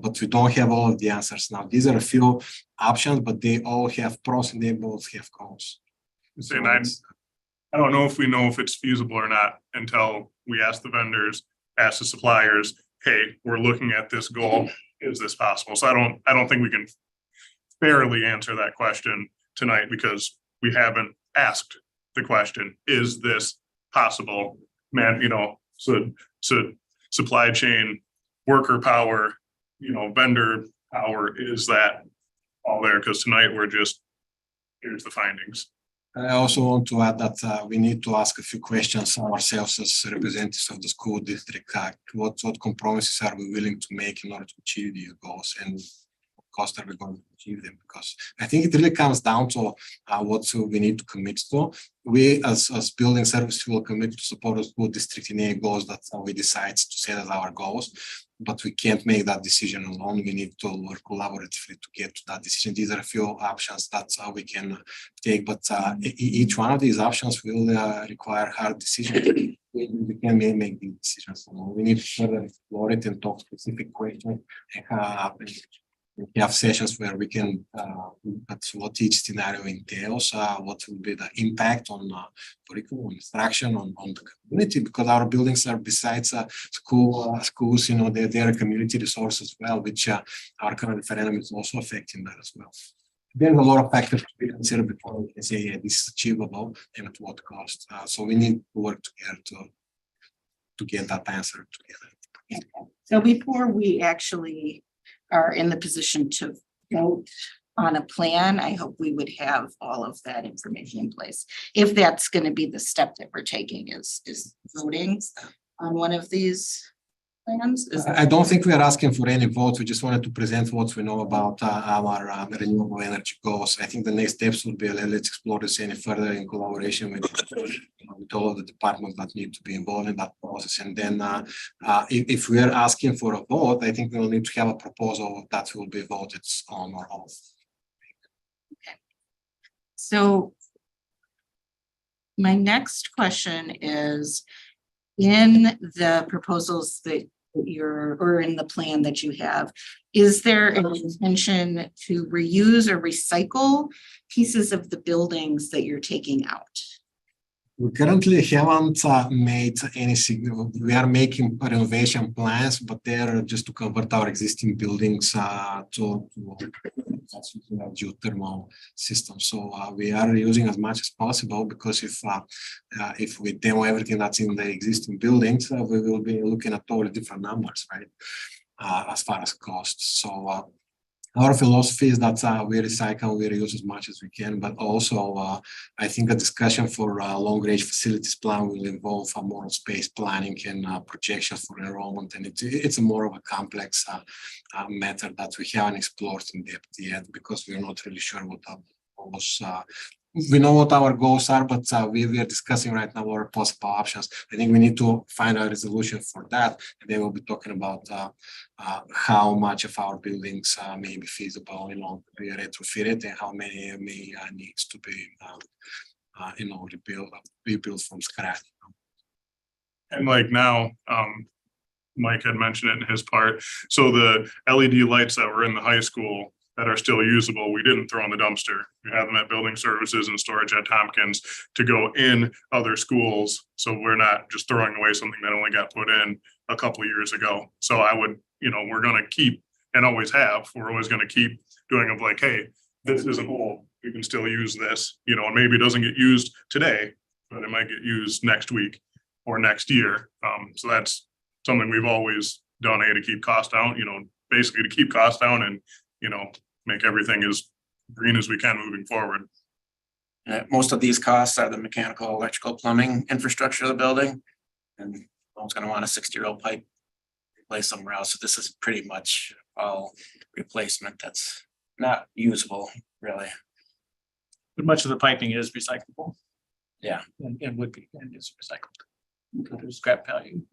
but we don't have all of the answers now. These are a few options, but they all have pros and they both have cons. And I don't know if we know if it's feasible or not until we ask the vendors, ask the suppliers, hey, we're looking at this goal. Is this possible? So I don't think we can fairly answer that question tonight because we haven't asked the question, is this possible? Man, so supply chain, worker power, vendor power, is that all there? Because tonight here's the findings. I also want to add that we need to ask a few questions ourselves as representatives of the school district. What compromises are we willing to make in order to achieve these goals, and what cost are we going to achieve them? Because I think it really comes down to what we need to commit to. We as building service will commit to support the school district in any goals that we decide to set as our goals. But we can't make that decision alone. We need to work collaboratively to get to that decision. These are a few options that's how we can take, but each one of these options will require hard decisions. We can make these decisions alone. We need to further explore it and talk specific questions and have sessions where we can look at what each scenario entails, what will be the impact on curriculum, instruction, on the community, because our buildings are besides schools, they're a community resource as well, which our current referendum is also affecting that as well. There's a lot of factors to be considered before we can say, yeah, this is achievable and at what cost. So we need to work together to get that answer together. So before we actually are in the position to vote on a plan, I hope we would have all of that information in place. If that's going to be the step that we're taking is voting on one of these plans. I don't think we are asking for any vote. We just wanted to present what we know about our renewable energy goals. I think the next steps would be let's explore this any further in collaboration with all of the departments that need to be involved in that process. And then if we are asking for a vote, I think we will need to have a proposal that will be voted on or off. Okay. So my next question is, in the proposals that or in the plan that you have, is there an intention to reuse or recycle pieces of the buildings that you're taking out? We currently haven't made any signal. We are making renovation plans, but they are just to convert our existing buildings to geothermal system. So we are using as much as possible, because if we demo everything that's in the existing buildings, we will be looking at totally different numbers, right? As far as costs. So Our philosophy is that we recycle, we reuse as much as we can, but also I think a discussion for long-range facilities plan will involve a more space planning and projections for enrollment, and it's a more of a complex method that we haven't explored in depth yet because we're not really sure what our goals. We know what our goals are, but we are discussing right now our possible options. I think we need to find a resolution for that, and then we'll be talking about how much of our buildings may be feasible, be retrofitted, and how many may needs to be, rebuilt from scratch. And like now, Mike had mentioned it in his part. So the LED lights that were in the high school that are still usable, we didn't throw in the dumpster. We have them at building services and storage at Tompkins to go in other schools. So we're not just throwing away something that only got put in a couple of years ago. So I would, we're going to keep, and always have, we're always going to keep doing of like, hey, this isn't old. We can still use this, and maybe it doesn't get used today, but it might get used next week or next year. So that's something we've always done, to keep costs down, basically to keep costs down and, make everything as green as we can moving forward. Most of these costs are the mechanical, electrical, plumbing infrastructure of the building. And no one's going to want a 60-year-old pipe replaced somewhere else. So this is pretty much all replacement that's not usable, really. But much of the piping is recyclable. Yeah. And would be, and is recycled. There's scrap value.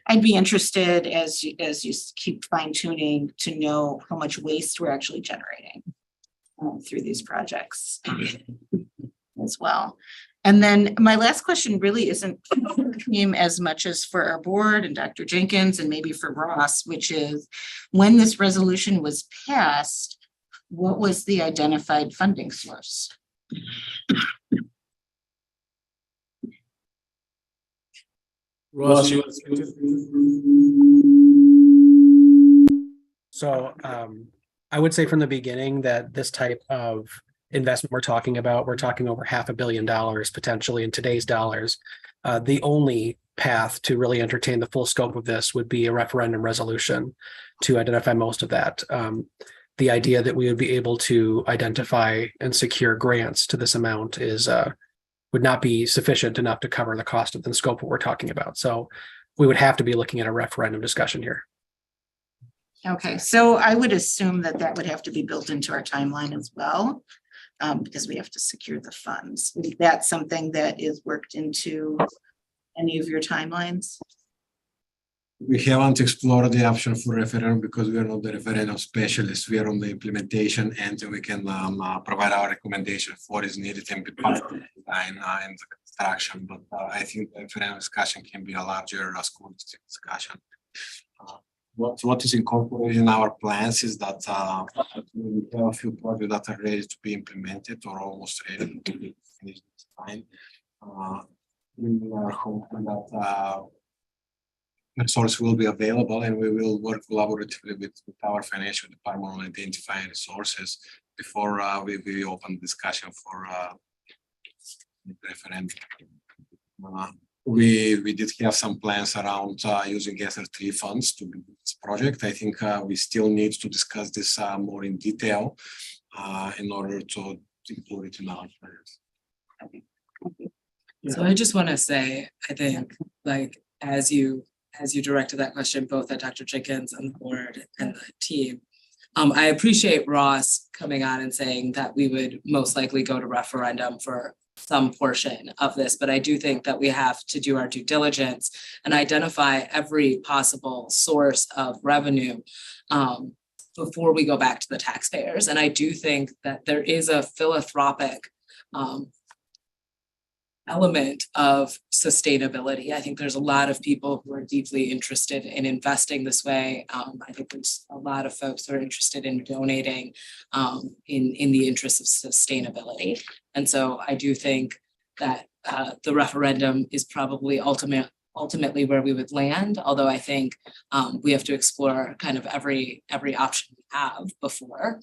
I'd be interested as you keep fine tuning to know how much waste we're actually generating through these projects as well. And then my last question really isn't as much as for our board and Dr. Jenkins and maybe for Ross, which is when this resolution was passed, what was the identified funding source? Ross, So I would say from the beginning that this type of investment we're talking over $500 million potentially in today's dollars. The only path to really entertain the full scope of this would be a referendum resolution to identify most of that. The idea that we would be able to identify and secure grants to this amount would not be sufficient enough to cover the cost of the scope of what we're talking about. So we would have to be looking at a referendum discussion here. Okay, so I would assume that would have to be built into our timeline as well, because we have to secure the funds. Is that something that is worked into any of your timelines? We haven't explored the option for referendum because we are not the referendum specialists. We are on the implementation end, and we can provide our recommendation for what is needed and be part of the design and the construction. But I think the referendum discussion can be a larger school district discussion. What is incorporated in our plans is that we have a few projects that are ready to be implemented or almost ready to be finished this time. We are hoping that resource will be available, and we will work collaboratively with our financial department on identifying resources before we open discussion for referendum. We did have some plans around using SR3 funds to build this project. I think we still need to discuss this more in detail in order to include it in our plans. So I just want to say, I think, like, as you directed that question, both at Dr. Jenkins and the board and the team, I appreciate Ross coming on and saying that we would most likely go to referendum for some portion of this, but I do think that we have to do our due diligence and identify every possible source of revenue before we go back to the taxpayers. And I do think that there is a philanthropic element of sustainability. I think there's a lot of people who are deeply interested in investing this way. I think there's a lot of folks who are interested in donating in the interest of sustainability. And so I do think that the referendum is probably ultimately where we would land, although I think we have to explore kind of every option we have before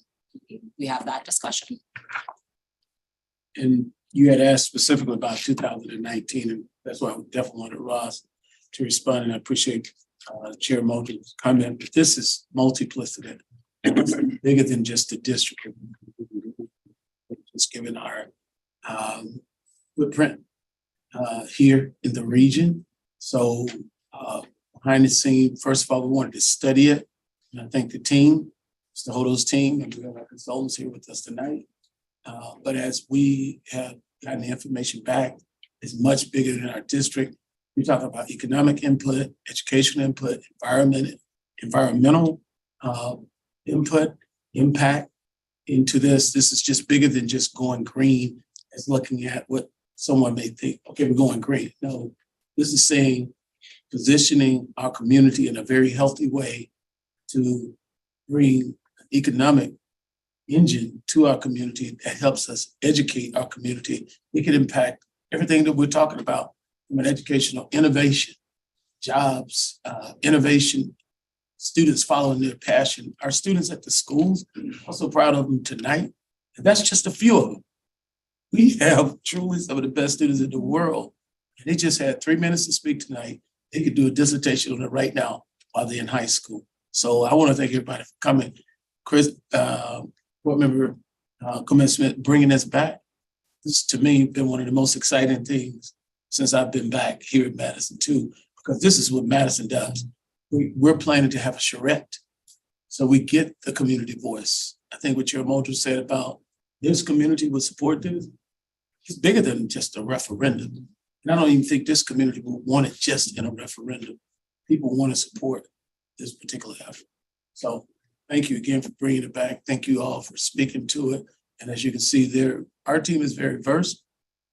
we have that discussion. And you had asked specifically about 2019, and that's why we definitely wanted Ross to respond. And I appreciate Chair Moulton's comment, but this is multiplicative. It's bigger than just the district. Just given our footprint here in the region. So behind the scene, first of all, we wanted to study it. And I thank the team, Mr. Hodo's team, and we have our consultants here with us tonight. But as we have gotten the information back, it's much bigger than our district. We're talking about economic input, educational input, environmental input, impact into this. This is just bigger than just going green. It's looking at what someone may think, okay, we're going green. No, this is saying positioning our community in a very healthy way to bring economic engine to our community that helps us educate our community. We can impact everything that we're talking about from an educational innovation, jobs, innovation, students following their passion. Our students at the schools, I'm so proud of them tonight. And that's just a few of them. We have truly some of the best students in the world. And they just had 3 minutes to speak tonight. They could do a dissertation on it right now while they're in high school. So I want to thank everybody for coming. Chris, board member commencement, bringing us back. This to me been one of the most exciting things since I've been back here at Madison too, because this is what Madison does. We're planning to have a charrette. So we get the community voice. I think what your Mojo said about this community would support this, it's bigger than just a referendum. And I don't even think this community will want it just in a referendum. People want to support this particular effort. So thank you again for bringing it back. Thank you all for speaking to it. And as you can see there, our team is very versed.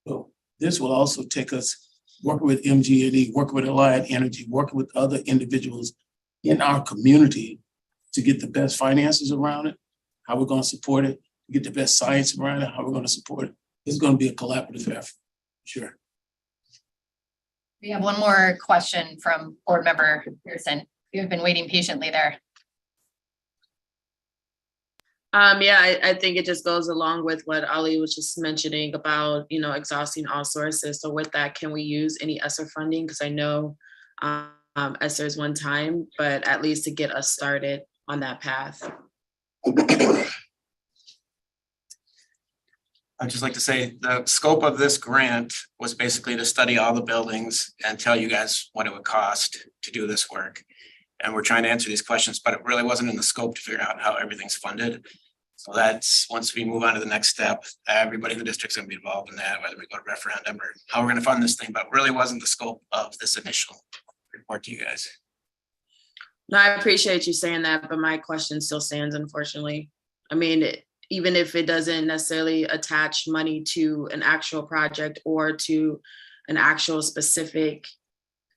So this will also take us working with MG&E, working with Alliant Energy, working with other individuals in our community to get the best finances around it, how we're going to support it, get the best science around it, how we're going to support it. It's going to be a collaborative effort, sure. We have one more question from board member Pearson. You've been waiting patiently there. Yeah, I think it just goes along with what Ali was just mentioning about, exhausting all sources. So with that, can we use any ESSER funding? Because I know ESSER is one time, but at least to get us started on that path. I'd just like to say the scope of this grant was basically to study all the buildings and tell you guys what it would cost to do this work. And we're trying to answer these questions, but it really wasn't in the scope to figure out how everything's funded. So that's, once we move on to the next step, everybody in the district's gonna be involved in that, whether we go to referendum or how we're gonna fund this thing, but really wasn't the scope of this initial report to you guys. No, I appreciate you saying that, but my question still stands, unfortunately. I mean, even if it doesn't necessarily attach money to an actual project or to an actual specific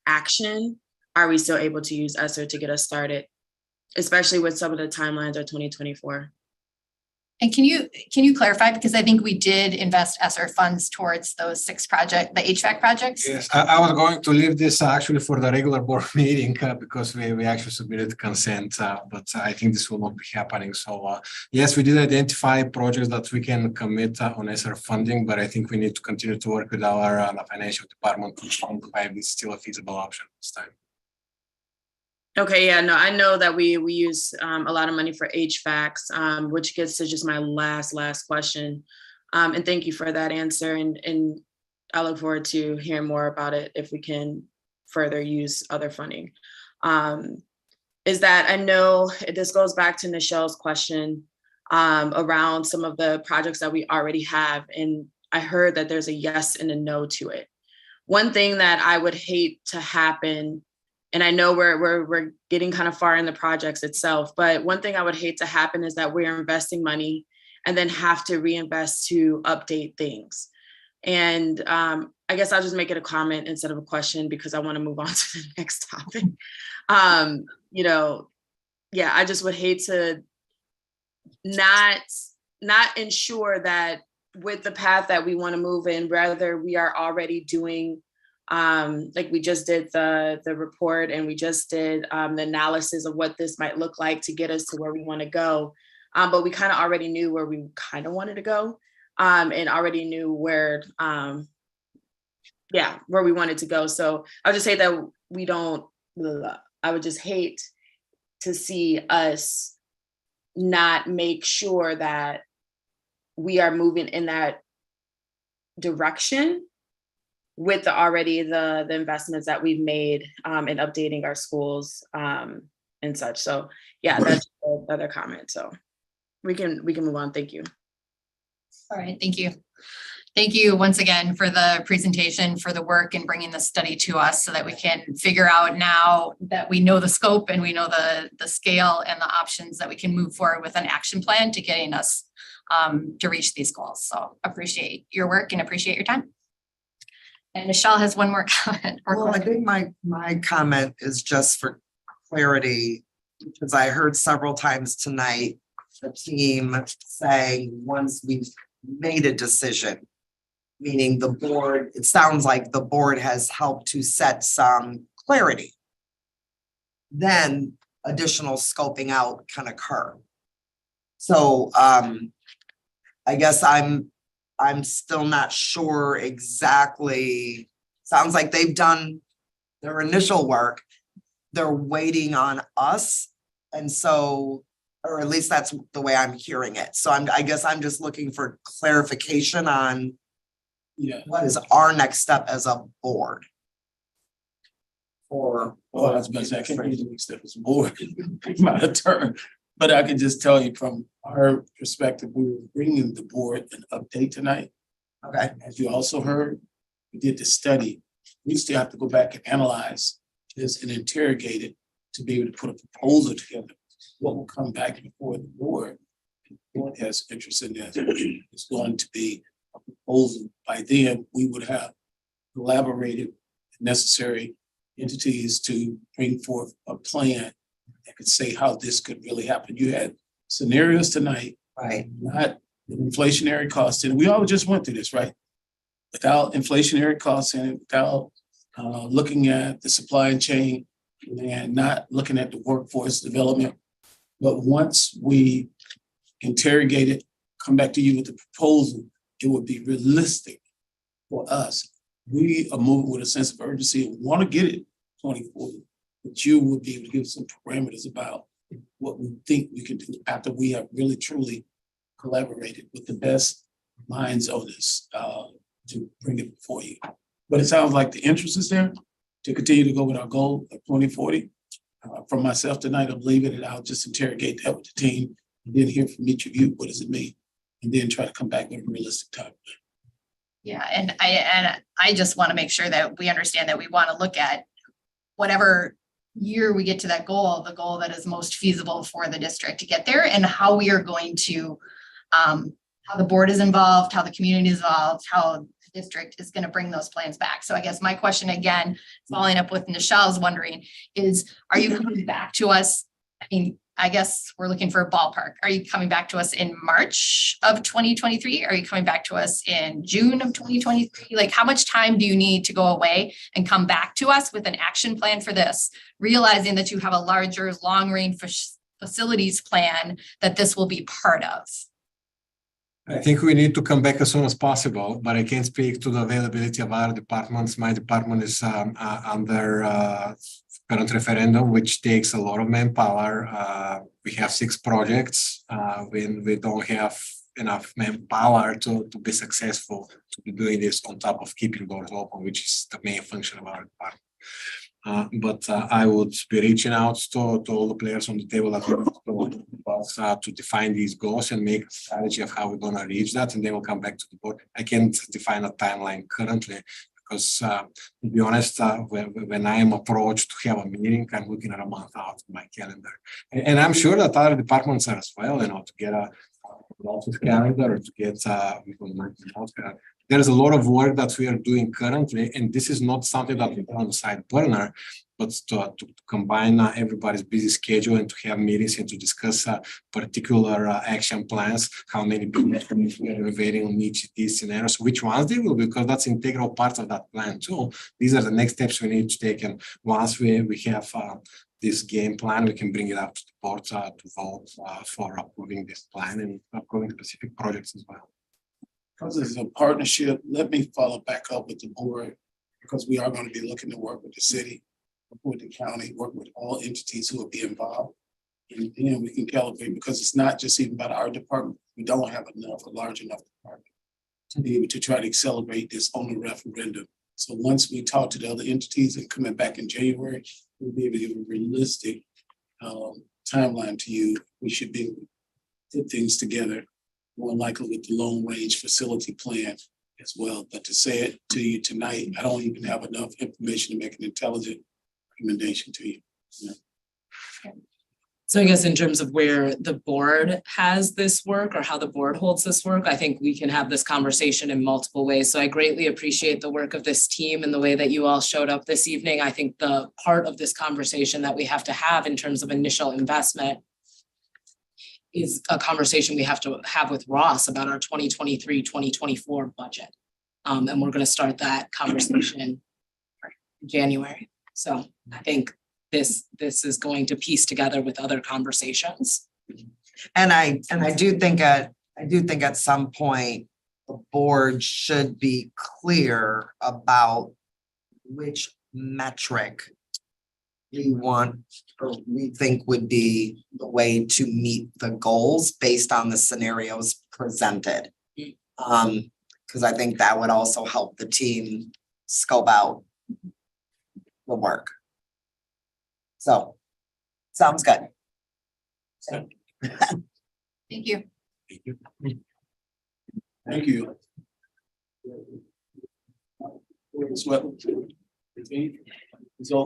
action, are we still able to use ESSER to get us started, especially with some of the timelines of 2024? And can you clarify, because I think we did invest ESSER funds towards those the HVAC projects? Yes, I was going to leave this actually for the regular board meeting because we actually submitted consent, but I think this will not be happening. So yes, we did identify projects that we can commit on ESSER funding, but I think we need to continue to work with our financial department to identify if it's still a feasible option this time. Okay, yeah, no, I know that we use a lot of money for HVACs, which gets to just my last question. And thank you for that answer. And I look forward to hearing more about it if we can further use other funding. Is that I know this goes back to Nichelle's question around some of the projects that we already have. And I heard that there's a yes and a no to it. One thing that I would hate to happen, and I know we're getting kind of far in the projects itself, but one thing I would hate to happen is that we're investing money and then have to reinvest to update things. And I guess I'll just make it a comment instead of a question because I want to move on to the next topic. Yeah, I just would hate to not ensure that with the path that we want to move in, rather we are already doing like we just did the report and we just did the analysis of what this might look like to get us to where we want to go. But we kind of already knew where we kind of wanted to go and already knew where we wanted to go. So I'll just say that I would just hate to see us not make sure that we are moving in that direction with the investments that we've made in updating our schools and such. So yeah, that's the other comment. So we can move on. Thank you. All right, thank you. Thank you once again for the presentation, for the work and bringing the study to us so that we can figure out now that we know the scope and we know the scale and the options that we can move forward with an action plan to getting us to reach these goals. So appreciate your work and appreciate your time. And Michelle has one more comment. Well, I think my comment is just for clarity, because I heard several times tonight the team saying once we've made a decision, meaning the board, it sounds like the board has helped to set some clarity. Then additional scoping out can occur. So I guess I'm still not sure exactly. Sounds like they've done their initial work. They're waiting on us. And so, or at least that's the way I'm hearing it. So I guess I'm just looking for clarification on what is our next step as a board? Or well, I was gonna say, I can't use the next step as a board, my turn. But I can just tell you from our perspective, we were bringing the board an update tonight. Okay. As you also heard, we did the study. We still have to go back and analyze this and interrogate it to be able to put a proposal together. What will come back before the board? If the board has interest in this. It's going to be a proposal. By then, we would have collaborated with necessary entities to bring forth a plan that could say how this could really happen. You had scenarios tonight, right? Not inflationary costs, and we all just went through this, right? Without inflationary costs and without looking at the supply chain and not looking at the workforce development. But once we interrogate it, come back to you with the proposal, it would be realistic for us. We are moving with a sense of urgency and want to get it 2040, but you will be able to give some parameters about what we think we can do after we have really truly collaborated with the best minds on this to bring it before you. But it sounds like the interest is there to continue to go with our goal of 2040. From myself tonight, I'm leaving it. I'll just interrogate that with the team and then hear from each of you, what does it mean? And then try to come back with a realistic time. Yeah, and I just want to make sure that we understand that we want to look at whatever year we get to that goal, the goal that is most feasible for the district to get there, and how we are going to, how the board is involved, how the community is involved, how the district is going to bring those plans back. So I guess my question again, following up with Michelle's wondering is, are you coming back to us? I mean, I guess we're looking for a ballpark. Are you coming back to us in March of 2023? Are you coming back to us in June of 2023? Like, how much time do you need to go away and come back to us with an action plan for this, realizing that you have a larger long-range facilities plan that this will be part of? I think we need to come back as soon as possible, but I can't speak to the availability of other departments. My department is under current referendum, which takes a lot of manpower. We have 6 projects. We don't have enough manpower to be successful to be doing this on top of keeping doors open, which is the main function of our department. But I would be reaching out to all the players on the table to define these goals and make a strategy of how we're going to reach that, and then we'll come back to the board. I can't define a timeline currently because, to be honest, when I am approached to have a meeting, I'm looking at a month out in my calendar, and I'm sure that other departments are as well. To get a office calendar or to get there's a lot of work that we are doing currently, and this is not something that we put on the side burner, but to combine everybody's busy schedule and to have meetings and to discuss particular action plans, how many people we are evaluating on each of these scenarios, which ones they will be, because that's integral part of that plan too. These are the next steps we need to take, and once we have this game plan, we can bring it up to the board to vote for approving this plan and approving specific projects as well. Because it's a partnership, let me follow back up with the board, because we are going to be looking to work with the city, work with the county, work with all entities who will be involved And then we can calibrate, because it's not just even about our department. We don't have enough, a large enough department to be able to try to accelerate this on the referendum. So once we talk to the other entities and coming back in January, we'll be able to give a realistic timeline to you. We should be able to put things together, more likely with the long range facility plan as well. But to say it to you tonight, I don't even have enough information to make an intelligent recommendation to you. So I guess in terms of where the board has this work or how the board holds this work, I think we can have this conversation in multiple ways. So I greatly appreciate the work of this team and the way that you all showed up this evening. I think the part of this conversation that we have to have in terms of initial investment is a conversation we have to have with Ross about our 2023-2024 budget. And we're going to start that conversation in January. So I think this is going to piece together with other conversations. And I do think at some point, the board should be clear about which metric we want or we think would be the way to meet the goals based on the scenarios presented. Because I think that would also help the team scope out the work. So, sounds good. Thank you. Thank you.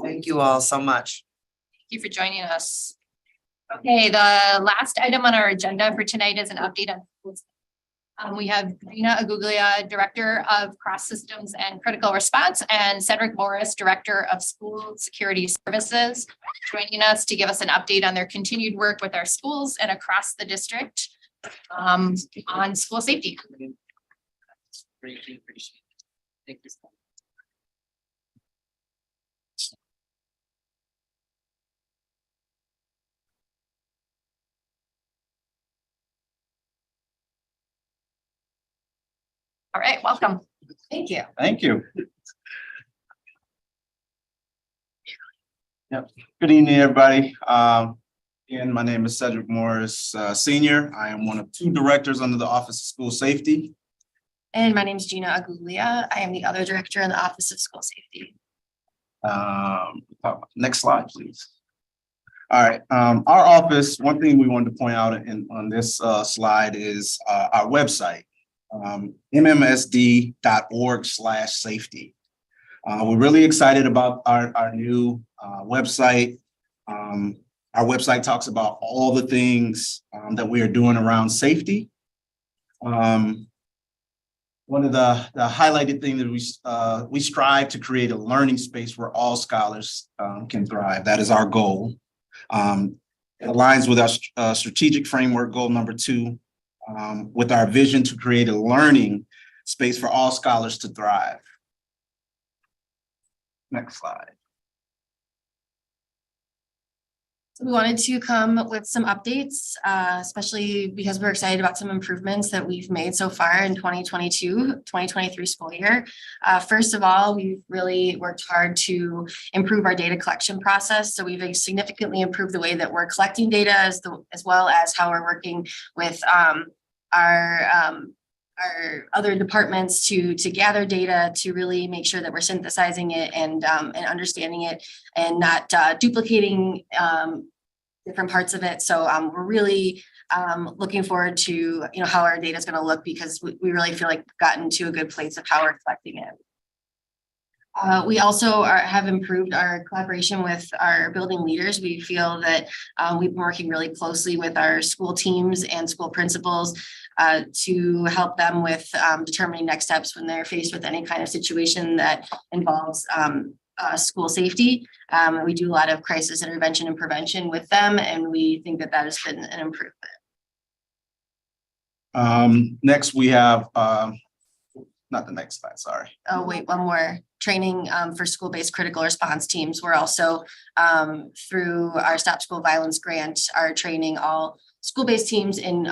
Thank you all so much. Thank you for joining us. Okay, the last item on our agenda for tonight is an update on schools. We have Gina Aguglia, Director of Cross Systems and Critical Response, and Cedric Morris, Director of School Security Services, joining us to give us an update on their continued work with our schools and across the district on school safety. Greatly appreciate it. Thank you. All right, welcome. Thank you. Thank you. Yep. Good evening, everybody. Again, my name is Cedric Morris, Senior. I am one of two directors under the Office of School Safety. And my name is Gina Aguglia. I am the other director in the Office of School Safety. Next slide, please. All right, our office, one thing we wanted to point out on this slide is our website. MMSD.org/safety. We're really excited about our new website. Our website talks about all the things that we are doing around safety. One of the highlighted things that we strive to create a learning space where all scholars can thrive. That is our goal. It aligns with our strategic framework goal number 2. With our vision to create a learning space for all scholars to thrive. Next slide. So we wanted to come with some updates, especially because we're excited about some improvements that we've made so far in 2022-2023 school year. First of all, we've really worked hard to improve our data collection process. So we've significantly improved the way that we're collecting data as well as how we're working with our other departments to gather data to really make sure that we're synthesizing it and understanding it and not duplicating different parts of it. So we're really looking forward to how our data is going to look, because we really feel like we've gotten to a good place of how we're collecting it. We also have improved our collaboration with our building leaders. We feel that we've been working really closely with our school teams and school principals to help them with determining next steps when they're faced with any kind of situation that involves school safety. We do a lot of crisis intervention and prevention with them, and we think that that has been an improvement. Next, we have, not the next slide, sorry. Oh, wait, one more. Training for school-based critical response teams. We're also, through our Stop School Violence grant, are training all school-based teams in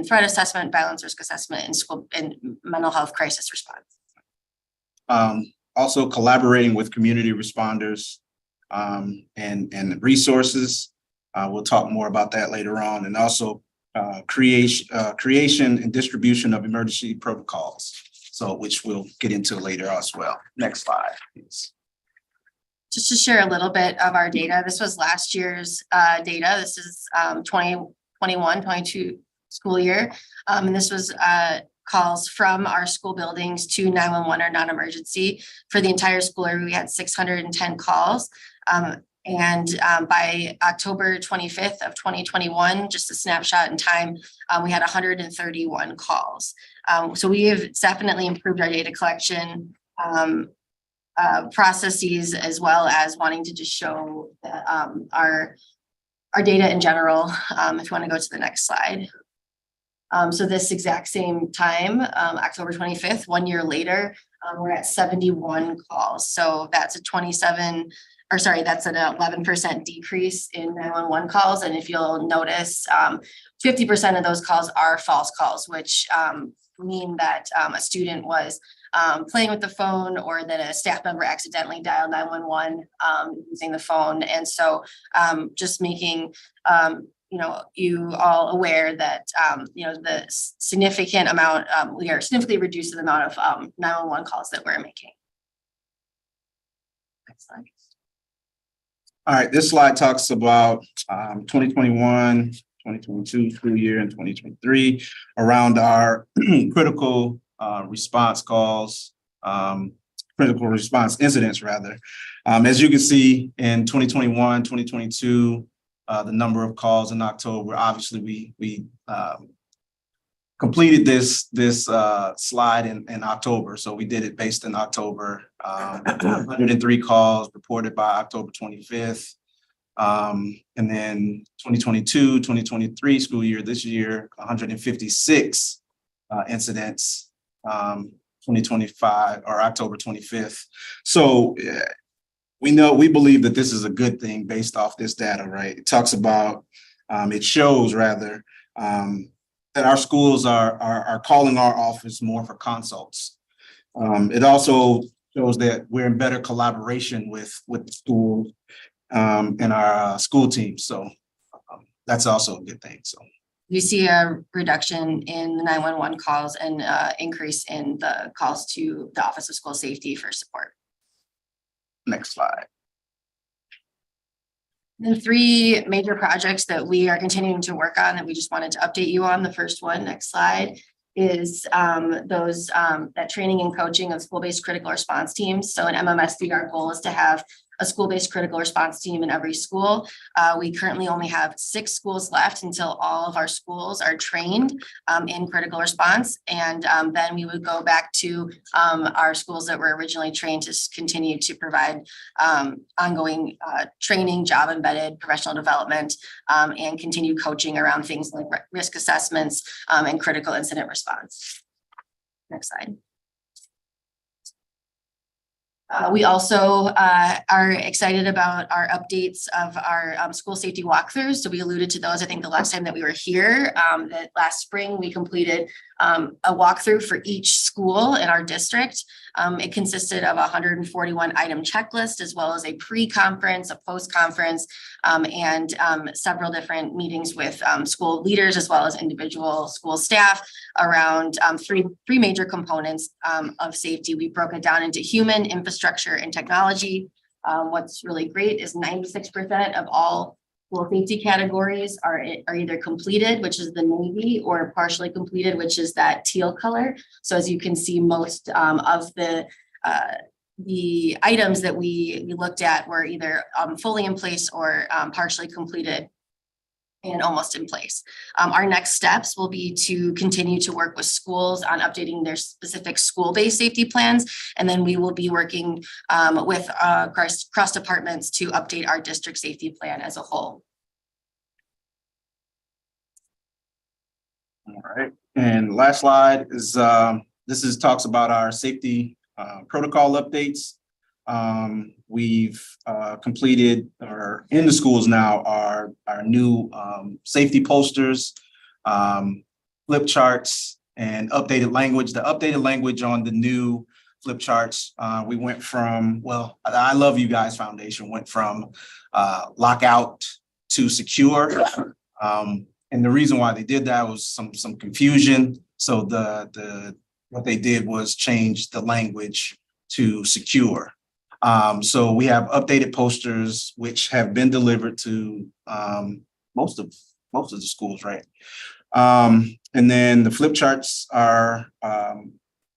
threat assessment, violence risk assessment, and mental health crisis response. Also collaborating with community responders and resources. We'll talk more about that later on, and also creation and distribution of emergency protocols. So which we'll get into later as well. Next slide, please. Just to share a little bit of our data, this was last year's data. This is 2021-22 school year. And this was calls from our school buildings to 911 or non-emergency. For the entire school year, we had 610 calls. By October 25th of 2021, just a snapshot in time, we had 131 calls. So we have definitely improved our data collection processes, as well as wanting to just show our data in general. If you want to go to the next slide. So this exact same time, October 25th, 1 year later, we're at 71 calls. So that's an 11% decrease in 911 calls. And if you'll notice, 50% of those calls are false calls, which mean that a student was playing with the phone, or that a staff member accidentally dialed 911 using the phone. And so just making you all aware that the significant amount, we are significantly reducing the amount of 911 calls that we're making. Next slide. All right, this slide talks about 2021, 2022 school year and 2023 around our critical response calls, critical response incidents rather. As you can see in 2021, 2022, the number of calls in October, obviously we completed this slide in October. So we did it based in October, 103 calls reported by October 25th. And then 2022, 2023 school year, this year, 156 incidents, 2025 or October 25th. So we believe that this is a good thing based off this data, right? It talks about, it shows rather, that our schools are calling our office more for consults. It also shows that we're in better collaboration with the schools and our school teams. So that's also a good thing. So We see a reduction in the 911 calls and increase in the calls to the Office of School Safety for support. Next slide. And 3 major projects that we are continuing to work on that we just wanted to update you on. The first one, next slide, is that training and coaching of school-based critical response teams. So in MMSD, our goal is to have a school-based critical response team in every school. We currently only have 6 schools left until all of our schools are trained in critical response. And then we would go back to our schools that were originally trained to continue to provide ongoing training, job embedded professional development, and continued coaching around things like risk assessments and critical incident response. Next slide. We also are excited about our updates of our school safety walkthroughs. So we alluded to those, I think, the last time that we were here. That last spring, we completed a walkthrough for each school in our district. It consisted of a 141 item checklist, as well as a pre-conference, a post-conference, and several different meetings with school leaders, as well as individual school staff around three major components of safety. We broke it down into human, infrastructure, and technology. What's really great is 96% of all school safety categories are either completed, which is the navy, or partially completed, which is that teal color. So as you can see, most of the items that we looked at were either fully in place or partially completed and almost in place. Our next steps will be to continue to work with schools on updating their specific school-based safety plans. And then we will be working with cross departments to update our district safety plan as a whole. All right, and last slide is, talks about our safety protocol updates. We've completed, or in the schools now, our new safety posters, flip charts, and updated language. The updated language on the new flip charts, we went from, well, I Love You Guys Foundation went from lockout to secure. And the reason why they did that was some confusion. So what they did was change the language to secure. So we have updated posters which have been delivered to most of the schools, right? And then the flip charts are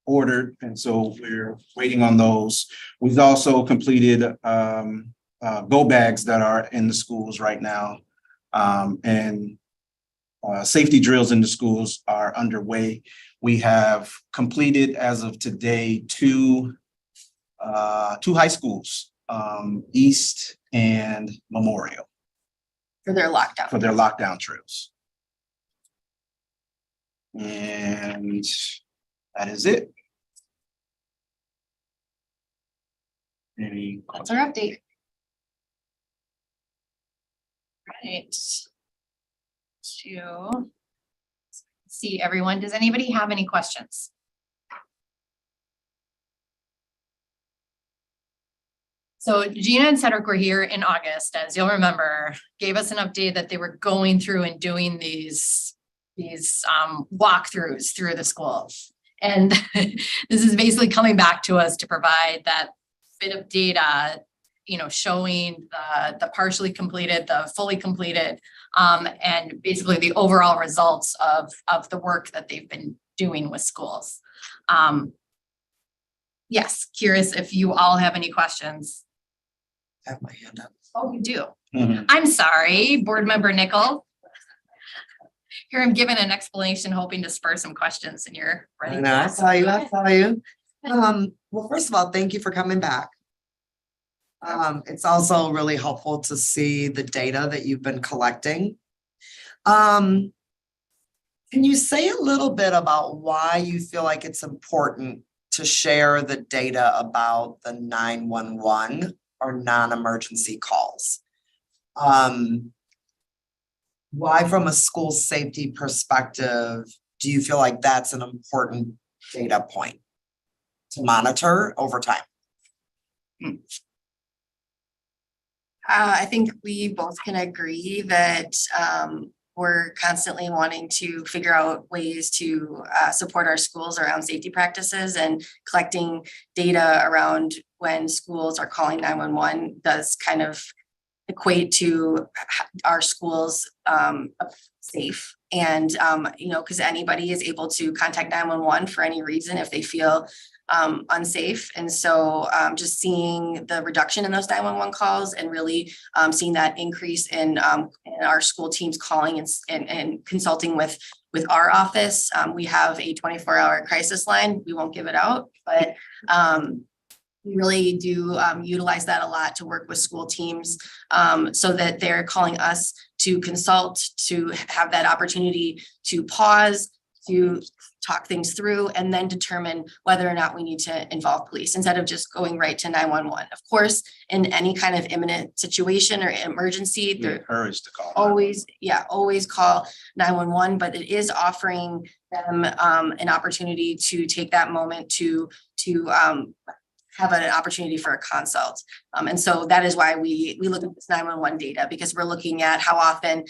ordered, and so we're waiting on those. We've also completed go bags that are in the schools right now, and safety drills in the schools are underway. We have completed, as of today, two high schools, East and Memorial, For their lockdown drills. And that is it. Any That's our update. Right. To see everyone, does anybody have any questions? So Gina and Cedric were here in August, as you'll remember, gave us an update that they were going through and doing these walkthroughs through the school. And this is basically coming back to us to provide that bit of data, showing the partially completed, the fully completed, and basically the overall results of the work that they've been doing with schools. Yes, curious if you all have any questions. I have my hand up. Oh, you do? Mhm. I'm sorry, Board Member Nickel. Here I'm giving an explanation, hoping to spur some questions, and you're ready. I saw you. Well, first of all, thank you for coming back. It's also really helpful to see the data that you've been collecting. Can you say a little bit about why you feel like it's important to share the data about the 911 or non-emergency calls? Why, from a school safety perspective, do you feel like that's an important data point to monitor over time? I think we both can agree that we're constantly wanting to figure out ways to support our schools around safety practices, and collecting data around when schools are calling 911 does kind of equate to our schools safe. And, because anybody is able to contact 911 for any reason if they feel unsafe. And so just seeing the reduction in those 911 calls, and really seeing that increase in our school teams calling and consulting with our office. We have a 24-hour crisis line. We won't give it out, but we really do utilize that a lot to work with school teams, so that they're calling us to consult, to have that opportunity to pause, to talk things through, and then determine whether or not we need to involve police, instead of just going right to 911. Of course, in any kind of imminent situation or emergency, Be encouraged to call. always call 911, but it is offering them an opportunity to take that moment to have an opportunity for a consult. And so that is why we look at this 911 data, because we're looking at how often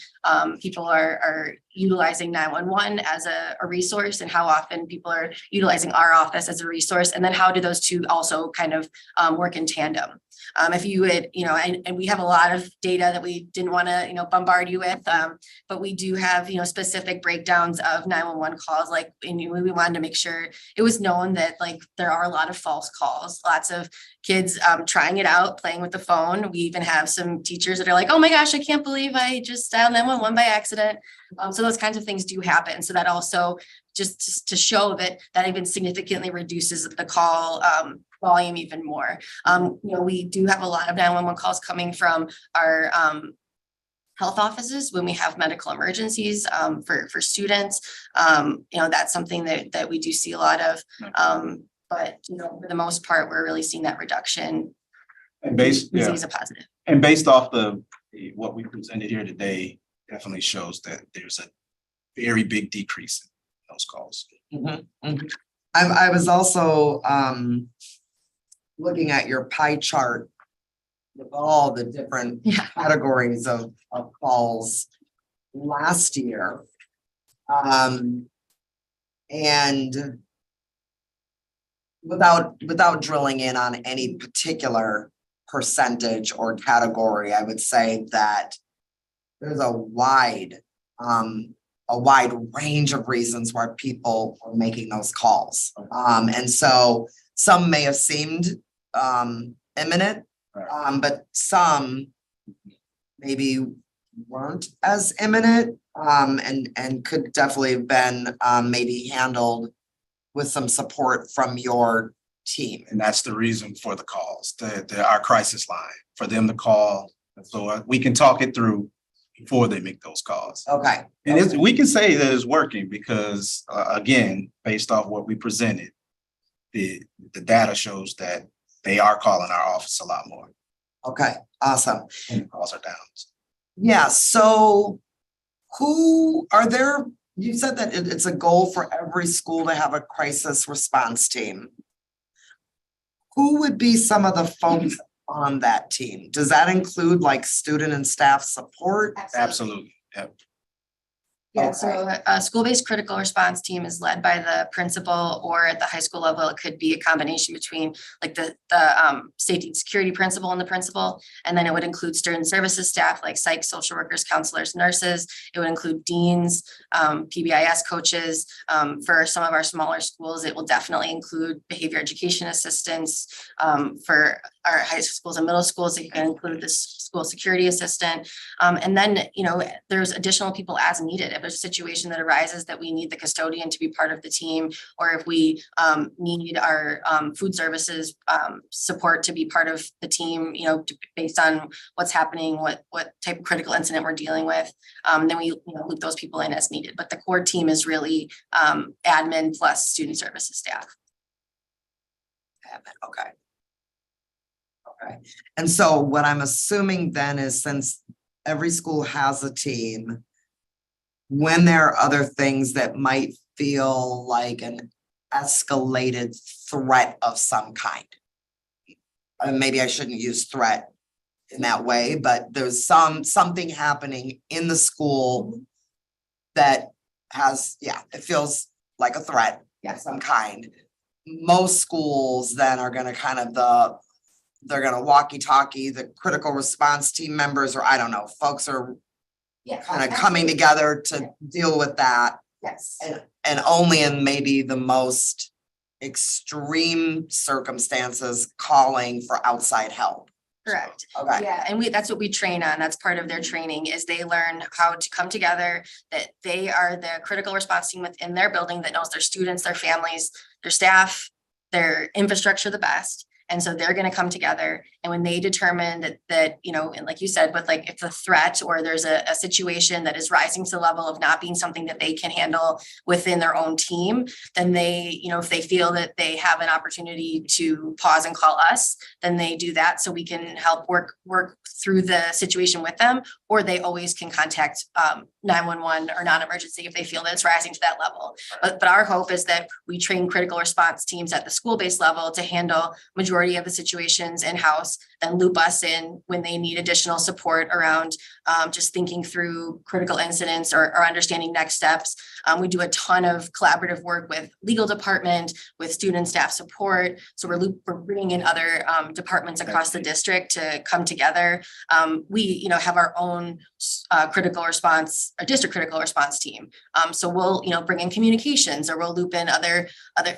people are utilizing 911 as a resource, and how often people are utilizing our office as a resource. And then how do those two also kind of work in tandem? If you would, and we have a lot of data that we didn't want to, bombard you with, but we do have, specific breakdowns of 911 calls. Like, and we wanted to make sure it was known that, like, there are a lot of false calls, lots of kids trying it out, playing with the phone. We even have some teachers that are like, oh my gosh, I can't believe I just dialed 911 by accident. So those kinds of things do happen. So that also just to show that even significantly reduces the call volume even more. We do have a lot of 911 calls coming from our health offices when we have medical emergencies for students. That's something that we do see a lot of. But for the most part, we're really seeing that reduction. And We see as a positive. And based off what we presented here today, definitely shows that there's a very big decrease in those calls. I was also looking at your pie chart with all the different categories of calls last year. And without drilling in on any particular percentage or category, I would say that there's a wide range of reasons why people are making those calls. And so some may have seemed imminent, but some maybe weren't as imminent, and could definitely have been maybe handled with some support from your team. And that's the reason for the calls, our crisis line, for them to call, so we can talk it through before they make those calls. Okay. And we can say that it's working because, again, based off what we presented, the data shows that they are calling our office a lot more. Okay, awesome. And the calls are down. Yeah, so you said that it's a goal for every school to have a crisis response team. Who would be some of the folks on that team? Does that include like student and staff support? Absolutely, yep. Yeah, so a school-based critical response team is led by the principal, or at the high school level, it could be a combination between like the safety and security principal and the principal. And then it would include student services staff like psych, social workers, counselors, nurses. It would include deans, PBIS coaches. For some of our smaller schools, it will definitely include behavior education assistants. For our high schools and middle schools, it can include this school security assistant. And then, there's additional people as needed. If there's a situation that arises that we need the custodian to be part of the team, or if we need our food services support to be part of the team, based on what's happening, what type of critical incident we're dealing with, then we loop those people in as needed. But the core team is really admin plus student services staff. Okay. Okay. And so what I'm assuming then is, since every school has a team, when there are other things that might feel like an escalated threat of some kind, and maybe I shouldn't use threat in that way, but there's something happening in the school that has, it feels like a threat of some kind. Most schools then are going to they're going to walkie-talkie the critical response team members, or I don't know, folks are kind of coming together to deal with that. Yes. And only in maybe the most extreme circumstances calling for outside help. Correct. Okay. Yeah, and that's what we train on. That's part of their training, is they learn how to come together, that they are the critical response team within their building that knows their students, their families, their staff, their infrastructure the best. And so they're going to come together, and when they determine that, and like you said, with like, it's a threat or there's a situation that is rising to the level of not being something that they can handle within their own team, then they, if they feel that they have an opportunity to pause and call us, then they do that, so we can help work through the situation with them, or they always can contact 911 or non-emergency if they feel that it's rising to that level. But our hope is that we train critical response teams at the school-based level to handle majority of the situations in-house, then loop us in when they need additional support around just thinking through critical incidents or understanding next steps. We do a ton of collaborative work with legal department, with student staff support. So we're bringing in other departments across the district to come together. We, have our own district critical response team. So we'll, bring in communications, or we'll loop in other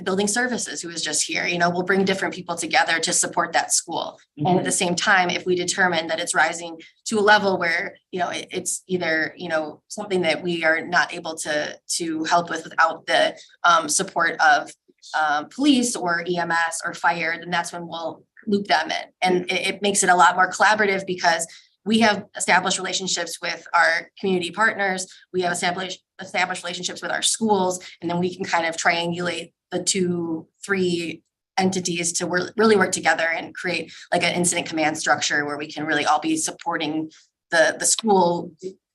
building services who is just here. We'll bring different people together to support that school. Mm-hmm. And at the same time, if we determine that it's rising to a level where, it's either, something that we are not able to help with without the support of police or EMS or fire, then that's when we'll loop them in. And it makes it a lot more collaborative, because we have established relationships with our community partners. We have established relationships with our schools, and then we can kind of triangulate the 2-3 entities to really work together and create like an incident command structure where we can really all be supporting the school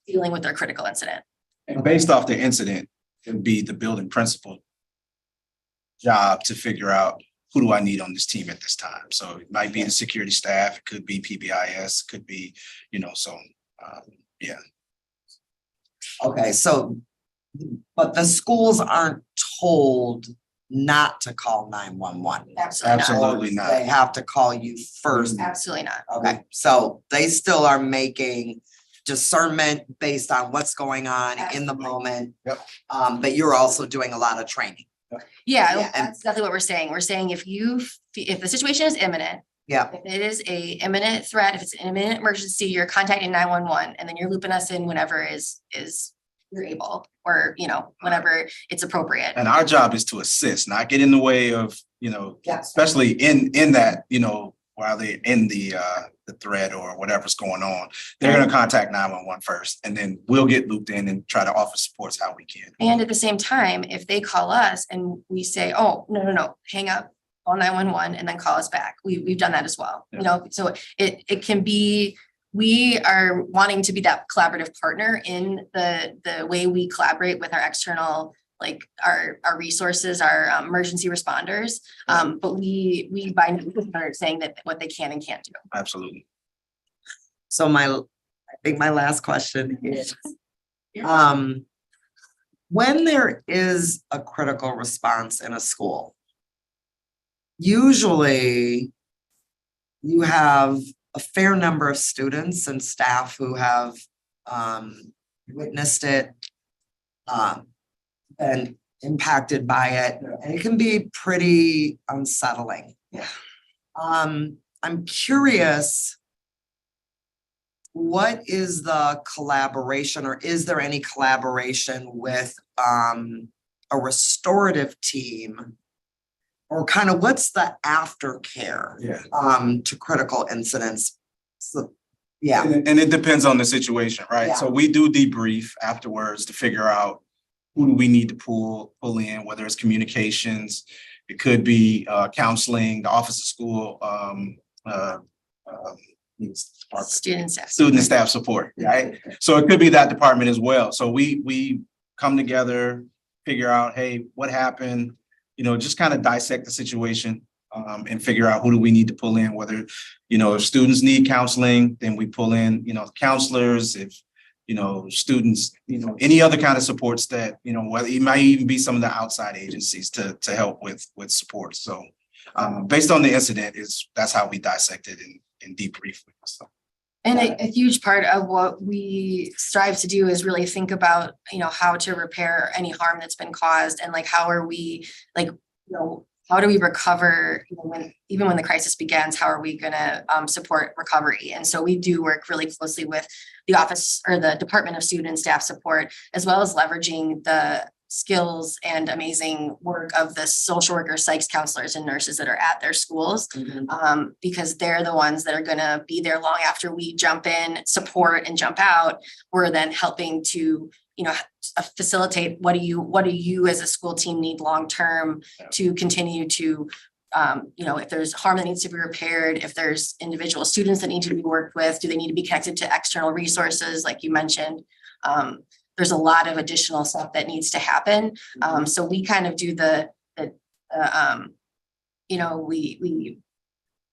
dealing with their critical incident. And based off the incident, it would be the building principal job to figure out who do I need on this team at this time? So it might be the security staff, it could be PBIS, could be, yeah. Okay, so, but the schools aren't told not to call 911. Absolutely not. They have to call you first. Absolutely not. Okay, so they still are making discernment based on what's going on in the moment. Yep. But you're also doing a lot of training. Yeah, Yeah, and- that's exactly what we're saying. We're saying if if the situation is imminent, Yeah, if it is a imminent threat, if it's an imminent emergency, you're contacting 911 and then you're looping us in whenever is you're able, or, whenever it's appropriate. And our job is to assist, not get in the way of, Yeah. especially in that, while they're in the thread or whatever's going on, they're gonna contact 911 first, and then we'll get looped in and try to offer supports how we can. And at the same time, if they call us and we say, oh, no, hang up, call 911 and then call us back. We've done that as well. So it can be, we are wanting to be that collaborative partner in the way we collaborate with our external, like our resources, our emergency responders. But we by no means are saying that what they can and can't do. Absolutely. so I think my last question is, when there is a critical response in a school, usually you have a fair number of students and staff who have witnessed it, been impacted by it, and it can be pretty unsettling. Yeah. I'm curious, what is the collaboration, or is there any collaboration with a restorative team? Or kind of what's the aftercare to critical incidents? So, yeah. And it depends on the situation, right? Yeah. So we do debrief afterwards to figure out who do we need to pull in, whether it's communications, it could be counseling, the office of school, Student staff. student and staff support, right? So it could be that department as well. So we come together, figure out, hey, what happened? Just kind of dissect the situation and figure out who do we need to pull in, whether, if students need counseling, then we pull in, counselors, if, students, any other kind of supports that, whether it might even be some of the outside agencies to help with support. So based on the incident, that's how we dissect it and debrief. So. And a huge part of what we strive to do is really think about, how to repair any harm that's been caused, and how are we, how do we recover even when the crisis begins? How are we going to support recovery? And so we do work really closely with the office or the Department of Student and Staff Support, as well as leveraging the skills and amazing work of the social workers, psych counselors, and nurses that are at their schools, because they're the ones that are going to be there long after we jump in, support, and jump out. We're then helping to, facilitate what do you as a school team need long term to continue to, if there's harm that needs to be repaired, if there's individual students that need to be worked with, do they need to be connected to external resources, like you mentioned? There's a lot of additional stuff that needs to happen. So we kind of do we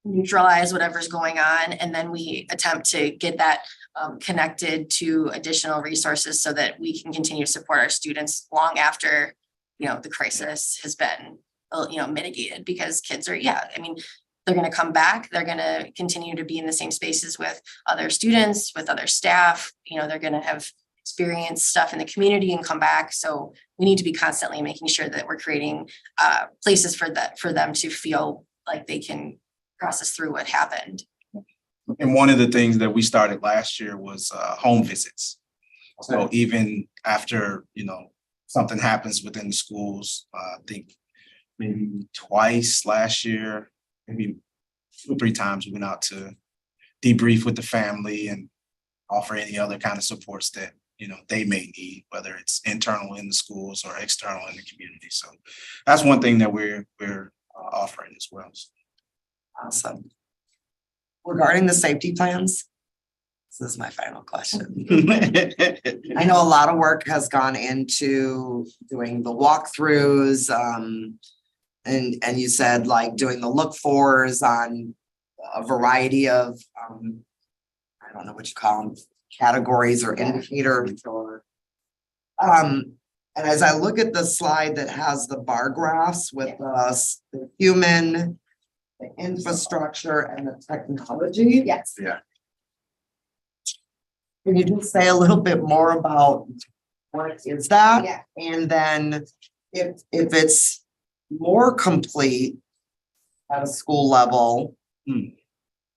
neutralize whatever's going on, and then we attempt to get that connected to additional resources so that we can continue to support our students long after, the crisis has been, mitigated, because kids are, they're going to come back. They're going to continue to be in the same spaces with other students, with other staff. They're going to have experienced stuff in the community and come back. So we need to be constantly making sure that we're creating places for them to feel like they can process through what happened. And one of the things that we started last year was home visits. So even after, something happens within the schools, I think maybe twice last year, maybe 2 or 3 times we went out to debrief with the family and offer any other kind of supports that, they may need, whether it's internal in the schools or external in the community. So that's one thing that we're offering as well. Awesome. Regarding the safety plans, this is my final question. I know a lot of work has gone into doing the walkthroughs, And you said like doing the look fors on a variety of, I don't know what you call them, categories or indicators or. And as I look at the slide that has the bar graphs with us, the human, the infrastructure and the technology. Yes. Yeah. Can you just say a little bit more about what is that? Yeah. And then if it's more complete at a school level,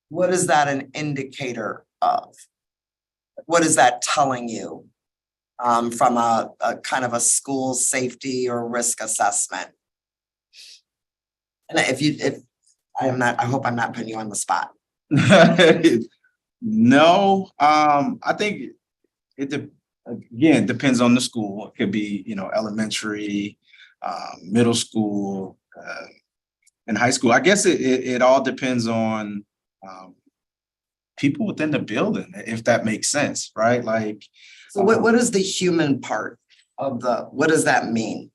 what is that an indicator of? What is that telling you? From a kind of a school safety or risk assessment? And if I hope I'm not putting you on the spot. No, I think again, depends on the school. It could be, elementary, middle school, and high school. I guess it all depends on people within the building, if that makes sense, right? Like. So what is the human part of what does that mean?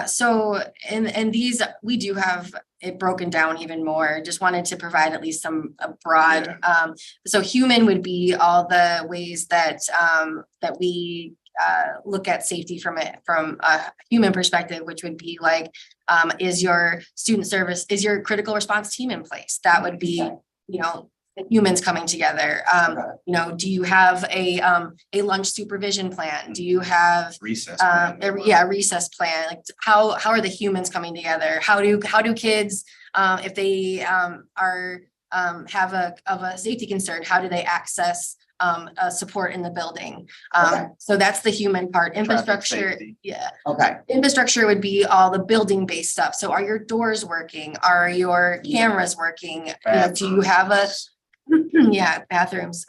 So in these, we do have it broken down even more. Just wanted to provide at least a broad, so human would be all the ways that we look at safety from a human perspective, which would be like, is your student service, is your critical response team in place? That would be, the humans coming together. Do you have a lunch supervision plan? Do you have recess recess plan? Like how are the humans coming together? How do kids, if they have a safety concern, how do they access support in the building? So that's the human part. Infrastructure, infrastructure would be all the building based stuff. So are your doors working? Are your cameras working? Do you have bathrooms?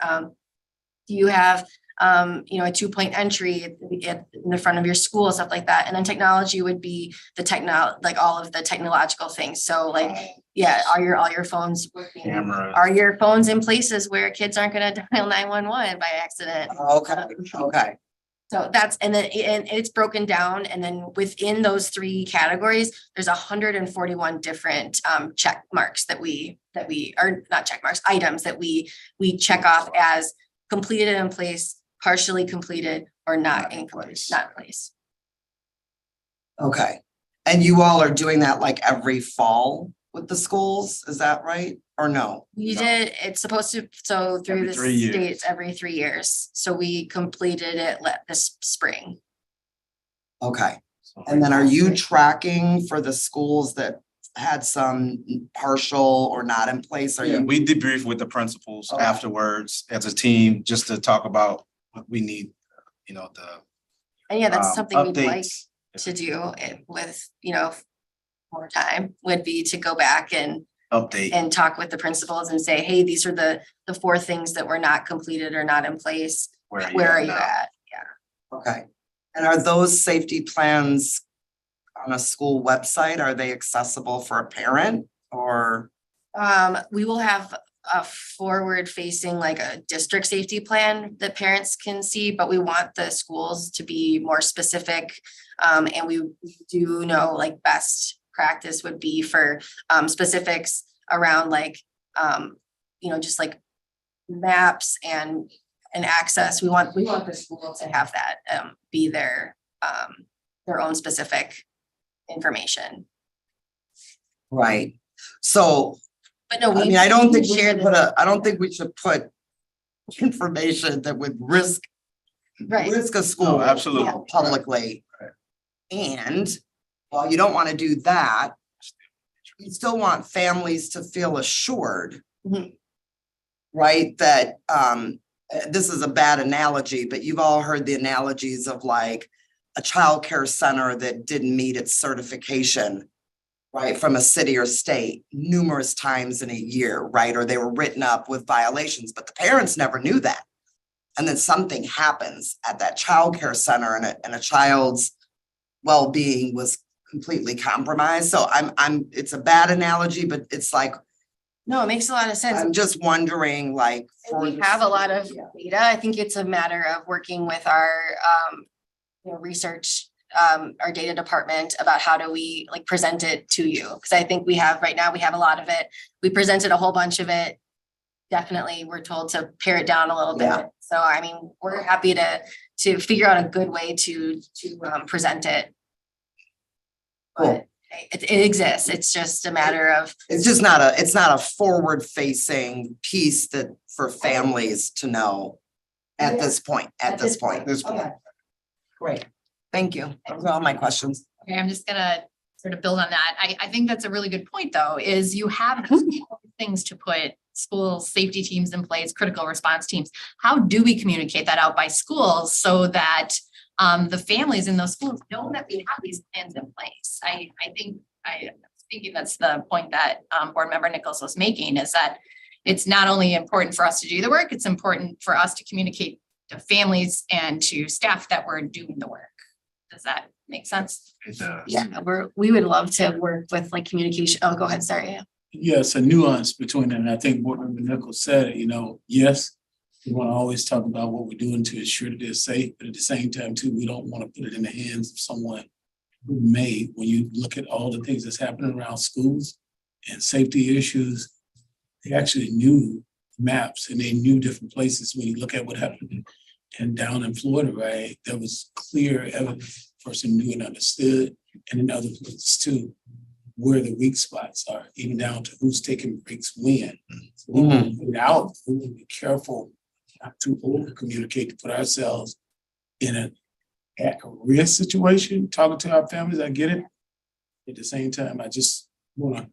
Do you have a 2-point entry in the front of your school, stuff like that? And then technology would be all of the technological things. So are all your phones working? Cameras. Are your phones in places where kids aren't going to dial 911 by accident? Okay. So and it's broken down, and then within those 3 categories, there's 141 different check marks that we are not check marks, items that we check off as completed in place, partially completed, or not in place. Okay. And you all are doing that like every fall with the schools, is that right? Or no? It's supposed to, so through the 3 years. states every 3 years. So we completed it this spring. Okay. And then are you tracking for the schools that had some partial or not in place? We debrief with the principals afterwards as a team, just to talk about what we need, And that's something we'd like updates. to do with, more time, would be to go back and Update. and talk with the principals and say, hey, these are the 4 things that were not completed or not in place. Where are you at? Yeah. Okay. And are those safety plans on a school website? Are they accessible for a parent or? We will have a forward facing, like a district safety plan that parents can see, but we want the schools to be more specific. And we do know like best practice would be for specifics around just like maps and access. We want the school to have that be their own specific information. Right. So, but no, I don't think we should put information that would risk a school. No, absolutely. Publicly. And while you don't want to do that, you still want families to feel assured, right? That this is a bad analogy, but you've all heard the analogies of like a childcare center that didn't meet its certification, right, from a city or state numerous times in a year, right? Or they were written up with violations, but the parents never knew that. And then something happens at that childcare center and a child's well-being was completely compromised. So it's a bad analogy, but it's like, no, it makes a lot of sense. I'm just wondering, like, we have a lot of data. I think it's a matter of working with our research our data department about how do we like present it to you? Because I think right now we have a lot of it. We presented a whole bunch of it. Definitely, we're told to pare it down a little bit. So I mean, we're happy to figure out a good way to present it. But it exists. It's just a matter of. It's just it's not a forward facing piece that for families to know at this point, Okay. Great. Thank you. Those are all my questions. Okay, I'm just gonna sort of build on that. I think that's a really good point, though, is you have things to put school safety teams in place, critical response teams. How do we communicate that out by schools so that the families in those schools know that we have these plans in place? I think that's the point that Board Member Nichols was making, is that it's not only important for us to do the work, it's important for us to communicate to families and to staff that we're doing the work. Does that make sense? It does. Yeah, we would love to work with like communication. Oh, go ahead. Sorry. Yes, a nuance between them. And I think Board Member Nichols said it, yes, we want to always talk about what we're doing to ensure that they're safe, but at the same time too, we don't want to put it in the hands of someone who may, when you look at all the things that's happening around schools and safety issues, they actually knew maps and they knew different places. When you look at what happened and down in Florida, right, there was clear evidence, person knew and understood, and in other places too, where the weak spots are, even down to who's taking breaks when. So we want to put it out, we want to be careful not to over communicate, to put ourselves in an at-risk situation, talking to our families. I get it. At the same time, I just want to,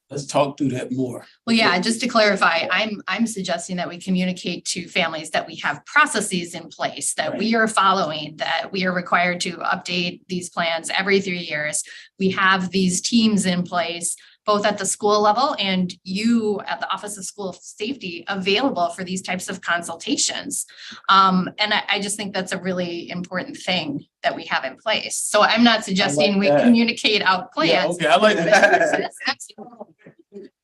let's talk through that more. Well, yeah, just to clarify, I'm suggesting that we communicate to families that we have processes in place, that we are following, that we are required to update these plans every 3 years. We have these teams in place, both at the school level and you at the Office of School Safety available for these types of consultations. And I just think that's a really important thing that we have in place. So I'm not suggesting we communicate out plans. Yeah, okay, I like that.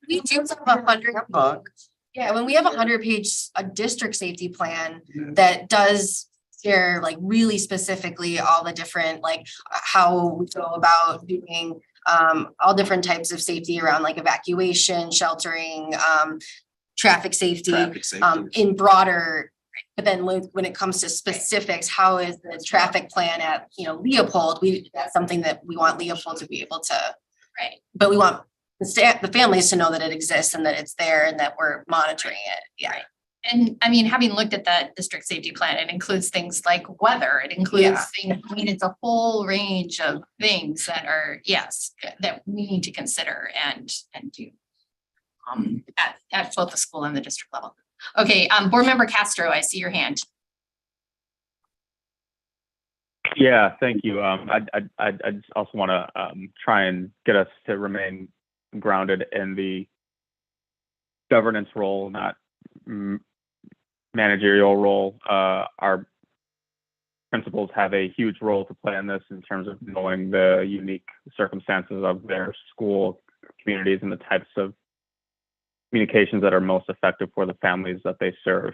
We do have 100 book. Yeah, when we have 100-page district safety plan that does share like really specifically all the different like how we go about doing all different types of safety around like evacuation, sheltering, traffic safety, in broader. But then when it comes to specifics, how is the traffic plan at Leopold? That's something that we want Leopold to be able to, right? But we want the families to know that it exists and that it's there and that we're monitoring it. Yeah. And I mean, having looked at that district safety plan, it includes things like weather, it includes things, I mean, it's a whole range of things that are, that we need to consider and do at both the school and the district level. Okay, Board Member Castro, I see your hand. Yeah, thank you. I just also want to try and get us to remain grounded in the governance role, not managerial role. Our principals have a huge role to play in this in terms of knowing the unique circumstances of their school communities and the types of communications that are most effective for the families that they serve.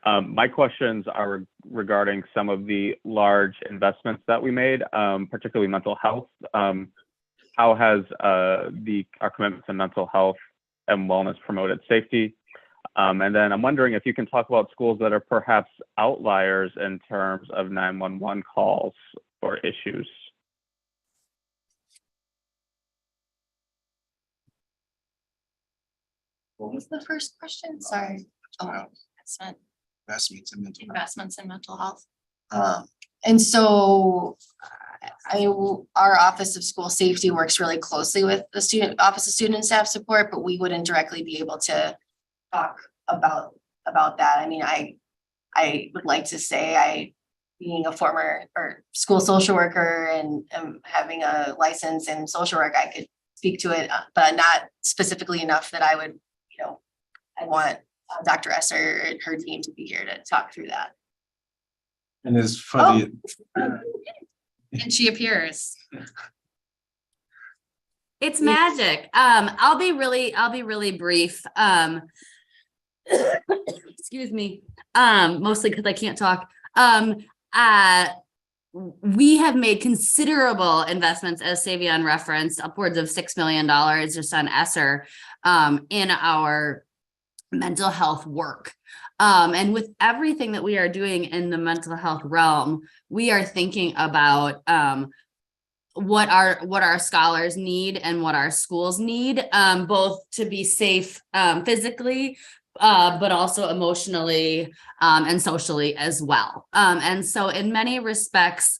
My questions are regarding some of the large investments that we made, particularly mental health. How has our commitment to mental health and wellness promoted safety? And then I'm wondering if you can talk about schools that are perhaps outliers in terms of 911 calls or issues. What was the first question? Sorry. Oh, Investments in mental health. Investments in mental health. And so our Office of School Safety works really closely with the Office of Student and Staff Support, but we wouldn't directly be able to talk about that. I mean, I would like to say being a former school social worker and having a license in social work, I could speak to it, but not specifically enough that I would, I want Dr. Esser and her team to be here to talk through that. And it's funny. And she appears. It's magic. I'll be really brief. Excuse me. Mostly because I can't talk. we have made considerable investments, as Savion referenced, upwards of $6 million just on ESSER in our mental health work. And with everything that we are doing in the mental health realm, we are thinking about what our scholars need and what our schools need, both to be safe physically, but also emotionally and socially as well. And so in many respects,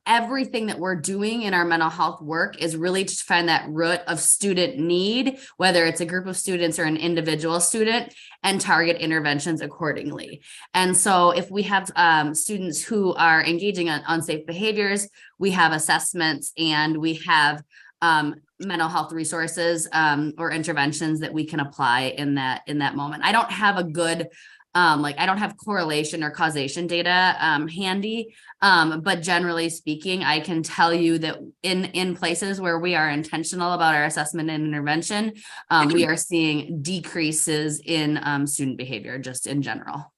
everything that we're doing in our mental health work is really to find that root of student need, whether it's a group of students or an individual student, and target interventions accordingly. And so if we have students who are engaging in unsafe behaviors, we have assessments and we have mental health resources or interventions that we can apply in that moment. I don't have a good I don't have correlation or causation data handy, but generally speaking, I can tell you that in places where we are intentional about our assessment and intervention, we are seeing decreases in student behavior just in general.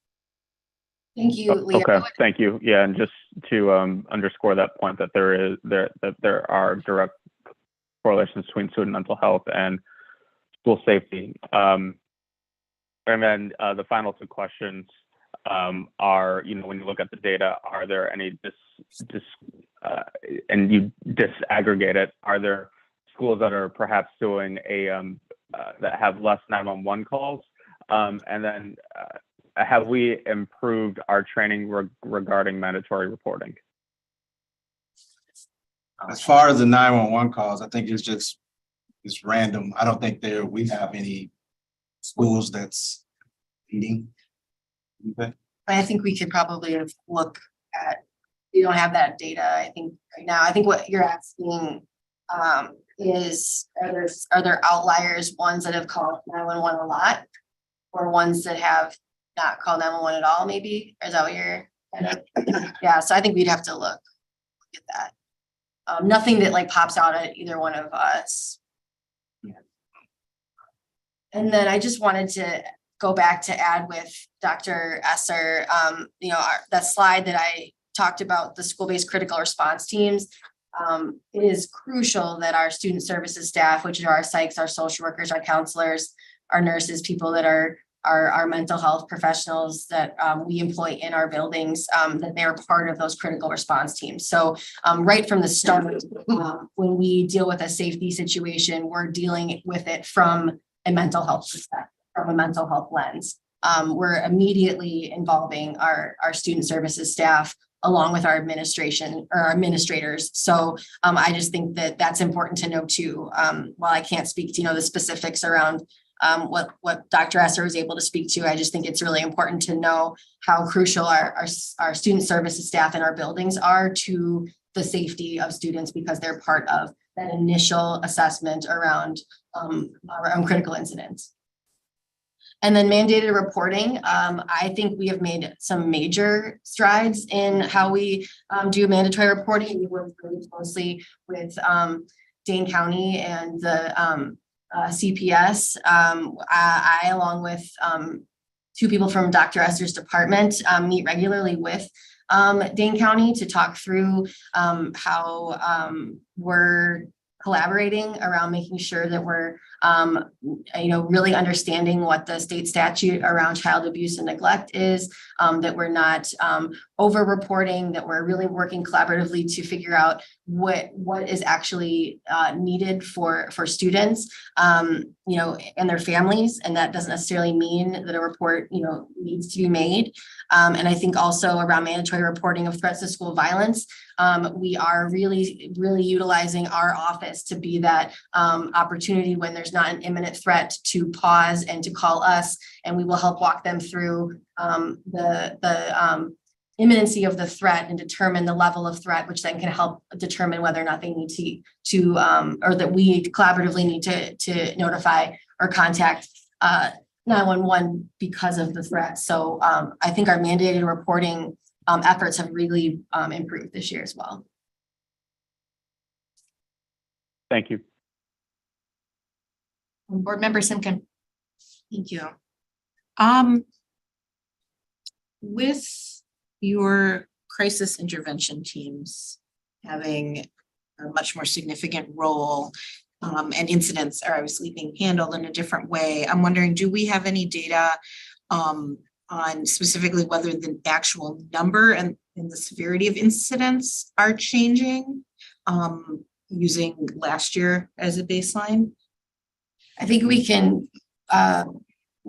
Thank you, Leah. Okay, thank you. Yeah, and just to underscore that point that there are direct correlations between student mental health and school safety. And then the final two questions are, when you look at the data, are there any and you disaggregate it, are there schools that are perhaps doing that have less 911 calls? And then have we improved our training regarding mandatory reporting? As far as the 911 calls, I think it's random. I don't think we have any schools that's leading. Okay. I think we could probably look at, we don't have that data, I think right now. I think what you're asking is, are there outliers, ones that have called 911 a lot, or ones that have not called 911 at all, maybe? Or is that what you're kind of, yeah, so I think we'd have to look at that. Nothing that like pops out at either one of us. And then I just wanted to go back to add with Dr. Esser, that slide that I talked about, the school-based critical response teams. It is crucial that our student services staff, which are our psychs, our social workers, our counselors, our nurses, people that are our mental health professionals that we employ in our buildings, that they're part of those critical response teams. So right from the start, when we deal with a safety situation, we're dealing with it from a mental health perspective, from a mental health lens. We're immediately involving our student services staff along with our administration or our administrators. So I just think that that's important to know too. While I can't speak to the specifics around what Dr. Esser was able to speak to, I just think it's really important to know how crucial our student services staff in our buildings are to the safety of students, because they're part of that initial assessment around critical incidents. And then mandated reporting. I think we have made some major strides in how we do mandatory reporting. We work really closely with Dane County and the CPS. I along with two people from Dr. Esser's department, meet regularly with Dane County to talk through how we're collaborating around making sure that we're really understanding what the state statute around child abuse and neglect is, that we're not over reporting, that we're really working collaboratively to figure out what is actually needed for students and their families. And that doesn't necessarily mean that a report needs to be made. And I think also around mandatory reporting of threats of school violence, we are really utilizing our office to be that opportunity when there's not an imminent threat to pause and to call us, and we will help walk them through the imminency of the threat and determine the level of threat, which then can help determine whether or not they need to or that we collaboratively need to notify or contact 911 because of the threat. So I think our mandated reporting efforts have really improved this year as well. Thank you. Board Member Simkin. Thank you. With your crisis intervention teams having a much more significant role. And incidents are obviously being handled in a different way. I'm wondering, do we have any data on specifically whether the actual number and the severity of incidents are changing using last year as a baseline? I think we can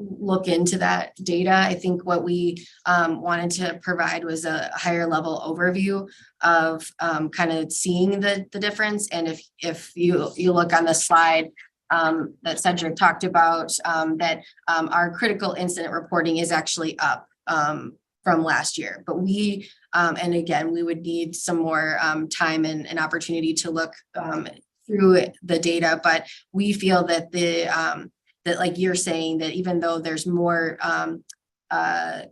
look into that data. I think what we wanted to provide was a higher level overview of kind of seeing the difference. And if you look on the slide that Cedric talked about, that our critical incident reporting is actually up from last year. But we, and again, we would need some more time and opportunity to look through the data, but we feel that that like you're saying, that even though there's more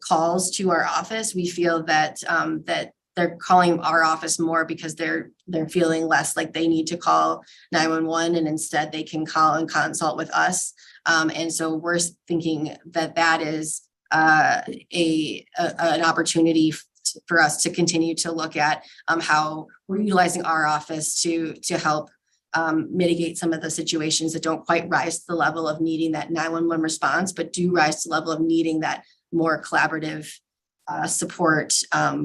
calls to our office, we feel that that they're calling our office more because they're feeling less like they need to call 911, and instead they can call and consult with us. And so we're thinking that that is an opportunity for us to continue to look at how we're utilizing our office to help mitigate some of the situations that don't quite rise to the level of needing that 911 response, but do rise to the level of needing that more collaborative support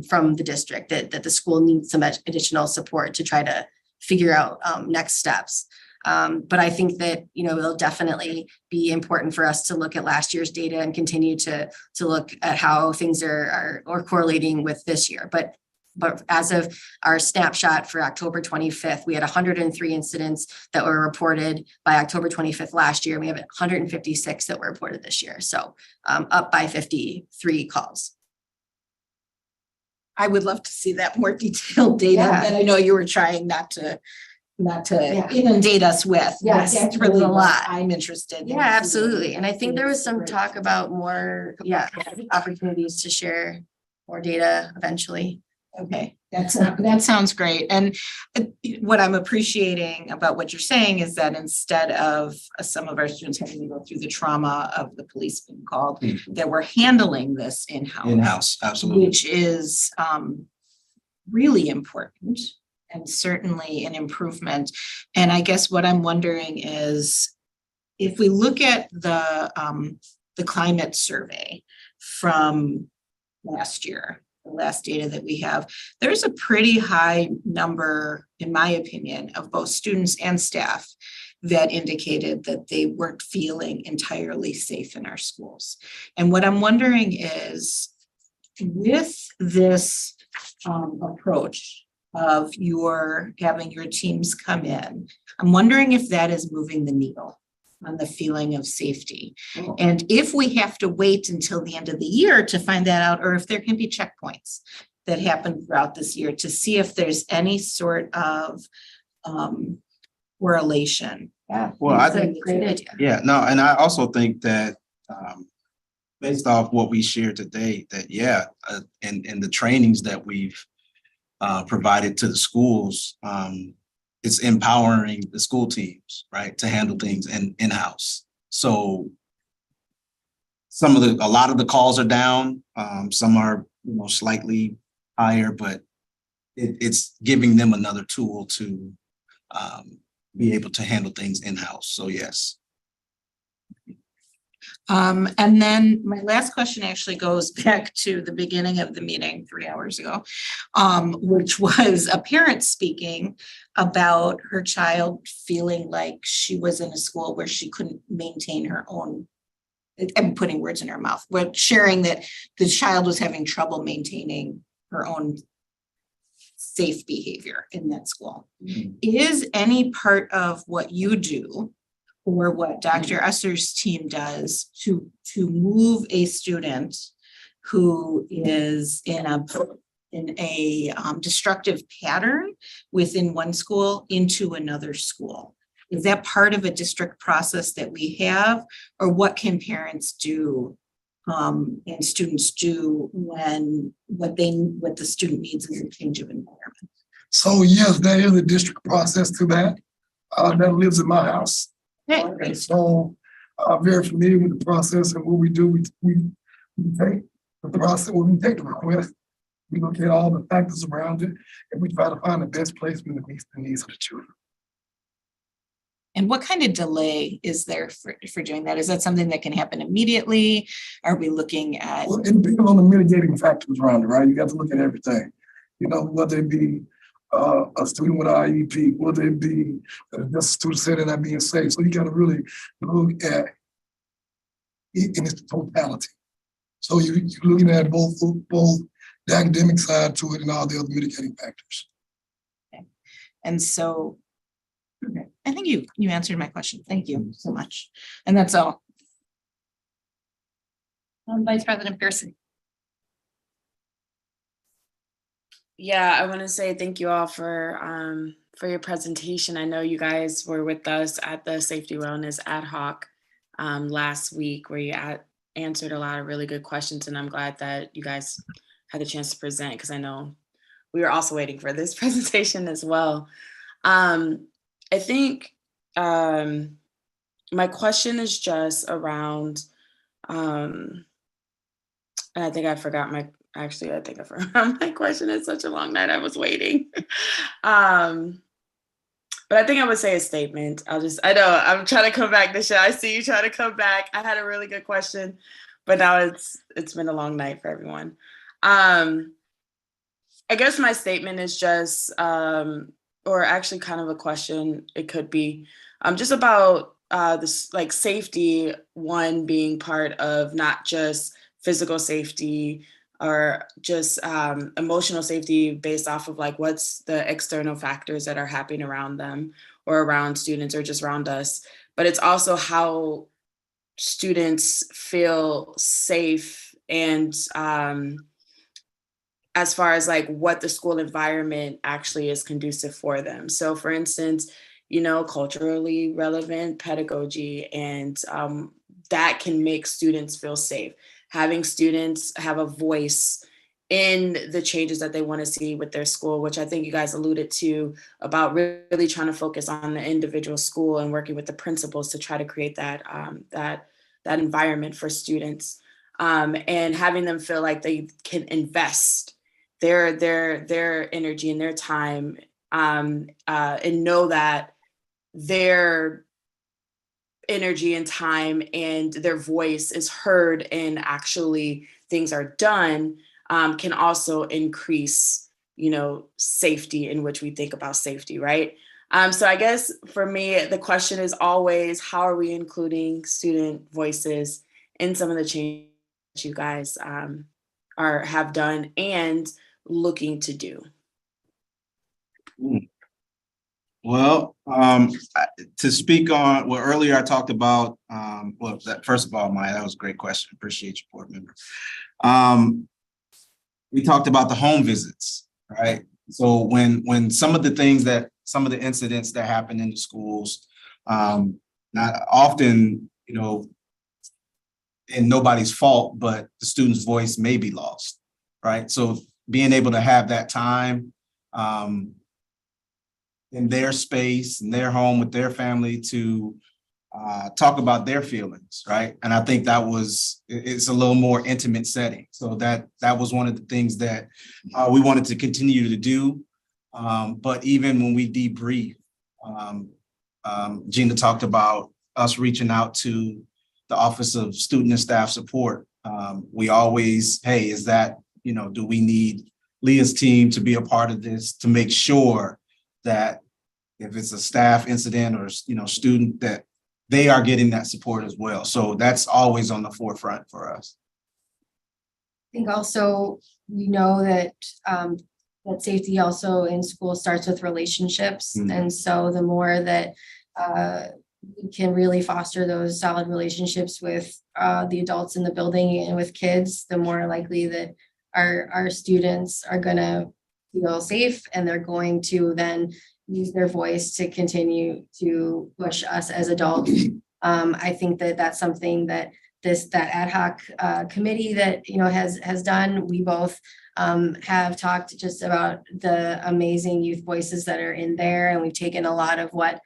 from the district, that the school needs some additional support to try to figure out next steps. But I think that, you know, it'll definitely be important for us to look at last year's data and continue to look at how things are correlating with this year. But as of our snapshot for October 25th, we had 103 incidents that were reported by October 25th last year. We have 156 that were reported this year. So up by 53 calls. I would love to see that more detailed data that I know you were trying not to inundate us with. Yes, That's really a lot. I'm interested. Yeah, absolutely. And I think there was some talk about more, opportunities to share more data eventually. Okay, that sounds great. And what I'm appreciating about what you're saying is that instead of some of our students having to go through the trauma of the police being called, that we're handling this in-house. In-house, absolutely. Which is really important and certainly an improvement. And I guess what I'm wondering is, if we look at the climate survey from last year, the last data that we have, there's a pretty high number, in my opinion, of both students and staff that indicated that they weren't feeling entirely safe in our schools. And what I'm wondering is, with this approach of having your teams come in, I'm wondering if that is moving the needle on the feeling of safety. And if we have to wait until the end of the year to find that out, or if there can be checkpoints that happen throughout this year to see if there's any sort of correlation. Yeah, Well, I think great idea. Yeah, no, and I also think that based off what we shared today, that in the trainings that we've provided to the schools, it's empowering the school teams, right, to handle things in-house. So a lot of the calls are down, some are, slightly higher, but it's giving them another tool to be able to handle things in-house. So yes. And then my last question actually goes back to the beginning of the meeting 3 hours ago, which was a parent speaking about her child feeling like she was in a school where she couldn't maintain her own, I'm putting words in her mouth, but sharing that the child was having trouble maintaining her own safe behavior in that school. Is any part of what you do or what Dr. Esser's team does to move a student who is in a destructive pattern within one school into another school? Is that part of a district process that we have, or what can parents do and students do when what the student needs is a change of environment? So yes, there is a district process to that. That lives in my house. Okay. So I'm very familiar with the process, and what we do, we take the process, when we take the request, We look at all the factors around it, and we try to find the best placement that meets the needs of the children. And what kind of delay is there for doing that? Is that something that can happen immediately? Are we looking at? Well, it depends on the mitigating factors around it, right? You got to look at everything. You know, whether it be a student with an IEP, whether it be just a student setting not being safe. So you got to really look at it in its totality. So you're looking at both the academic side to it and all the other mitigating factors. Okay. And so, okay, I think you answered my question. Thank you so much. And that's all. Vice President Pearson. Yeah, I want to say thank you all for your presentation. I know you guys were with us at the Safety Wellness Ad Hoc last week, where you answered a lot of really good questions, and I'm glad that you guys had the chance to present, because I know we were also waiting for this presentation as well. I think my question is just around, and I think I forgot my. Actually, I think I forgot my question. It's such a long night. I was waiting. But I think I would say a statement. I know I'm trying to come back, Nisha. I see you trying to come back. I had a really good question, but now it's been a long night for everyone. I guess my statement is just, or actually kind of a question, it could be just about this, like, safety, one being part of not just physical safety, or just emotional safety based off of like what's the external factors that are happening around them or around students or just around us. But it's also how students feel safe, and as far as like what the school environment actually is conducive for them. So for instance, culturally relevant pedagogy, and that can make students feel safe. Having students have a voice in the changes that they want to see with their school, which I think you guys alluded to, about really trying to focus on the individual school and working with the principals to try to create that that environment for students, and having them feel like they can invest their energy and their time, and know that their energy and time and their voice is heard and actually things are done, can also increase, safety, in which we think about safety, right? So I guess for me, the question is always, how are we including student voices in some of the changes that you guys have done and looking to do? Well, to speak on, well, earlier I talked about, first of all, Maya, that was a great question. Appreciate you, board member. We talked about the home visits, right? So when some of the incidents that happen in the schools, not often, and nobody's fault, but the student's voice may be lost, right? So being able to have that time, in their space, in their home with their family to talk about their feelings, right? And I think it's a little more intimate setting. So that was one of the things that we wanted to continue to do. But even when we debrief, Gina talked about us reaching out to the Office of Student and Staff Support. We always, hey, is that, do we need Leah's team to be a part of this to make sure that if it's a staff incident or student, that they are getting that support as well. So that's always on the forefront for us. I think also we know that that safety also in school starts with relationships. Mm-hmm. And so the more that we can really foster those solid relationships with the adults in the building and with kids, the more likely that our students are going to feel safe, and they're going to then use their voice to continue to push us as adults. I think that that's something that that ad hoc committee that has done. We both have talked just about the amazing youth voices that are in there, and we've taken a lot of what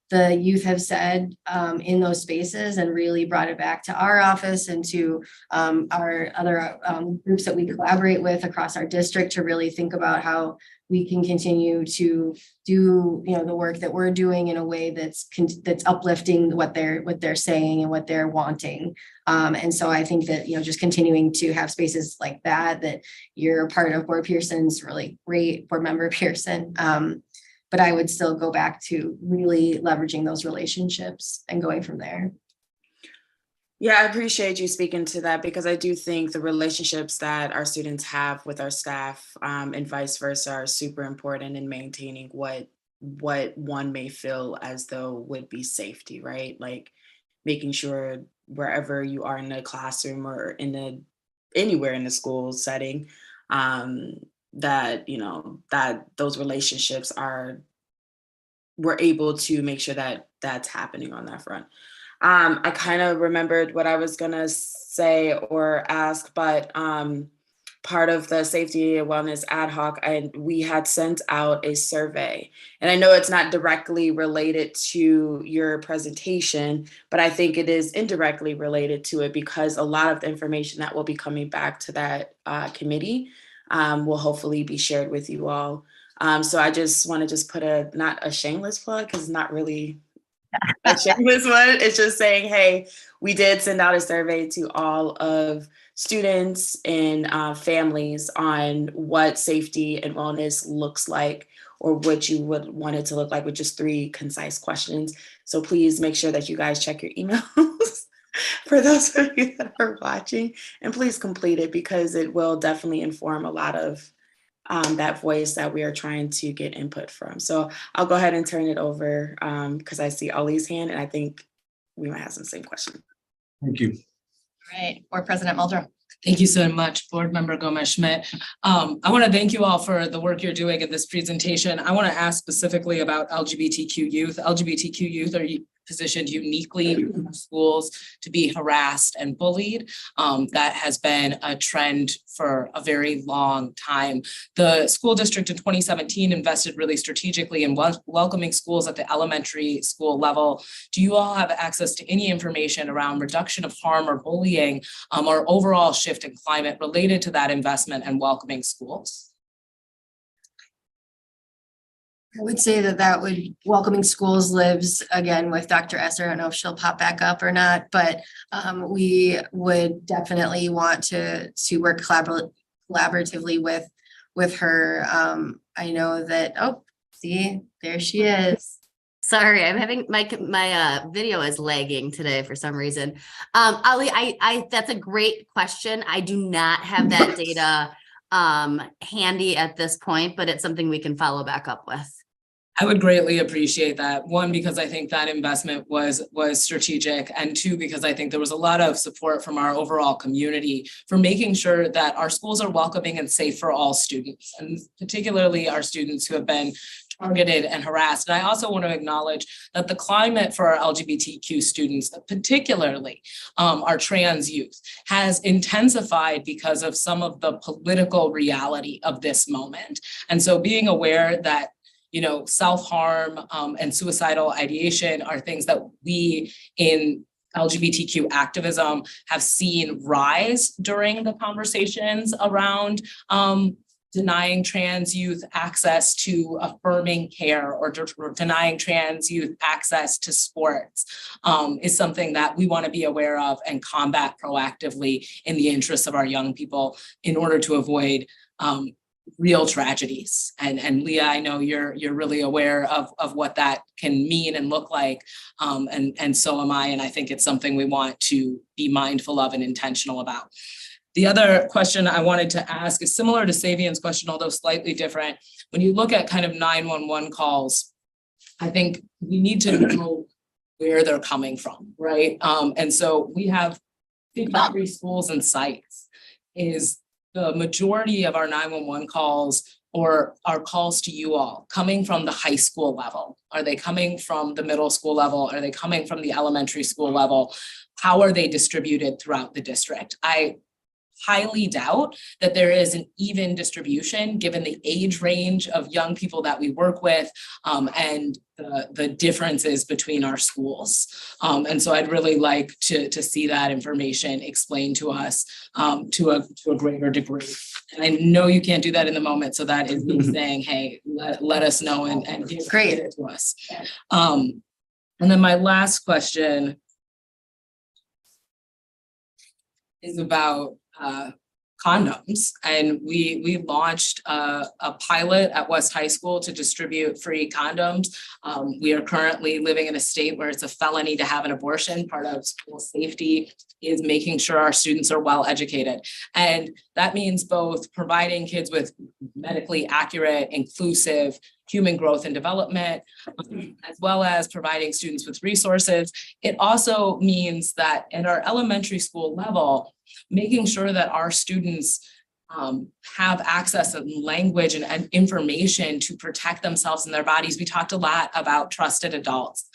the youth have said in those spaces and really brought it back to our office and to our other groups that we collaborate with across our district to really think about how we can continue to do, the work that we're doing in a way that's uplifting what they're saying and what they're wanting. And so I think that, just continuing to have spaces like that you're a part of Board Pearson's really great, Board Member Pearson. But I would still go back to really leveraging those relationships and going from there. Yeah, I appreciate you speaking to that because I do think the relationships that our students have with our staff and vice versa are super important in maintaining what one may feel as though would be safety, right? Like making sure wherever you are in the classroom or anywhere in the school setting, that those relationships we're able to make sure that that's happening on that front. I kind of remembered what I was gonna say or ask, but part of the safety and wellness ad hoc, we had sent out a survey, and I know it's not directly related to your presentation, but I think it is indirectly related to it because a lot of the information that will be coming back to that committee will hopefully be shared with you all. So I just want to put not a shameless plug because it's not really a shameless one. It's just saying, hey, we did send out a survey to all of students and families on what safety and wellness looks like or what you would want it to look like with just 3 concise questions. So please make sure that you guys check your emails for those of you that are watching, and please complete it because it will definitely inform a lot of that voice that we are trying to get input from. So I'll go ahead and turn it over because I see Ali's hand and I think we might have some same question. Thank you. Right, Board President Muldrow. Thank you so much, Board Member Gomez-Schmidt. I want to thank you all for the work you're doing in this presentation. I want to ask specifically about LGBTQ youth. LGBTQ youth are positioned uniquely in schools to be harassed and bullied. That has been a trend for a very long time. The school district in 2017 invested really strategically in welcoming schools at the elementary school level. Do you all have access to any information around reduction of harm or bullying or overall shift in climate related to that investment and welcoming schools? I would say that welcoming schools lives again with Dr. Esser. I don't know if she'll pop back up or not, but we would definitely want to work collaboratively with her. I know that, see, there she is. Sorry, I'm having my video is lagging today for some reason. Ali, I that's a great question. I do not have that data handy at this point, but it's something we can follow back up with. I would greatly appreciate that. 1, because I think that investment was strategic, and 2, because I think there was a lot of support from our overall community for making sure that our schools are welcoming and safe for all students, and particularly our students who have been targeted and harassed. And I also want to acknowledge that the climate for our LGBTQ students, particularly our trans youth, has intensified because of some of the political reality of this moment. And so being aware that self-harm and suicidal ideation are things that we in LGBTQ activism have seen rise during the conversations around denying trans youth access to affirming care or denying trans youth access to sports is something that we want to be aware of and combat proactively in the interests of our young people in order to avoid real tragedies. And Leah, I know you're really aware of what that can mean and look like. And so am I. And I think it's something we want to be mindful of and intentional about. The other question I wanted to ask is similar to Savian's question, although slightly different. When you look at kind of 911 calls, I think we need to know where they're coming from, right? And so we have 53 schools and sites. Is the majority of our 911 calls or our calls to you all coming from the high school level? Are they coming from the middle school level? Are they coming from the elementary school level? How are they distributed throughout the district? I highly doubt that there is an even distribution, given the age range of young people that we work with, and the differences between our schools. And so I'd really like to see that information explained to us to a greater degree. And I know you can't do that in the moment, so that is me saying, hey, let us know and give it to us. And then my last question is about condoms. And we launched a pilot at West High School to distribute free condoms. We are currently living in a state where it's a felony to have an abortion. Part of school safety is making sure our students are well educated. And that means both providing kids with medically accurate, inclusive human growth and development, as well as providing students with resources. It also means that at our elementary school level, making sure that our students have access to language and information to protect themselves and their bodies. We talked a lot about trusted adults.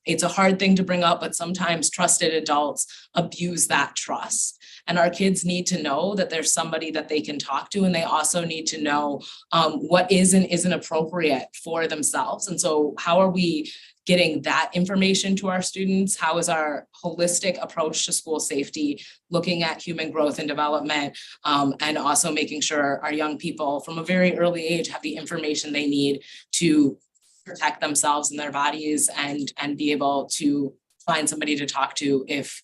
It's a hard thing to bring up, but sometimes trusted adults abuse that trust. And our kids need to know that there's somebody that they can talk to, and they also need to know what is and isn't appropriate for themselves. And so how are we getting that information to our students? How is our holistic approach to school safety, looking at human growth and development, and also making sure our young people from a very early age have the information they need to protect themselves and their bodies and be able to find somebody to talk to if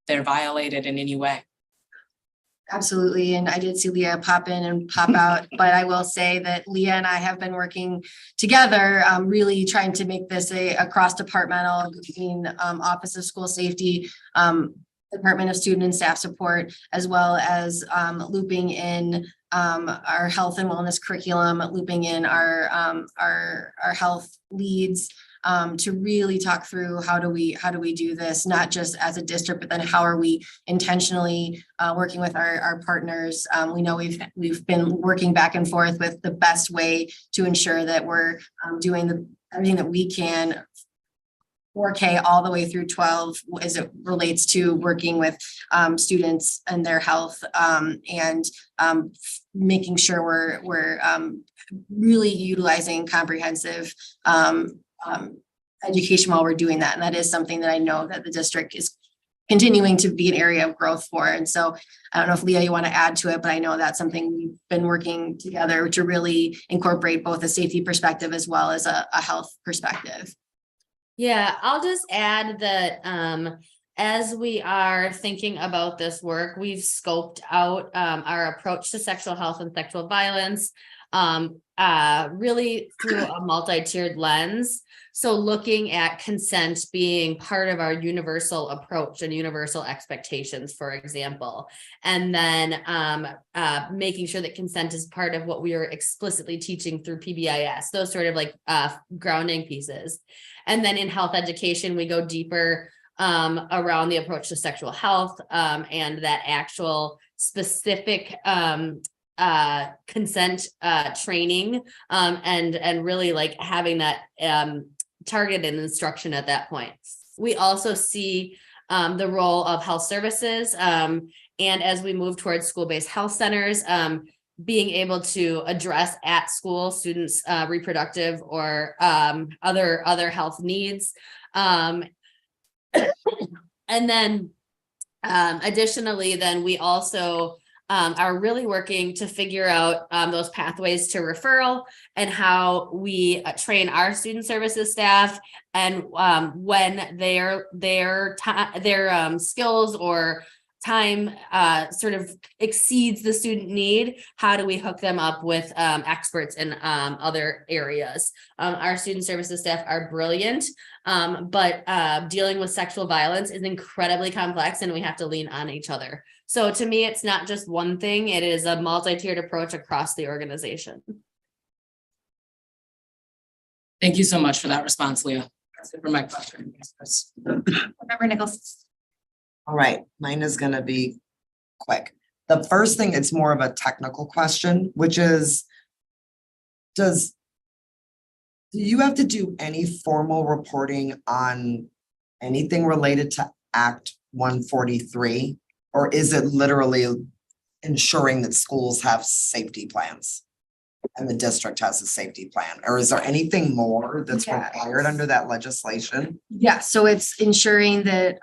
they're violated in any way. Absolutely. And I did see Leah pop in and pop out, but I will say that Leah and I have been working together, really trying to make this a cross-departmental between Office of School Safety, Department of Student and Staff Support, as well as looping in our health and wellness curriculum, looping in our health leads, to really talk through how do we do this, not just as a district, but then how are we intentionally working with our partners. We know we've been working back and forth with the best way to ensure that we're doing everything that we can 4K all the way through 12 as it relates to working with students and their health, and making sure we're really utilizing comprehensive education while we're doing that. And that is something that I know that the district is continuing to be an area of growth for. And so I don't know if Leah, you want to add to it, but I know that's something we've been working together to really incorporate both a safety perspective as well as a health perspective. Yeah, I'll just add that as we are thinking about this work, we've scoped out our approach to sexual health and sexual violence really through a multi-tiered lens. So looking at consent being part of our universal approach and universal expectations, for example, and then making sure that consent is part of what we are explicitly teaching through PBIS, those sort of like grounding pieces. And then in health education, we go deeper around the approach to sexual health and that actual specific consent training and really like having that targeted instruction at that point. We also see the role of health services and as we move towards school-based health centers, being able to address at school students reproductive or other health needs. And then additionally, then we also are really working to figure out those pathways to referral and how we train our student services staff, and when their skills or time sort of exceeds the student need, how do we hook them up with experts in other areas? Our student services staff are brilliant, but dealing with sexual violence is incredibly complex and we have to lean on each other. So to me, it's not just one thing, it is a multi-tiered approach across the organization. Thank you so much for that response, Leah. That's it for my question. Member Nichols. All right, mine is gonna be quick. The first thing, it's more of a technical question, which is, do you have to do any formal reporting on anything related to Act 143? Or is it literally ensuring that schools have safety plans? And the district has a safety plan? Or is there anything more that's Yes. required under that legislation? Yeah, so it's ensuring that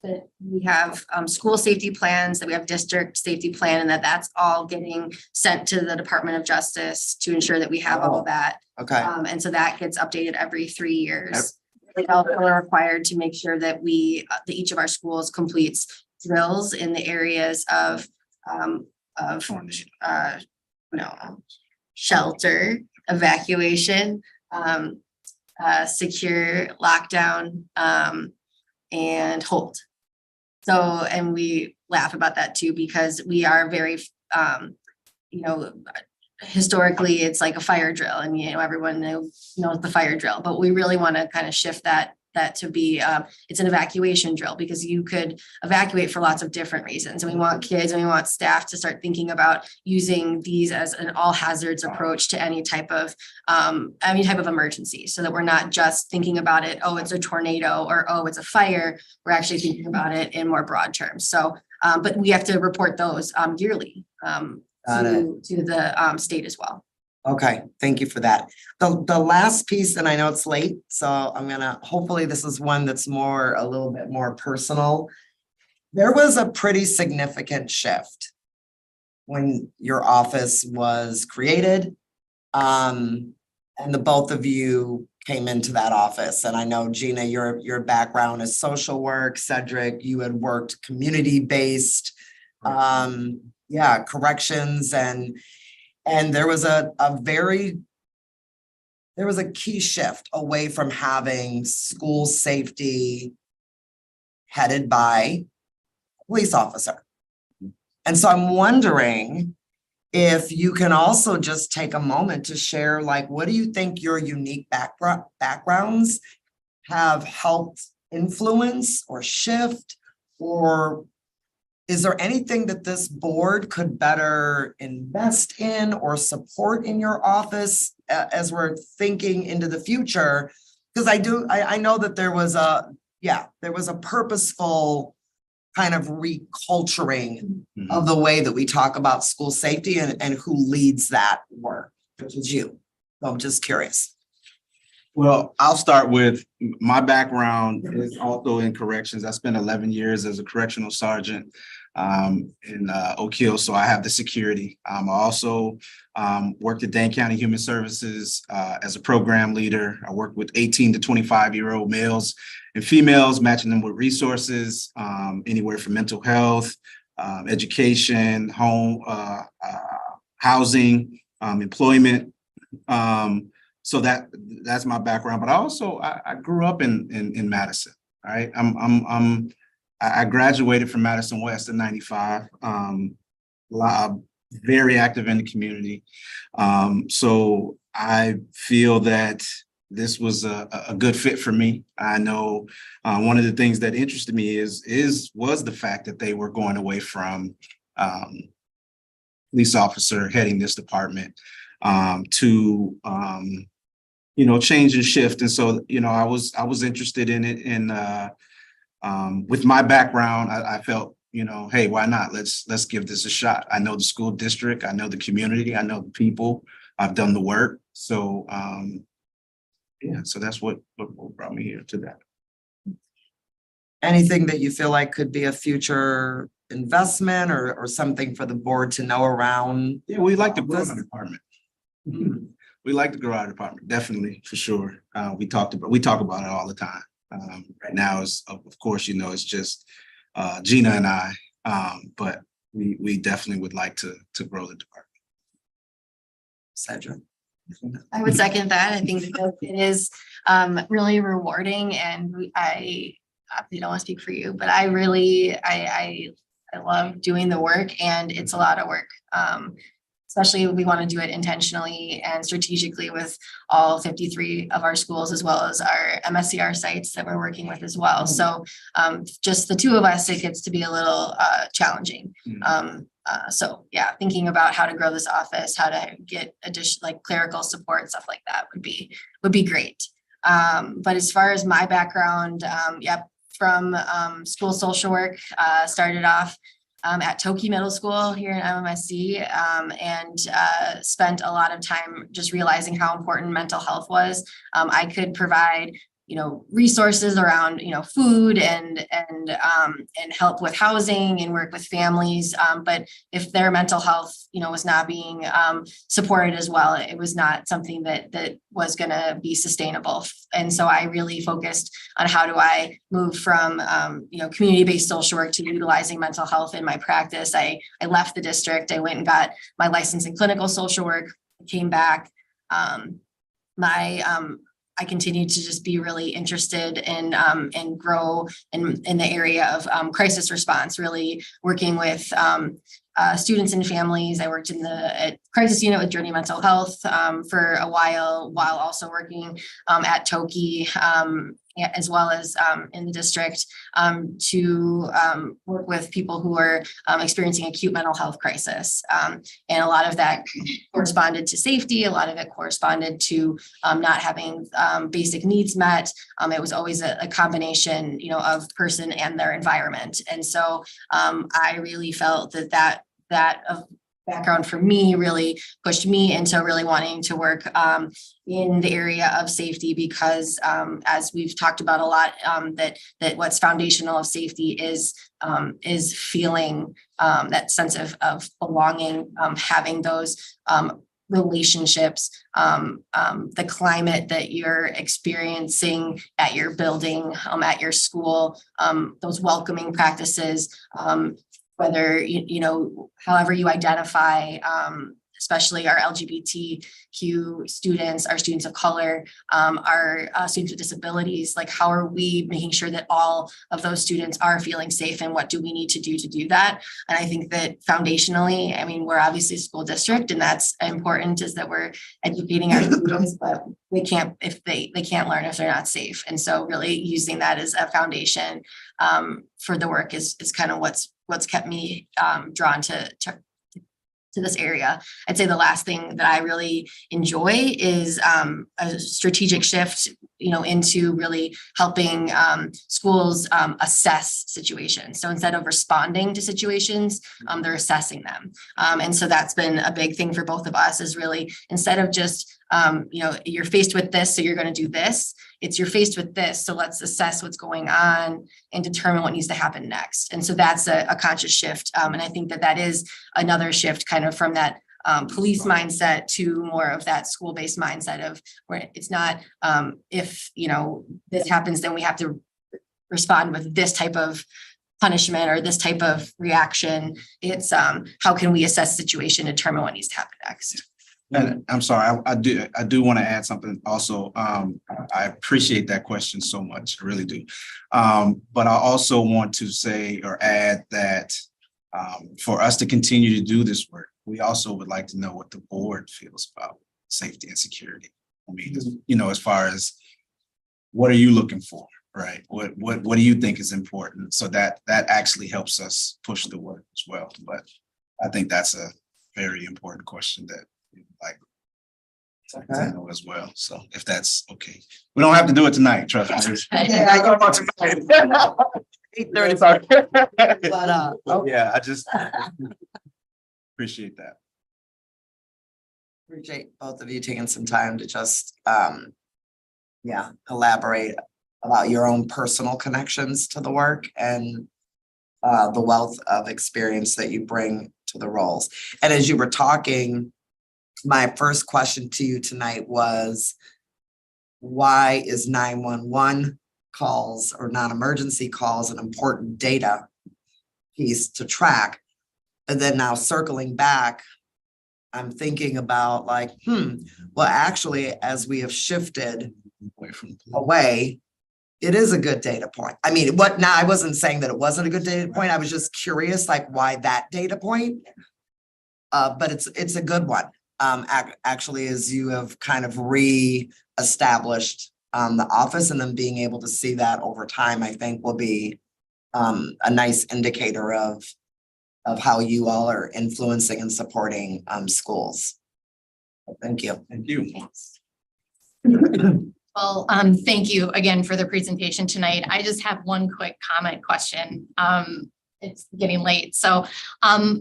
that we have school safety plans, that we have district safety plan, and that that's all getting sent to the Department of Justice to ensure that we have all of that. Okay, And so that gets updated every 3 years. We also are required to make sure that that each of our schools completes drills in the areas of shelter, evacuation, secure lockdown, and hold. So, and we laugh about that too, because we are very, historically, it's like a fire drill, and everyone knows the fire drill, but we really want to kind of shift that to be it's an evacuation drill, because you could evacuate for lots of different reasons, and we want kids and we want staff to start thinking about using these as an all hazards approach to any type of emergency, so that we're not just thinking about it, oh, it's a tornado, or oh, it's a fire. We're actually thinking about it in more broad terms. So but we have to report those yearly to the state as well. okay, thank you for that. The last piece, and I know it's late, so hopefully this is one that's a little bit more personal. There was a pretty significant shift when your office was created. And the both of you came into that office. And I know, Gina, your background is social work. Cedric, you had worked community-based, corrections, and there was a key shift away from having school safety headed by a police officer. And so I'm wondering if you can also just take a moment to share, like, what do you think your unique backgrounds have helped influence or shift? Or is there anything that this board could better invest in or support in your office as we're thinking into the future? Because I know that there was a purposeful kind of reculturing of the way that we talk about school safety and who leads that work, which is you. So I'm just curious. Well, I'll start with my background is also in corrections. I spent 11 years as a correctional sergeant in Oak Hill, so I have the security. I also worked at Dane County Human Services as a program leader. I worked with 18 to 25-year-old males and females, matching them with resources, anywhere from mental health, education, home, housing, employment. So that's my background. But I grew up in Madison. Right, I graduated from Madison West in '95. Very active in the community. So I feel that this was a good fit for me. I know one of the things that interested me was the fact that they were going away from police officer heading this department to change and shift. And so, I was interested in it. And with my background, I felt, hey, why not? Let's give this a shot. I know the school district, I know the community, I know the people, I've done the work. So so that's what brought me here to that. Anything that you feel like could be a future investment or something for the board to know around? Yeah, we like to grow our department. We like to grow our department, definitely, for sure. We talk about it all the time. Right now, of course, it's just Gina and I, but we definitely would like to grow the department. Cedric? I would second that. I think that it is really rewarding, and I don't want to speak for you, but I really I love doing the work, and it's a lot of work. Especially we want to do it intentionally and strategically with all 53 of our schools, as well as our MSCR sites that we're working with as well. So just the two of us, it gets to be a little challenging. So yeah, thinking about how to grow this office, how to get additional clerical support, stuff like that would be great. But as far as my background, from school social work, started off at Toki Middle School here in MMSD, and spent a lot of time just realizing how important mental health was. I could provide, resources around, food and help with housing and work with families. But if their mental health, was not being supported as well, it was not something that was going to be sustainable. And so I really focused on how do I move from, community-based social work to utilizing mental health in my practice. I left the district. I went and got my license in clinical social work, came back. I continued to just be really interested in and grow in the area of crisis response, really working with students and families. I worked in the crisis unit with Journey Mental Health for a while also working at Toki, as well as in the district to work with people who are experiencing acute mental health crisis. And a lot of that corresponded to safety. A lot of it corresponded to not having basic needs met. It was always a combination, of person and their environment. And so I really felt that background for me really pushed me into really wanting to work in the area of safety, because as we've talked about a lot, that what's foundational of safety is feeling that sense of belonging, having those relationships, the climate that you're experiencing at your building, at your school, those welcoming practices, whether, however you identify, especially our LGBTQ students, our students of color, our students with disabilities, like how are we making sure that all of those students are feeling safe, and what do we need to do that? And I think that foundationally, we're obviously a school district, and that's important, is that we're educating our students, but they can't learn if they're not safe. And so really using that as a foundation for the work is kind of what's kept me drawn to this area. I'd say the last thing that I really enjoy is a strategic shift, into really helping schools assess situations. So instead of responding to situations, they're assessing them. And so that's been a big thing for both of us, is really, instead of just you're faced with this, so you're going to do this. It's you're faced with this, so let's assess what's going on and determine what needs to happen next. And so that's a conscious shift. And I think that is another shift kind of from that police mindset to more of that school-based mindset of where it's not if this happens, then we have to respond with this type of punishment or this type of reaction. It's how can we assess the situation, determine what needs to happen next. And I'm sorry, I do want to add something also. I appreciate that question so much, I really do. But I also want to say or add that for us to continue to do this work, we also would like to know what the board feels about safety and security. As far as what are you looking for, right? What do you think is important? So that actually helps us push the work as well. But I think that's a very important question that I know as well. So if that's okay, we don't have to do it tonight. Trust me. Yeah, I go about tonight. 8:30. But Yeah, I just appreciate that. appreciate both of you taking some time to just elaborate about your own personal connections to the work and the wealth of experience that you bring to the roles. And as you were talking, my first question to you tonight was, why is 911 calls or non-emergency calls an important data piece to track? And then now circling back, I'm thinking about well, actually, as we have shifted away, it is a good data point. I wasn't saying that it wasn't a good data point. I was just curious, why that data point? But it's a good one. Actually, as you have kind of re-established the office, and then being able to see that over time, I think will be a nice indicator of how you all are influencing and supporting schools. Thank you. Thank you. Well, thank you again for the presentation tonight. I just have one quick comment question. it's getting late. So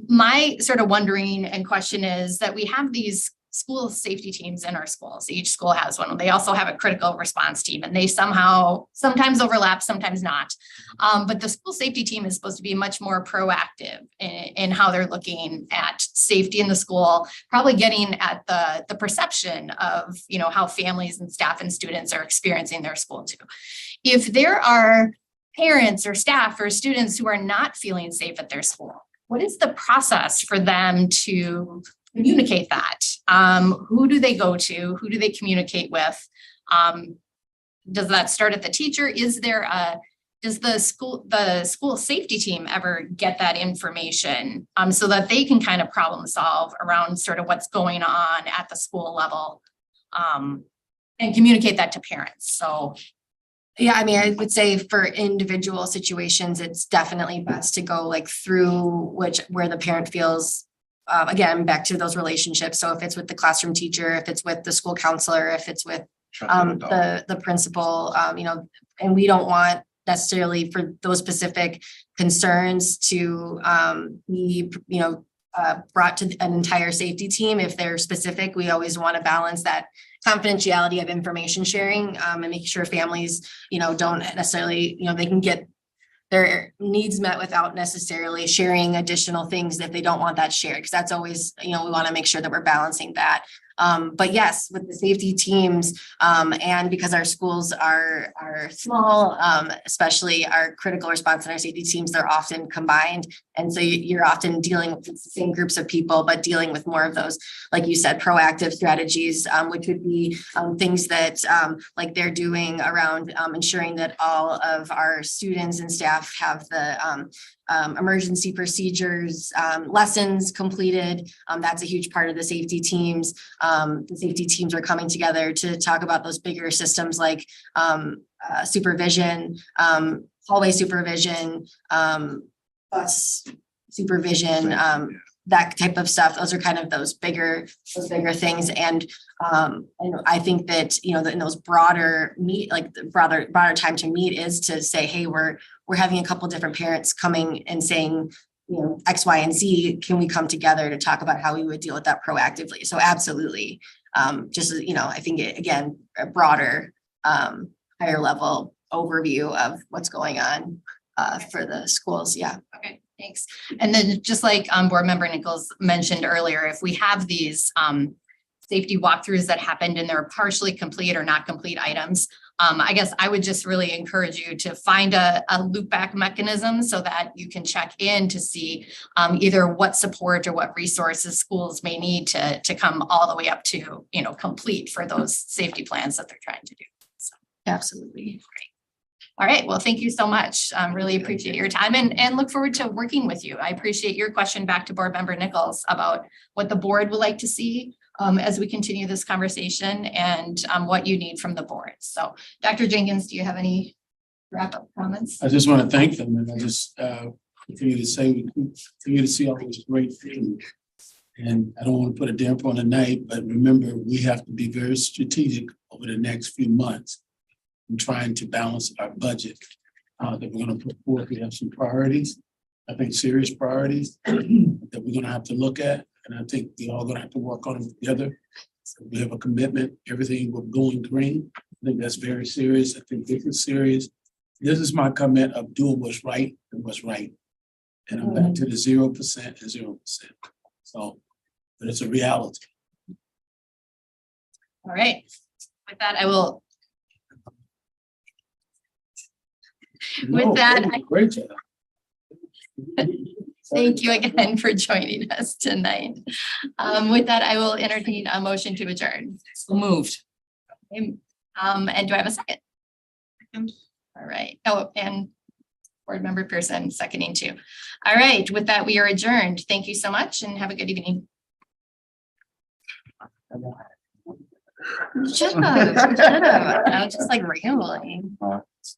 my sort of wondering and question is that we have these school safety teams in our schools. Each school has one. They also have a critical response team, and they sometimes overlap, sometimes not. But the school safety team is supposed to be much more proactive in how they're looking at safety in the school, probably getting at the perception of, you know, how families and staff and students are experiencing their school too. If there are parents or staff or students who are not feeling safe at their school, what is the process for them to communicate that? Who do they go to? Who do they communicate with? Does that start at the teacher? Does the school safety team ever get that information so that they can kind of problem solve around sort of what's going on at the school level and communicate that to parents? So Yeah, I mean, I would say for individual situations, it's definitely best to go like through where the parent feels, again, back to those relationships. So if it's with the classroom teacher, if it's with the school counselor, if it's with the principal, you know, and we don't want necessarily for those specific concerns to be, you know, brought to an entire safety team. If they're specific, we always want to balance that confidentiality of information sharing and make sure families, you know, don't necessarily, you know, they can get their needs met without necessarily sharing additional things if they don't want that shared, because that's always, you know, we want to make sure that we're balancing that. But yes, with the safety teams, and because our schools are small, especially our critical response and our safety teams, they're often combined. And so you're often dealing with the same groups of people, but dealing with more of those, like you said, proactive strategies, which would be things that like they're doing around ensuring that all of our students and staff have the emergency procedures lessons completed. That's a huge part of the safety teams. The safety teams are coming together to talk about those bigger systems like supervision, hallway supervision, bus supervision, that type of stuff. Those are kind of those bigger things. And I think that, you know, in those broader like the broader time to meet is to say, hey, we're having a couple different parents coming and saying, you know, X, Y, and Z, can we come together to talk about how we would deal with that proactively? So absolutely. Just, you know, I think again, a broader, higher level overview of what's going on for the schools. Yeah. Okay, thanks. And then just like Board Member Nichols mentioned earlier, if we have these safety walkthroughs that happened and they're partially complete or not complete items, I guess I would just really encourage you to find a loop back mechanism so that you can check in to see either what support or what resources schools may need to come all the way up to, you know, complete for those safety plans that they're trying to do. So absolutely. Great. All right, well, thank you so much. Really appreciate your time and look forward to working with you. I appreciate your question back to Board Member Nichols about what the board would like to see as we continue this conversation and what you need from the board. So Dr. Jenkins, do you have any wrap-up comments? I just want to thank them, and I just continue to say we continue to see all these great things. And I don't want to put a damper on the night, but remember, we have to be very strategic over the next few months in trying to balance our budget that we're going to put forth. We have some priorities, I think serious priorities that we're going to have to look at. And I think we're all going to have to work on them together. So we have a commitment, everything we're going green. I think that's very serious. I think this is serious. This is my comment of doing what's right and what's right. And I'm back to the 0% and 0%. So, but it's a reality. All right. With that, I will. With that, great job. Thank you again for joining us tonight. With that, I will entertain a motion to adjourn. So moved. Okay, and do I have a second? All right. Oh, and Board Member Pearson seconding too. All right. With that, we are adjourned. Thank you so much and have a good evening. Shut up. I was just like rambling.